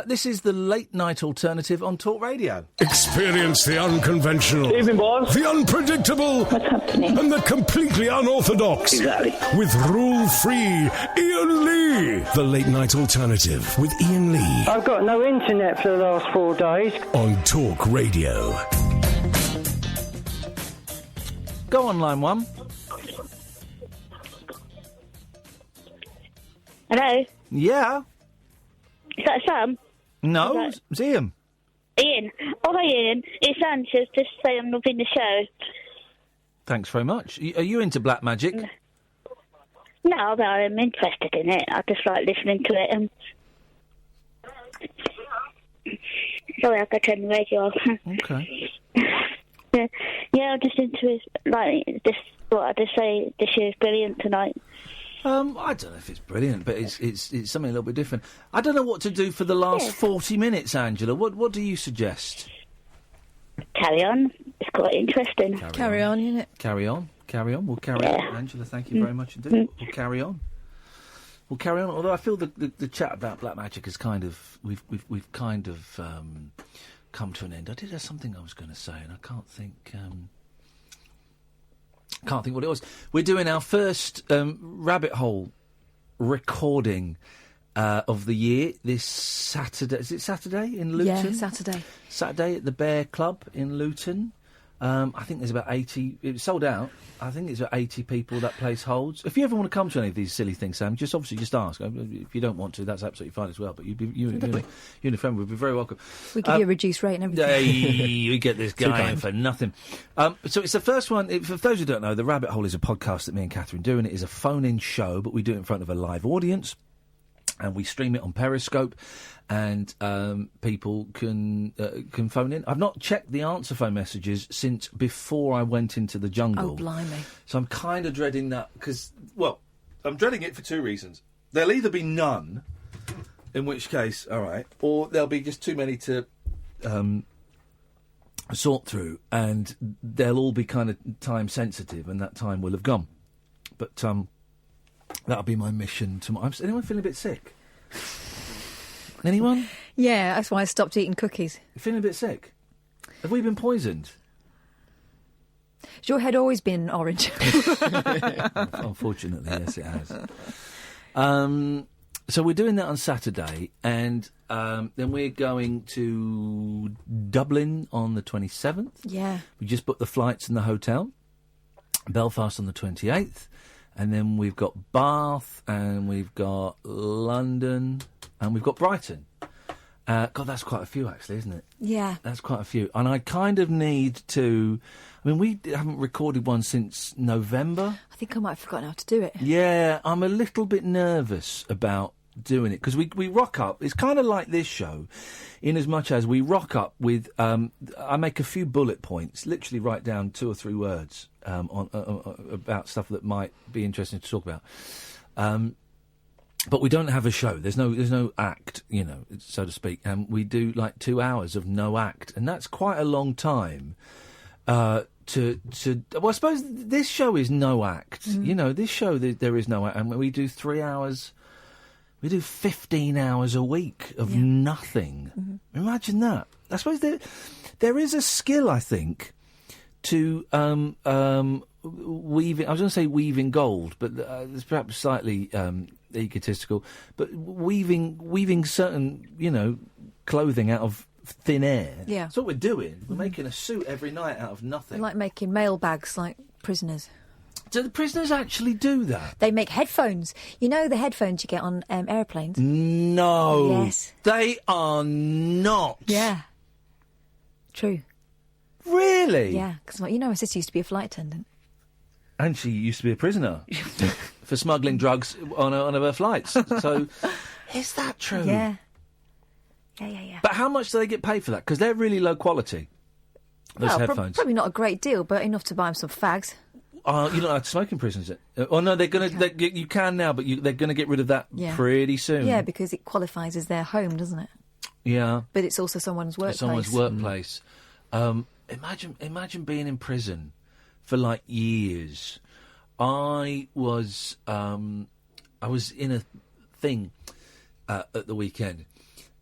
This is the late night alternative on Talk Radio. Experience the unconventional, Evening, boss. the unpredictable, and the completely unorthodox. Exactly. With rule-free Iain Lee. The late night alternative with Iain Lee I've got no internet for the last 4 days. on Talk Radio. Go on, line 1. Hello? Yeah. Is that Sam? No, Is it's Ian. Ian. Oh, hi, Ian. It's Sanchez. Just say I'm loving the show. Thanks very much. Are you into black magic? No, but I'm interested in it. I just like listening to it. Sorry, I've got to turn the radio off. Okay. Yeah, I'm just into it. Like, just what I just say, this show's brilliant tonight. I don't know if it's brilliant, but it's something a little bit different. I don't know what to do for the last 40 minutes, Angela. What do you suggest? Carry on. It's quite interesting. Carry on, isn't it? Carry on. We'll carry on. Angela, thank you very much indeed. We'll carry on. Although I feel the chat about black magic is kind of we've kind of come to an end. I did have something I was going to say, and I can't think what it was. We're doing our first rabbit hole recording of the year this Saturday. Is it Saturday in Luton? Yeah, Saturday. Saturday at the Bear Club in Luton. I think there's about 80... It's sold out. I think it's about 80 people that place holds. If you ever want to come to any of these silly things, Sam, just ask. If you don't want to, that's absolutely fine as well. But you and a friend would be very welcome. We give you a reduced rate and everything. We get this guy in for nothing. So it's the first one. For those who don't know, The Rabbit Hole is a podcast that me and Catherine do, and it is a phone-in show, but we do it in front of a live audience. And we stream it on Periscope, and people can phone in. I've not checked the answer phone messages since before I went into the jungle. Oh, blimey. So I'm kind of dreading that because, well, I'm dreading it for 2 reasons. There'll either be none, in which case, all right, or there'll be just too many to sort through, and they'll all be kind of time sensitive, and that time will have gone. But that'll be my mission tomorrow. Is anyone feeling a bit sick? Anyone? Yeah, that's why I stopped eating cookies. You feeling a bit sick? Have we been poisoned? Has your head always been orange? Unfortunately, yes, it has. So we're doing that on Saturday, and then we're going to Dublin on the 27th. Yeah. We just booked the flights and the hotel. Belfast on the 28th. And then we've got Bath, and we've got London, and we've got Brighton. God, that's quite a few, actually, isn't it? Yeah. That's quite a few. And I kind of need to... I mean, we haven't recorded one since November. I think I might have forgotten how to do it. Yeah, I'm a little bit nervous about doing it, because we rock up. It's kind of like this show, in as much as we rock up with... I make a few bullet points, literally write down 2 or 3 words about stuff that might be interesting to talk about. But we don't have a show. There's no act, so to speak. And we do like 2 hours of no act, and that's quite a long time. Well, I suppose this show is no act. Mm-hmm. This show there is no act, and we do 3 hours. We do 15 hours a week of nothing. Mm-hmm. Imagine that. I suppose there is a skill, I think, to weaving. I was going to say weaving gold, but it's perhaps slightly egotistical. But weaving certain, clothing out of thin air. Yeah, that's what we're doing. We're making a suit every night out of nothing. They're like making mailbags, like prisoners. Do the prisoners actually do that? They make headphones. You know the headphones you get on airplanes? No. Yes. They are not. Yeah. True. Really? Yeah, because my sister used to be a flight attendant. And she used to be a prisoner for smuggling drugs on her flights. So, is that true? Yeah. Yeah. But how much do they get paid for that? Because they're really low quality, those headphones. Probably not a great deal, but enough to buy them some fags. You're not allowed to smoke in prison, is it? Oh, no, they're going to... You can now, but they're going to get rid of that pretty soon. Yeah, because it qualifies as their home, doesn't it? Yeah. But it's also someone's workplace. Someone's workplace. Imagine being in prison for, years I was in a thing at the weekend,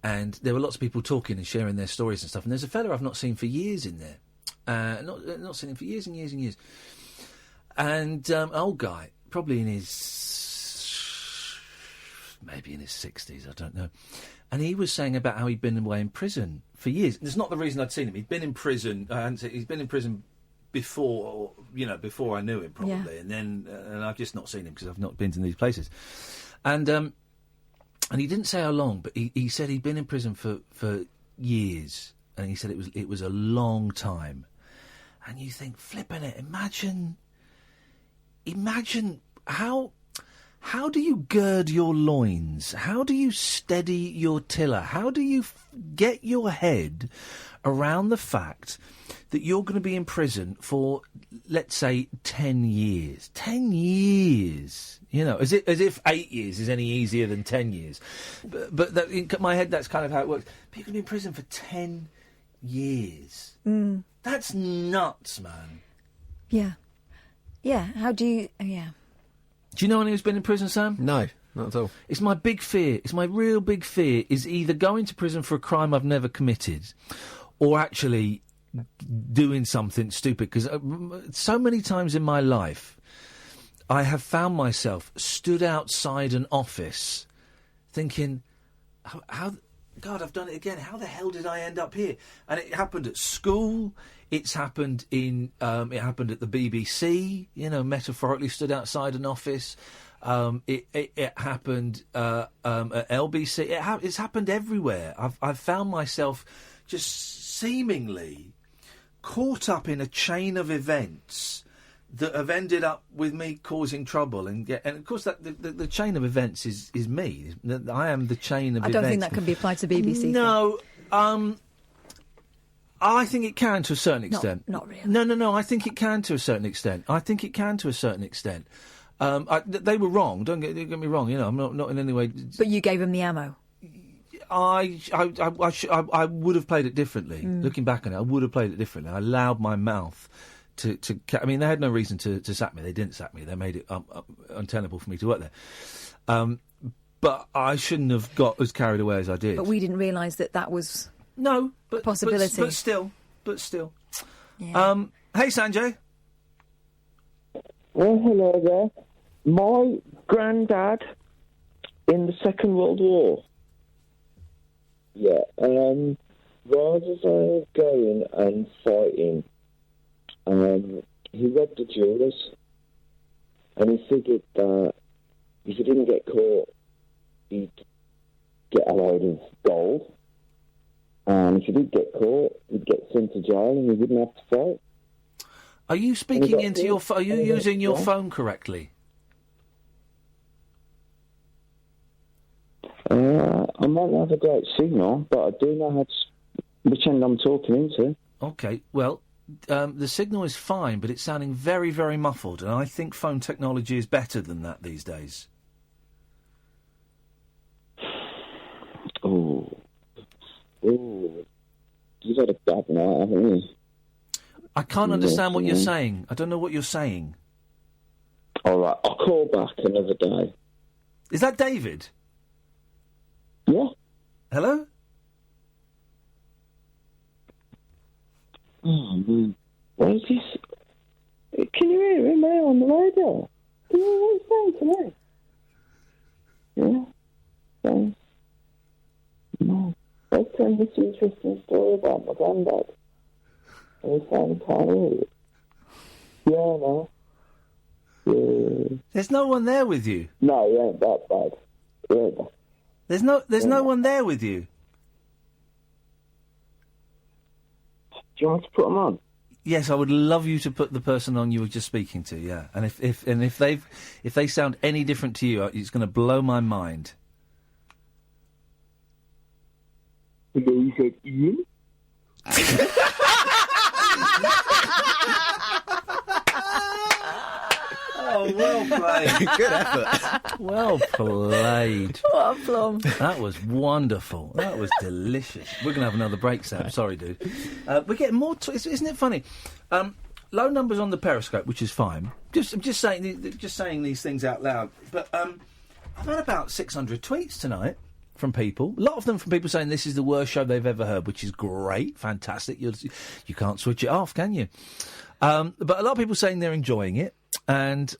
and there were lots of people talking and sharing their stories and stuff. And there's a fella I've not seen for years in there, not seen him for years and years and years. And an old guy, probably maybe in his 60s, I don't know. And he was saying about how he'd been away in prison for years. And it's not the reason I'd seen him. He'd been in prison. He's been in prison before I knew him, probably. Yeah. And I've just not seen him because I've not been to these places. And he didn't say how long, but he said he'd been in prison for years. And he said it was a long time. And you think, flipping it, imagine how do you gird your loins? How do you steady your tiller? How do you get your head around the fact that you're going to be in prison for, let's say, 10 years? 10 years! You know, as if 8 years is any easier than 10 years. But in my head, that's kind of how it works. But you're going to be in prison for 10 years. Mm. That's nuts, man. Yeah. Yeah, how do you... yeah. Do you know anyone who's been in prison, Sam? No, not at all. It's my big fear. It's my real big fear is either going to prison for a crime I've never committed or actually doing something stupid. Because so many times in my life, I have found myself stood outside an office thinking, how God, I've done it again. How the hell did I end up here? And it happened at school. It's happened it happened at the BBC. You know, metaphorically stood outside an office. It happened at LBC. It's happened everywhere. I've found myself just seemingly caught up in a chain of events that have ended up with me causing trouble, and of course that the chain of events is me. I am the chain of events. I don't think that can be applied to BBC. No, I think it can to a certain extent. Not really. No. I think it can to a certain extent. They were wrong. Don't get me wrong. You know, I'm not in any way. But you gave them the ammo. I would have played it differently. Looking back on it, I would have played it differently. I allowed my mouth to. I mean, they had no reason to sack me. They didn't sack me. They made it untenable for me to work there. But I shouldn't have got as carried away as I did. But we didn't realise that was a possibility. But still. Yeah. Hey, Sanjay. Well, hello there. My granddad in the Second World War. Yeah. Rather than going and fighting, he robbed the jewellers, and he figured that if he didn't get caught, he'd get a load of gold, and if he did get caught, he'd get sent to jail and he wouldn't have to fight. Are you speaking into your phone? Are you using your phone correctly? I might not have a great signal, but I do know how to which end I'm talking into. Okay, well, the signal is fine, but it's sounding very, very muffled, and I think phone technology is better than that these days. Oh, you've had a bad night, haven't you? I can't understand what you're saying. I don't know what you're saying. All right, I'll call back another day. Is that David? Yeah. Hello? Oh, man. What is this? Can you hear him there on the radio? Can you hear what he's saying to me? Yeah? Thanks. No. Let's tell this interesting story about my granddad. And he's saying he can't hear it. Yeah, no. Yeah. There's no one there with you. No, he ain't that bad. Yeah. There's no one there with you. Do you want to put them on? Yes, I would love you to put the person on you were just speaking to. Yeah, and if they sound any different to you, it's going to blow my mind. Hello, is that Iain? Oh, well played. Good effort. Well played. What a plum. That was wonderful. That was delicious. We're going to have another break, Sam. Sorry, dude. We're getting more... isn't it funny? low numbers on the Periscope, which is fine. I'm just saying these things out loud. But I've had about 600 tweets tonight from people. A lot of them from people saying this is the worst show they've ever heard, which is great, fantastic. You can't switch it off, can you? But a lot of people saying they're enjoying it. And,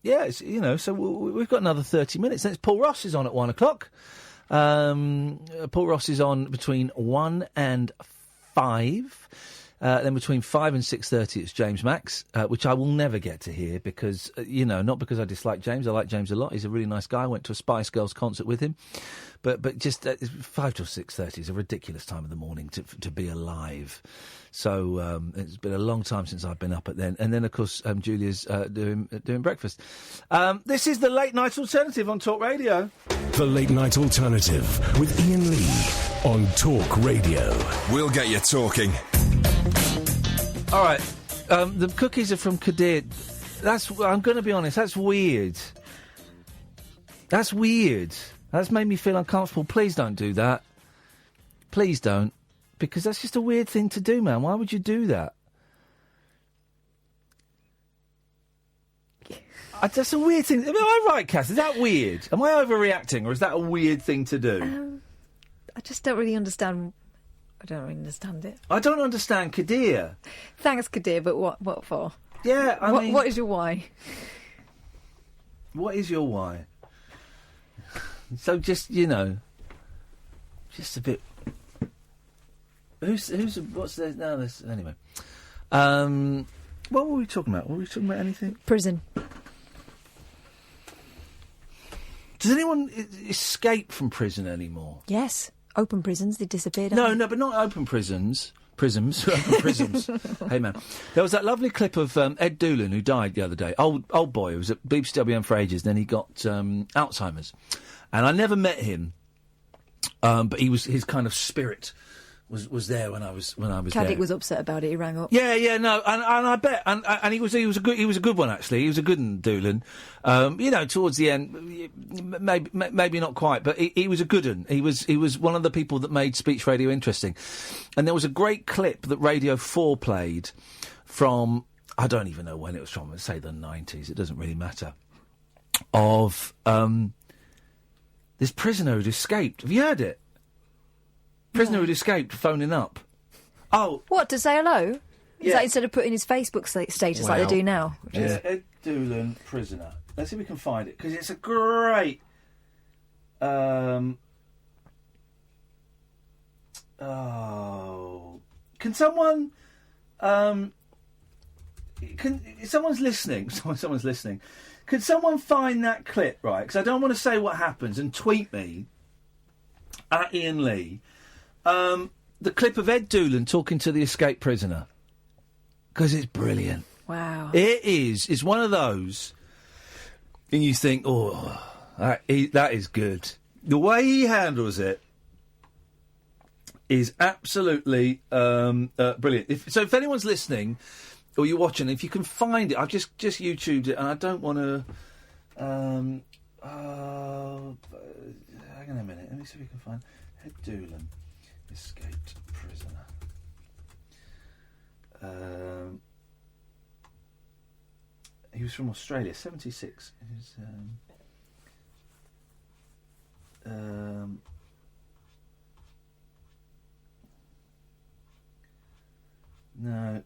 it's, so we've got another 30 minutes. Then Paul Ross is on at 1 o'clock. Paul Ross is on between 1 and 5. Then between 5 and 6:30 it's James Max, which I will never get to hear because, not because I dislike James. I like James a lot. He's a really nice guy. I went to a Spice Girls concert with him. But just 5 till 6:30 is a ridiculous time of the morning to be alive. So it's been a long time since I've been up at then. And then, of course, Julia's doing breakfast. This is the Late Night Alternative on Talk Radio. The Late Night Alternative with Iain Lee on Talk Radio. We'll get you talking. All right. The cookies are from Kadir. I'm going to be honest, that's weird. That's weird. That's made me feel uncomfortable. Please don't do that. Please don't. Because that's just a weird thing to do, man. Why would you do that? That's a weird thing. Am I right, Kath? Is that weird? Am I overreacting, or is that a weird thing to do? I just don't really understand. I don't really understand it. I don't understand Kadir. Thanks, Kadir, but what for? Yeah, I mean... What is your why? What is your why? So just, just a bit... what's there? No, there's... Anyway. What were we talking about? Were we talking about anything? Prison. Does anyone escape from prison anymore? Yes. Open prisons, they disappeared. No, but not open prisons. Prisms. Open prisms. Hey, man. There was that lovely clip of Ed Doolan, who died the other day. Old boy, who was at BBC WM for ages, then he got Alzheimer's. And I never met him, but his kind of spirit was there when I was there. Caddick was upset about it. He rang up. Yeah, no, and I bet, and he was a good one actually. He was a good one, Doolan. Towards the end, maybe not quite, but he was a good one. He was one of the people that made speech radio interesting. And there was a great clip that Radio 4 played from, I don't even know when it was from. Let's say the 90s. It doesn't really matter. Of this prisoner who'd escaped. Have you heard it? Prisoner who'd escaped, phoning up. Oh. What, to say hello? Is Yeah. that instead of putting his Facebook status like they do now? Yeah. Ed Doolan, prisoner. Let's see if we can find it, because it's a great... Can someone... someone's listening. Someone's listening. Could someone find that clip, right? Because I don't want to say what happens, and tweet me at Iain Lee... the clip of Ed Doolan talking to the escaped prisoner. Because it's brilliant. Wow. It is. It's one of those. And you think, that is good. The way he handles it is absolutely brilliant. If anyone's listening, or you're watching, if you can find it, I've just YouTubed it, and I don't want to... hang on a minute. Let me see if we can find Ed Doolan. Escaped prisoner. He was from Australia, 76. He was, no.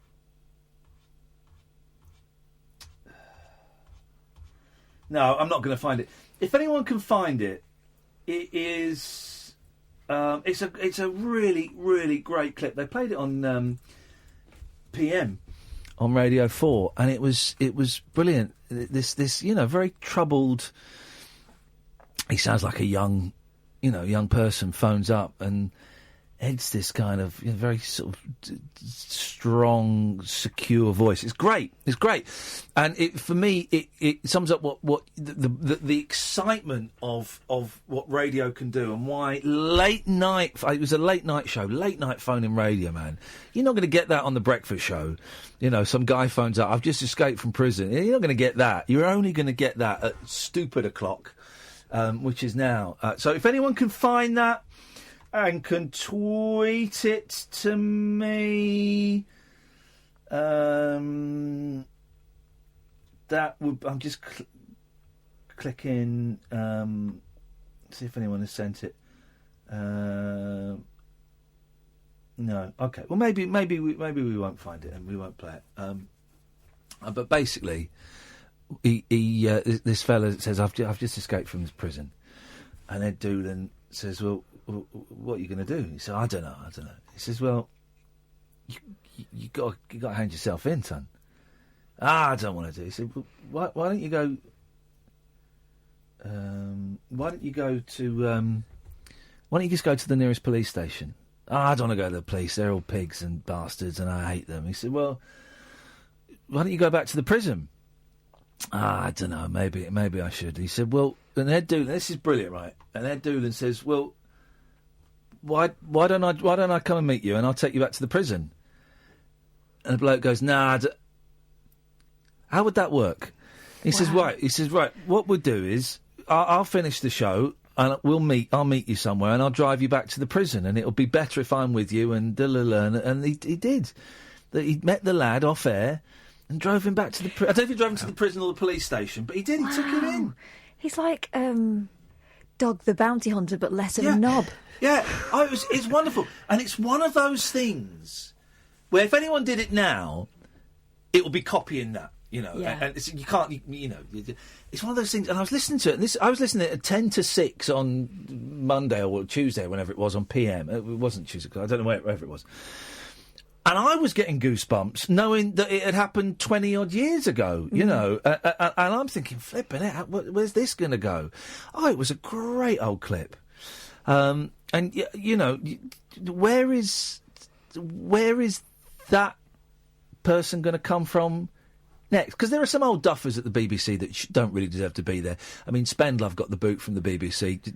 No, I'm not going to find it. If anyone can find it, it is... it's a really, really great clip. They played it on PM on Radio 4, and it was brilliant. This very troubled... He sounds like a young person phones up, and Ed's this kind of very sort of strong, secure voice. It's great. It's great, and for me, it sums up what the excitement of what radio can do, and why late night. It was a late night show, late night phone-in radio, man. You're not going to get that on the breakfast show. Some guy phones up. I've just escaped from prison. You're not going to get that. You're only going to get that at stupid o'clock, which is now. So if anyone can find that. And can tweet it to me. That would. I'm just clicking. See if anyone has sent it. No. Okay. Well, maybe we won't find it and we won't play it. But basically, this fella says, "I've just escaped from this prison," and Ed Doolan says, "Well, what are you going to do?" He said, "I don't know. He says, "Well, you got to hand yourself in, son." I don't want to do it. He said, well, why don't you go? Why don't you just go to the nearest police station? I don't want to go to the police. They're all pigs and bastards, and I hate them. He said, well, why don't you go back to the prison? I don't know. Maybe I should. He said, well, and Ed Doolan. This is brilliant, right? And Ed Doolan says, well, why don't I come and meet you, and I'll take you back to the prison? And the bloke goes, nah. How would that work? He says, right. He says, right. What we'll do is, I'll finish the show, and I'll meet you somewhere, and I'll drive you back to the prison, and it'll be better if I'm with you. And and he did. He met the lad off air and drove him back to the prison. I don't know if he drove him to the prison or the police station, but he did. He took him in. He's like Dog the Bounty Hunter, but less of a knob. Yeah, it's wonderful, and it's one of those things where if anyone did it now, it will be copying that. You know, and you can't. You know, it's one of those things. And I was listening to it. I was listening to it at 10 to 6 on Monday or Tuesday, whenever it was on PM. It wasn't Tuesday. I don't know wherever it was. And I was getting goosebumps knowing that it had happened 20 odd years ago. You know, and I'm thinking, flipping it. Where's this going to go? Oh, it was a great old clip. And you know, where is that person going to come from next? Because there are some old duffers at the BBC that don't really deserve to be there. I mean, Spendlove got the boot from the BBC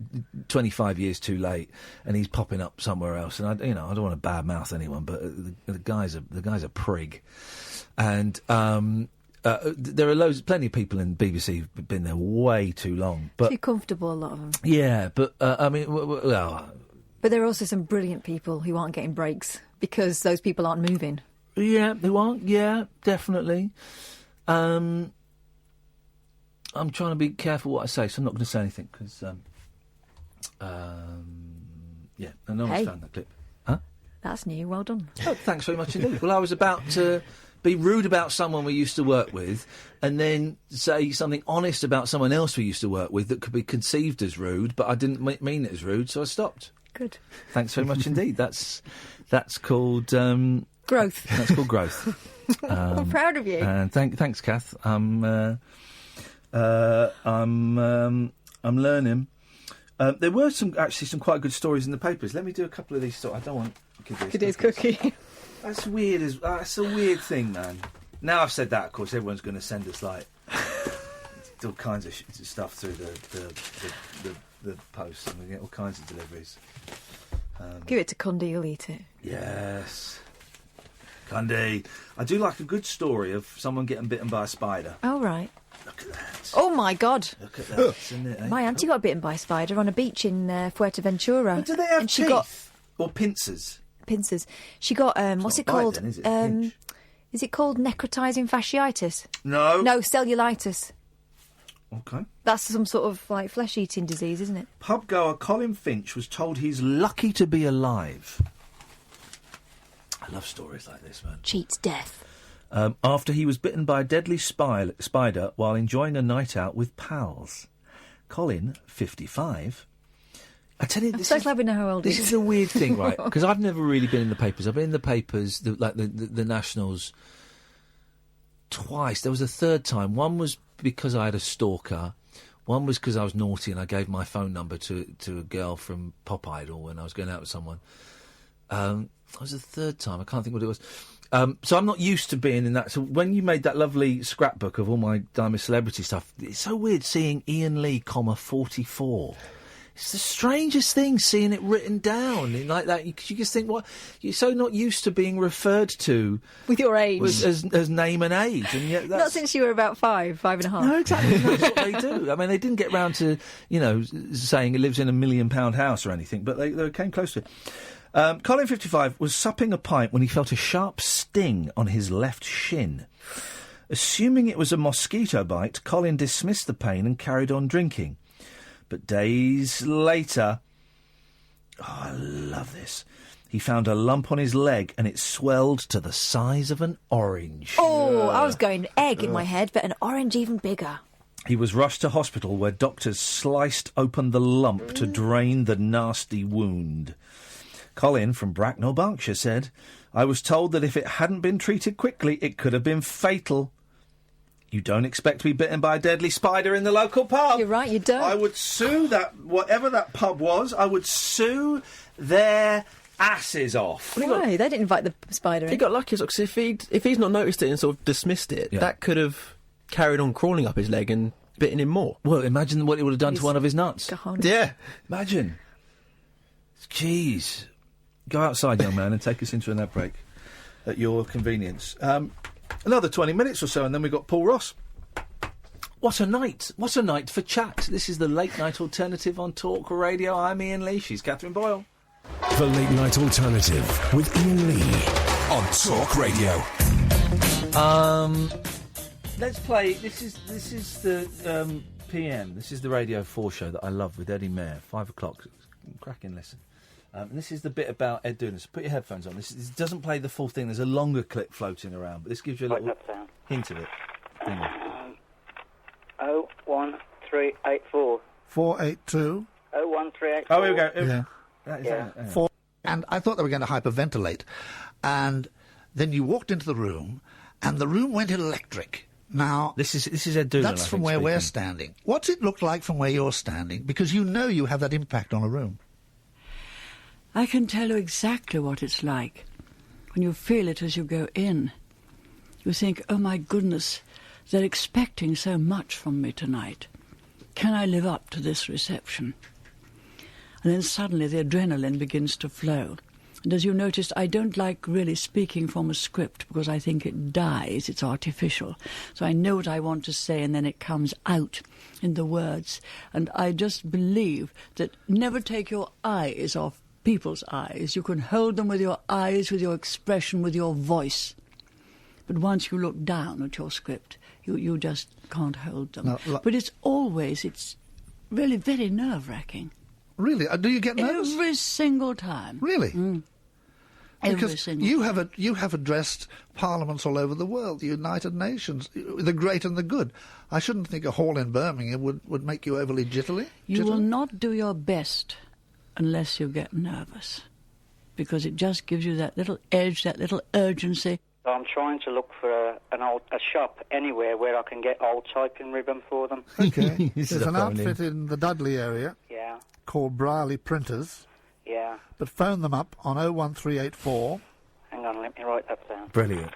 25 years too late, and he's popping up somewhere else. And I don't want to badmouth anyone, but the guy's a prig. And there are plenty of people in BBC who've been there way too long. But too comfortable, a lot of them. Yeah, but I mean, well. But there are also some brilliant people who aren't getting breaks because those people aren't moving. Yeah, who aren't. Yeah, definitely. I'm trying to be careful what I say, so I'm not going to say anything because, yeah, no one's found that clip. Huh? That's new. Well done. Oh, thanks very much indeed. Well, I was about to be rude about someone we used to work with, and then say something honest about someone else we used to work with that could be conceived as rude, but I didn't mean it as rude, so I stopped. Good. Thanks very much indeed. That's called growth. That's called growth. I'm proud of you. And thanks, Kath. I'm learning. There were some quite good stories in the papers. Let me do a couple of these stories. I don't want Today's cookie. That's weird. That's a weird thing, man. Now I've said that, of course, everyone's going to send us like all kinds of stuff through the post, and we get all kinds of deliveries. Give it to Cundy, he'll eat it. Yes. Cundy. I do like a good story of someone getting bitten by a spider. Oh, right. Look at that. Oh, my God. Look at that, isn't it? Eh? My auntie got bitten by a spider on a beach in Fuerteventura. But do they have teeth? Or pincers? Pincers. She got, what's it called? Then, is it? Is it called necrotizing fasciitis? No. No, cellulitis. Okay. That's some sort of, like, flesh-eating disease, isn't it? Pub goer Colin Finch was told he's lucky to be alive. I love stories like this, man. Cheats death. After he was bitten by a deadly spider while enjoying a night out with pals. Colin, 55... I tell you, I'm so glad we know how old he is. This is a weird thing, right? Because I've never really been in the papers. I've been in the papers, the Nationals, twice. There was a third time. One was because I had a stalker. One was because I was naughty and I gave my phone number to a girl from Pop Idol when I was going out with someone. That was the third time. I can't think what it was. So I'm not used to being in that. So when you made that lovely scrapbook of all my Diamond Celebrity stuff, it's so weird seeing Iain Lee, 44. It's the strangest thing, seeing it written down like that. You just think, what? You're so not used to being referred to with your age as name and age, and yet that's... Not since you were about 5 and a half. No, exactly. That's what they do. I mean, they didn't get round to saying he lives in £1 million house or anything, but they came close to it. Colin, 55, was supping a pint when he felt a sharp sting on his left shin. Assuming it was a mosquito bite, Colin dismissed the pain and carried on drinking. But days later... Oh, I love this. He found a lump on his leg and it swelled to the size of an orange. Oh, I was going egg in my head, but an orange even bigger. He was rushed to hospital where doctors sliced open the lump to drain the nasty wound. Colin from Bracknell, Berkshire said, "I was told that if it hadn't been treated quickly, it could have been fatal." You don't expect to be bitten by a deadly spider in the local pub. You're right, you don't. I would sue that, whatever that pub was, I would sue their asses off. Why? They didn't invite the spider in. He got lucky, because if he's not noticed it and sort of dismissed it, that could have carried on crawling up his leg and bitten him more. Well, imagine what it would have done to one of his nuts. Yeah. Imagine. Jeez. Go outside, young man, and take us into an ad break at your convenience. Another 20 minutes or so, and then we've got Paul Ross. What a night. What a night for chat. This is the Late Night Alternative on Talk Radio. I'm Iain Lee. She's Catherine Boyle. The Late Night Alternative with Iain Lee on Talk Radio. Let's play. This is the PM. This is the Radio 4 show that I love with Eddie Mair. 5 o'clock. Cracking listen. And this is the bit about Ed Doolan. So put your headphones on. This doesn't play the full thing. There's a longer clip floating around, but this gives you a little hint of it. 01384. 482. 01384. Oh, here we go. Yeah. And I thought they were going to hyperventilate. And then you walked into the room, and the room went electric. Now, this is Ed Doolan. That's from where we're standing. What's it look like from where you're standing? Because you know you have that impact on a room. I can tell you exactly what it's like when you feel it as you go in. You think, oh my goodness, they're expecting so much from me tonight. Can I live up to this reception? And then suddenly the adrenaline begins to flow. And as you noticed, I don't like really speaking from a script because I think it dies, it's artificial. So I know what I want to say and then it comes out in the words. And I just believe that never take your eyes off people's eyes. You can hold them with your eyes, with your expression, with your voice. But once you look down at your script, you just can't hold them. No, but it's really very nerve-wracking. Really? Do you get nervous? Every single time. Really? Every Because single you have addressed parliaments all over the world, the United Nations, the great and the good. I shouldn't think a hall in Birmingham would make you overly jittery. You will not do your best unless you get nervous, because it just gives you that little edge, that little urgency. I'm trying to look for a shop anywhere where I can get old typing ribbon for them. Okay. There's an outfit in the Dudley area called Brierley Printers. Yeah. But phone them up on 01384. Hang on, let me write that down. Brilliant.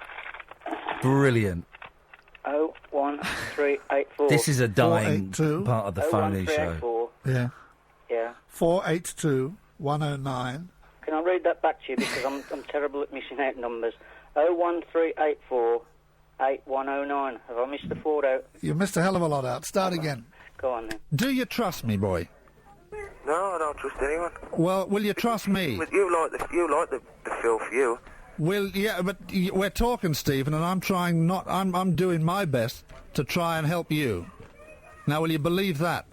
Brilliant. 01384. This is a dying part of the phone-in show. Yeah. Yeah. 482 109. Can I read that back to you, because I'm terrible at missing out numbers. 01384 8109. Have I missed the 4 out? You missed a hell of a lot out. Start again. Go on then. Do you trust me, boy? No, I don't trust anyone. Well, will you trust me? But you like the filth, you. Well, yeah, but we're talking, Stephen, and I'm trying not. I'm doing my best to try and help you. Now, will you believe that?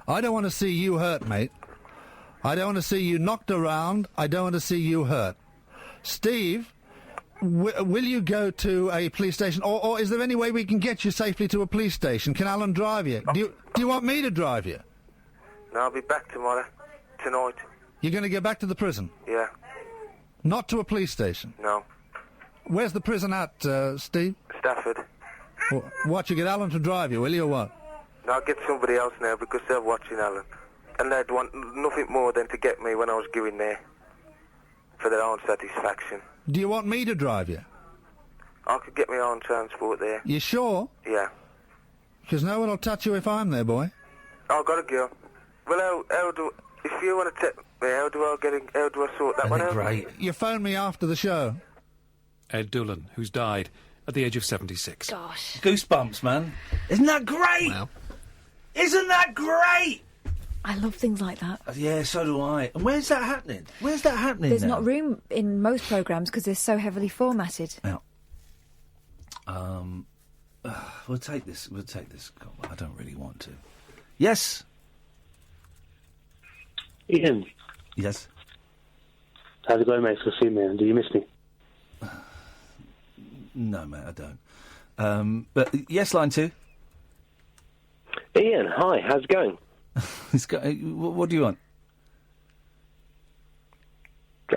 I don't want to see you hurt, mate. I don't want to see you knocked around. I don't want to see you hurt. Steve, will you go to a police station, or is there any way we can get you safely to a police station? Can Alan drive you? Do you want me to drive you? No, I'll be back tonight. You're going to go back to the prison? Yeah. Not to a police station? No. Where's the prison at, Steve? Stafford. What, you get Alan to drive you, will you, or what? No, I'll get somebody else now because they're watching Alan. And they'd want nothing more than to get me when I was going there for their own satisfaction. Do you want me to drive you? I could get my own transport there. You sure? Yeah. Because no one will touch you if I'm there, boy. I've got to go. Well, if you want to take me, how do I sort that one out? Great. You phone me after the show. Ed Doolan, who's died at the age of 76. Gosh. Goosebumps, man. Isn't that great? Well. Isn't that great? I love things like that. Yeah, so do I. And where's that happening? Where's that happening There's now? not room in most programmes because they're so heavily formatted. Now, we'll take this. I don't really want to. Yes. Ian. Yes. How's it going, mate? Good to see you, man. Do you miss me? No, mate, I don't. But yes, line 2. Ian, hi. How's it going? What do you want?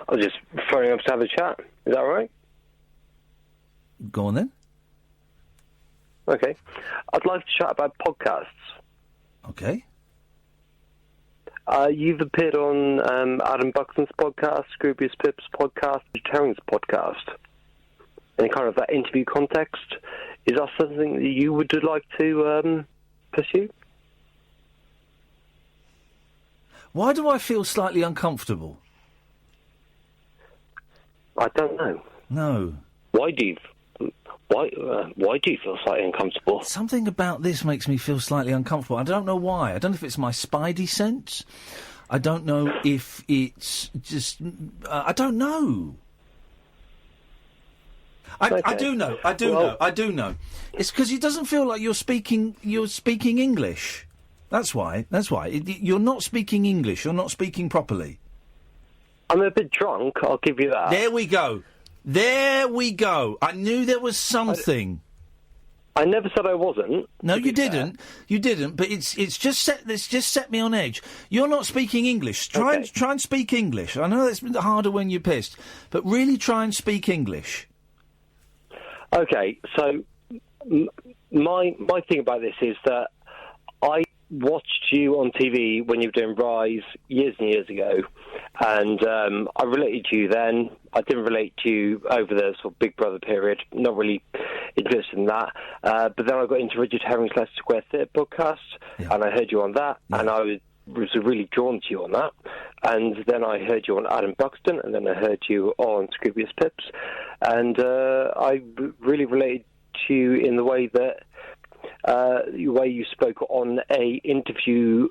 I was just phoning up to have a chat. Is that all right? Go on then. Okay. I'd like to chat about podcasts. Okay. You've appeared on Adam Buxton's podcast, Scroobius Pip's podcast, Vegetarian's podcast. In kind of that interview context, is that something that you would like to pursue? Why do I feel slightly uncomfortable? I don't know. No. Why do you feel slightly uncomfortable? Something about this makes me feel slightly uncomfortable. I don't know why. I don't know if it's my spidey sense. I don't know if it's just... I don't know. I do know. I do know. It's because it doesn't feel like you're speaking English. That's why. You're not speaking English. You're not speaking properly. I'm a bit drunk, I'll give you that. There we go. I knew there was something. I never said I wasn't. No, you didn't. You didn't. But it's just set me on edge. You're not speaking English. Try and speak English. I know it's harder when you're pissed, but really try and speak English. Okay, so my thing about this is that I watched you on TV when you were doing Rise years and years ago, and I related to you then. I didn't relate to you over the sort of Big Brother period. Not really interested in that. But then I got into Richard Herring's Leicester Square Theatre podcast, and I heard you on that, and I was really drawn to you on that. And then I heard you on Adam Buxton, and then I heard you on Scroobius Pips, and I really related to you in the way that the way you spoke on a interview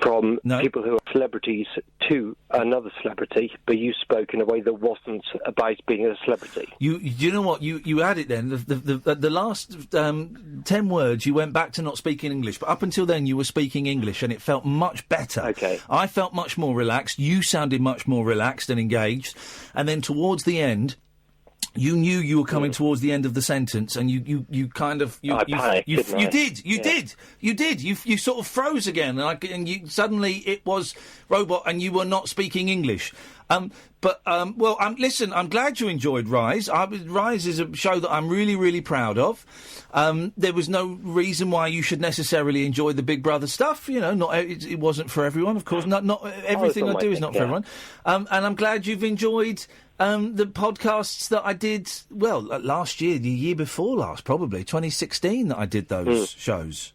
from people who are celebrities to another celebrity, but you spoke in a way that wasn't about being a celebrity. You know what? You had it then. The last 10 words, you went back to not speaking English, but up until then you were speaking English, and it felt much better. Okay. I felt much more relaxed. You sounded much more relaxed and engaged. And then towards the end, you knew you were coming towards the end of the sentence, and you kind of you sort of froze again, and you suddenly it was robot, and you were not speaking English. Listen, I'm glad you enjoyed Rise. Rise is a show that I'm really, really proud of. There was no reason why you should necessarily enjoy the Big Brother stuff. You know, it wasn't for everyone, of course. Not everything I do is not for everyone. And I'm glad you've enjoyed the podcasts that I did, last year, the year before last, probably, 2016, that I did those shows.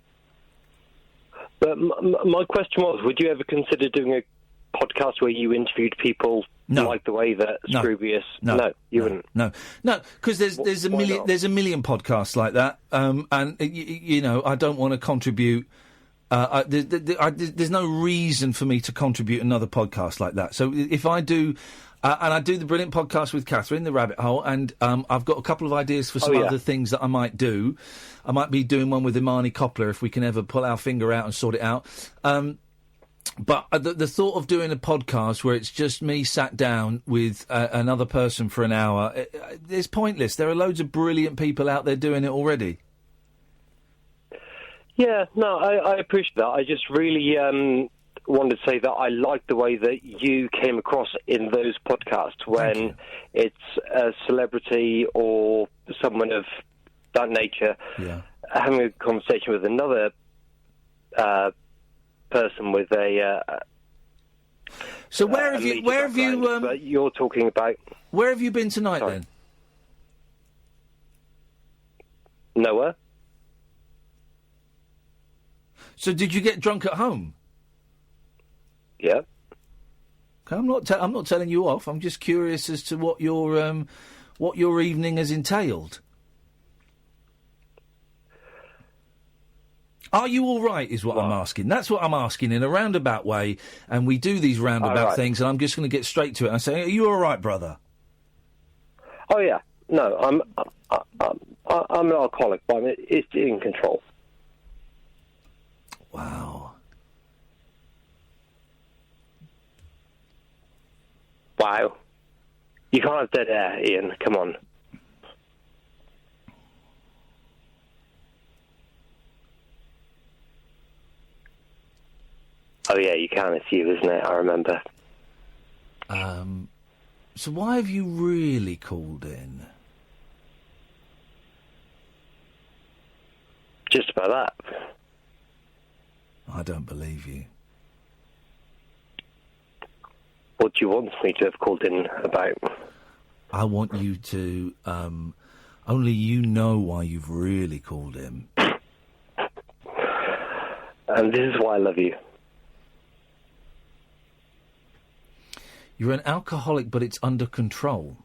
But my question was, would you ever consider doing a podcast where you interviewed people like the way that Scroobius... No, you wouldn't. No, because there's a million podcasts like that, and, you know, I don't want to contribute... there's no reason for me to contribute another podcast like that. So if I do... and I do the brilliant podcast with Katherine, The Rabbit Hole, and I've got a couple of ideas for some other things that I might do. I might be doing one with Imani Coppola if we can ever pull our finger out and sort it out. But the thought of doing a podcast where it's just me sat down with another person for an hour, it's pointless. There are loads of brilliant people out there doing it already. Yeah, no, I appreciate that. I just really... wanted to say that I like the way that you came across in those podcasts when it's a celebrity or someone of that nature having a conversation with another person with a. So where have you? But you're talking about. Where have you been tonight then? Nowhere. So did you get drunk at home? Yeah. Okay, I'm not telling you off. I'm just curious as to what your evening has entailed. Are you all right, is what I'm asking. That's what I'm asking in a roundabout way, and we do these roundabout things, and I'm just going to get straight to it. I say, are you all right, brother? Oh, yeah. No, I'm an alcoholic, but it's in control. Wow. Wow. You can't have dead air, Ian. Come on. Oh, yeah, you can. It's you, isn't it? I remember. So why have you really called in? Just about that. I don't believe you. What do you want me to have called in about? I want you to... only you know why you've really called in. And this is why I love you. You're an alcoholic, but it's under control.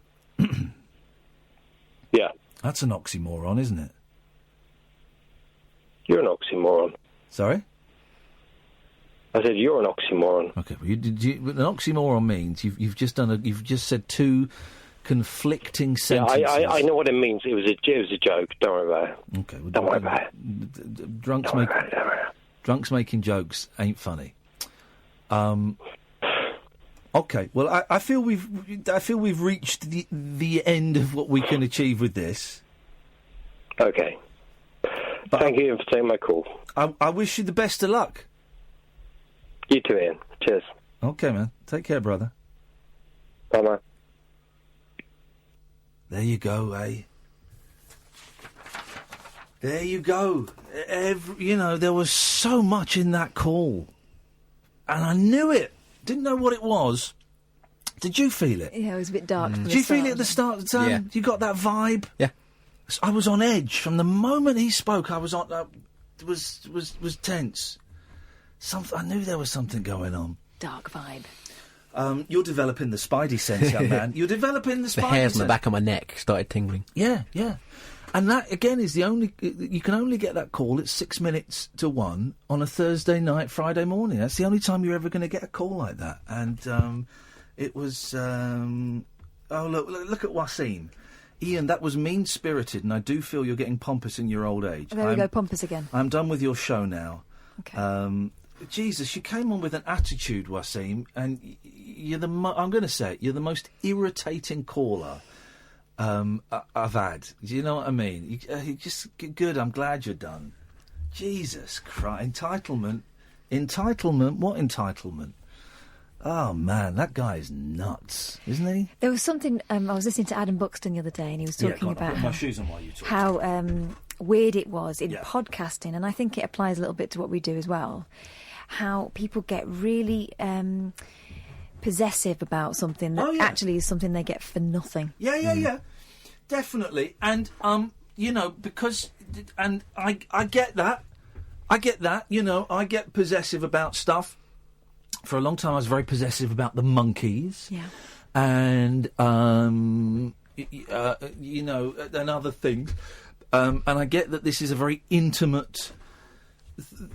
Yeah. That's an oxymoron, isn't it? You're an oxymoron. Sorry? I said you're an oxymoron. Okay, well, an oxymoron means you've just said two conflicting sentences. Yeah, I know what it means. It was a joke. Don't worry about it. Okay, well, don't worry about it. Drunks making jokes ain't funny. Okay, well, I feel we've reached the end of what we can achieve with this. Okay. But thank you for taking my call. I wish you the best of luck. You too, Ian. Cheers. Okay, man. Take care, brother. Bye-bye. There you go, eh? There you go. There was so much in that call. And I knew it. Didn't know what it was. Did you feel it? Yeah, it was a bit dark. Did you feel it at the start, Sam? Yeah. You got that vibe? Yeah. I was on edge from the moment he spoke. I was on. Was tense. I knew there was something going on. Dark vibe. You're developing the spidey sense, young man. You're developing the spidey sense. The hairs on the back of my neck started tingling. Yeah, yeah. And that, again, is the only... You can only get that call at 6 minutes to 1 on a Thursday night, Friday morning. That's the only time you're ever going to get a call like that. And it was... oh, look at Wasim. Ian, that was mean-spirited, and I do feel you're getting pompous in your old age. There we go, pompous again. I'm done with your show now. Okay. Jesus, you came on with an attitude, Wasim, and you're I'm going to say it, you're the most irritating caller I've had. Do you know what I mean? You just good. I'm glad you're done. Jesus Christ, entitlement. What entitlement? Oh man, that guy is nuts, isn't he? There was something. I was listening to Adam Buxton the other day, and he was talking about my shoes on while you talk. How weird it was in podcasting, and I think it applies a little bit to what we do as well. How people get really possessive about something that actually is something they get for nothing. Yeah. Definitely. And, because... And I get that. I get possessive about stuff. For a long time, I was very possessive about the Monkees. Yeah. And, and other things. And I get that this is a very intimate...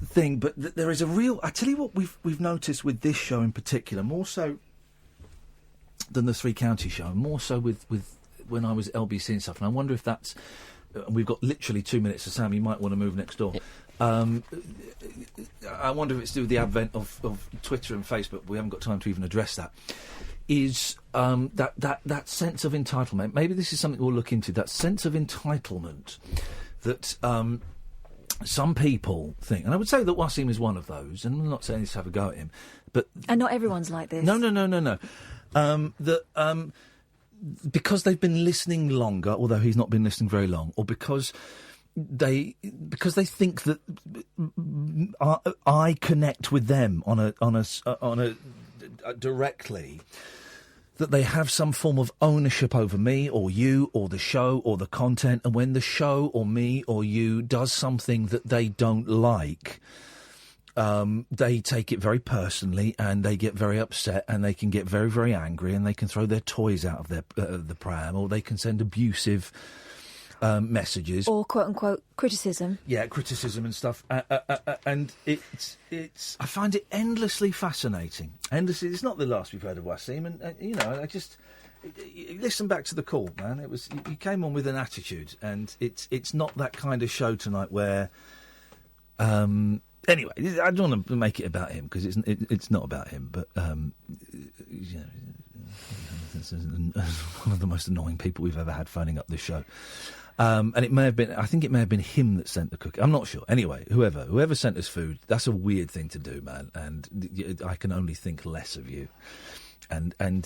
thing, but there is a real... I tell you what we've noticed with this show in particular, more so than the Three County show, more so with when I was LBC and stuff, and I wonder if that's... we've got literally 2 minutes, so Sam, you might want to move next door. I wonder if it's to do with the advent of Twitter and Facebook, but we haven't got time to even address that, is that sense of entitlement. Maybe this is something we'll look into, that sense of entitlement that... some people think, and I would say that Wasim is one of those, and I'm not saying this to have a go at him, but... And not everyone's like this. No. Because they've been listening longer, although he's not been listening very long, or because they think that I connect with them on a directly, that they have some form of ownership over me or you or the show or the content, and when the show or me or you does something that they don't like, they take it very personally and they get very upset and they can get very, very angry and they can throw their toys out of the pram, or they can send abusive messages. Or quote-unquote criticism. Yeah, criticism and stuff. And it's I find it endlessly fascinating. Endlessly. It's not the last we've heard of Wasim, and I just... Listen back to the call, man. It was you came on with an attitude, and it's not that kind of show tonight where... Anyway, I don't want to make it about him, because it's not about him, but... This is one of the most annoying people we've ever had phoning up this show. And it may have been, I think it may have been him that sent the cookie. I'm not sure. Anyway, whoever sent us food, that's a weird thing to do, man. And I can only think less of you. And then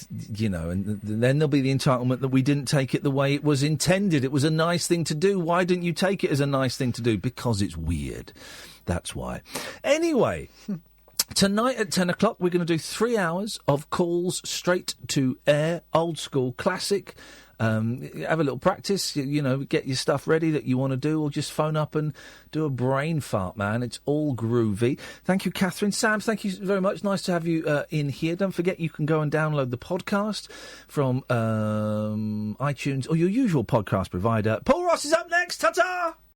there'll be the entitlement that we didn't take it the way it was intended. It was a nice thing to do. Why didn't you take it as a nice thing to do? Because it's weird. That's why. Anyway... Tonight at 10 o'clock, we're going to do 3 hours of calls straight to air, old school, classic. Have a little practice, get your stuff ready that you want to do, or just phone up and do a brain fart, man. It's all groovy. Thank you, Katherine. Sam, thank you very much. Nice to have you in here. Don't forget you can go and download the podcast from iTunes or your usual podcast provider. Paul Ross is up next. Ta-ta!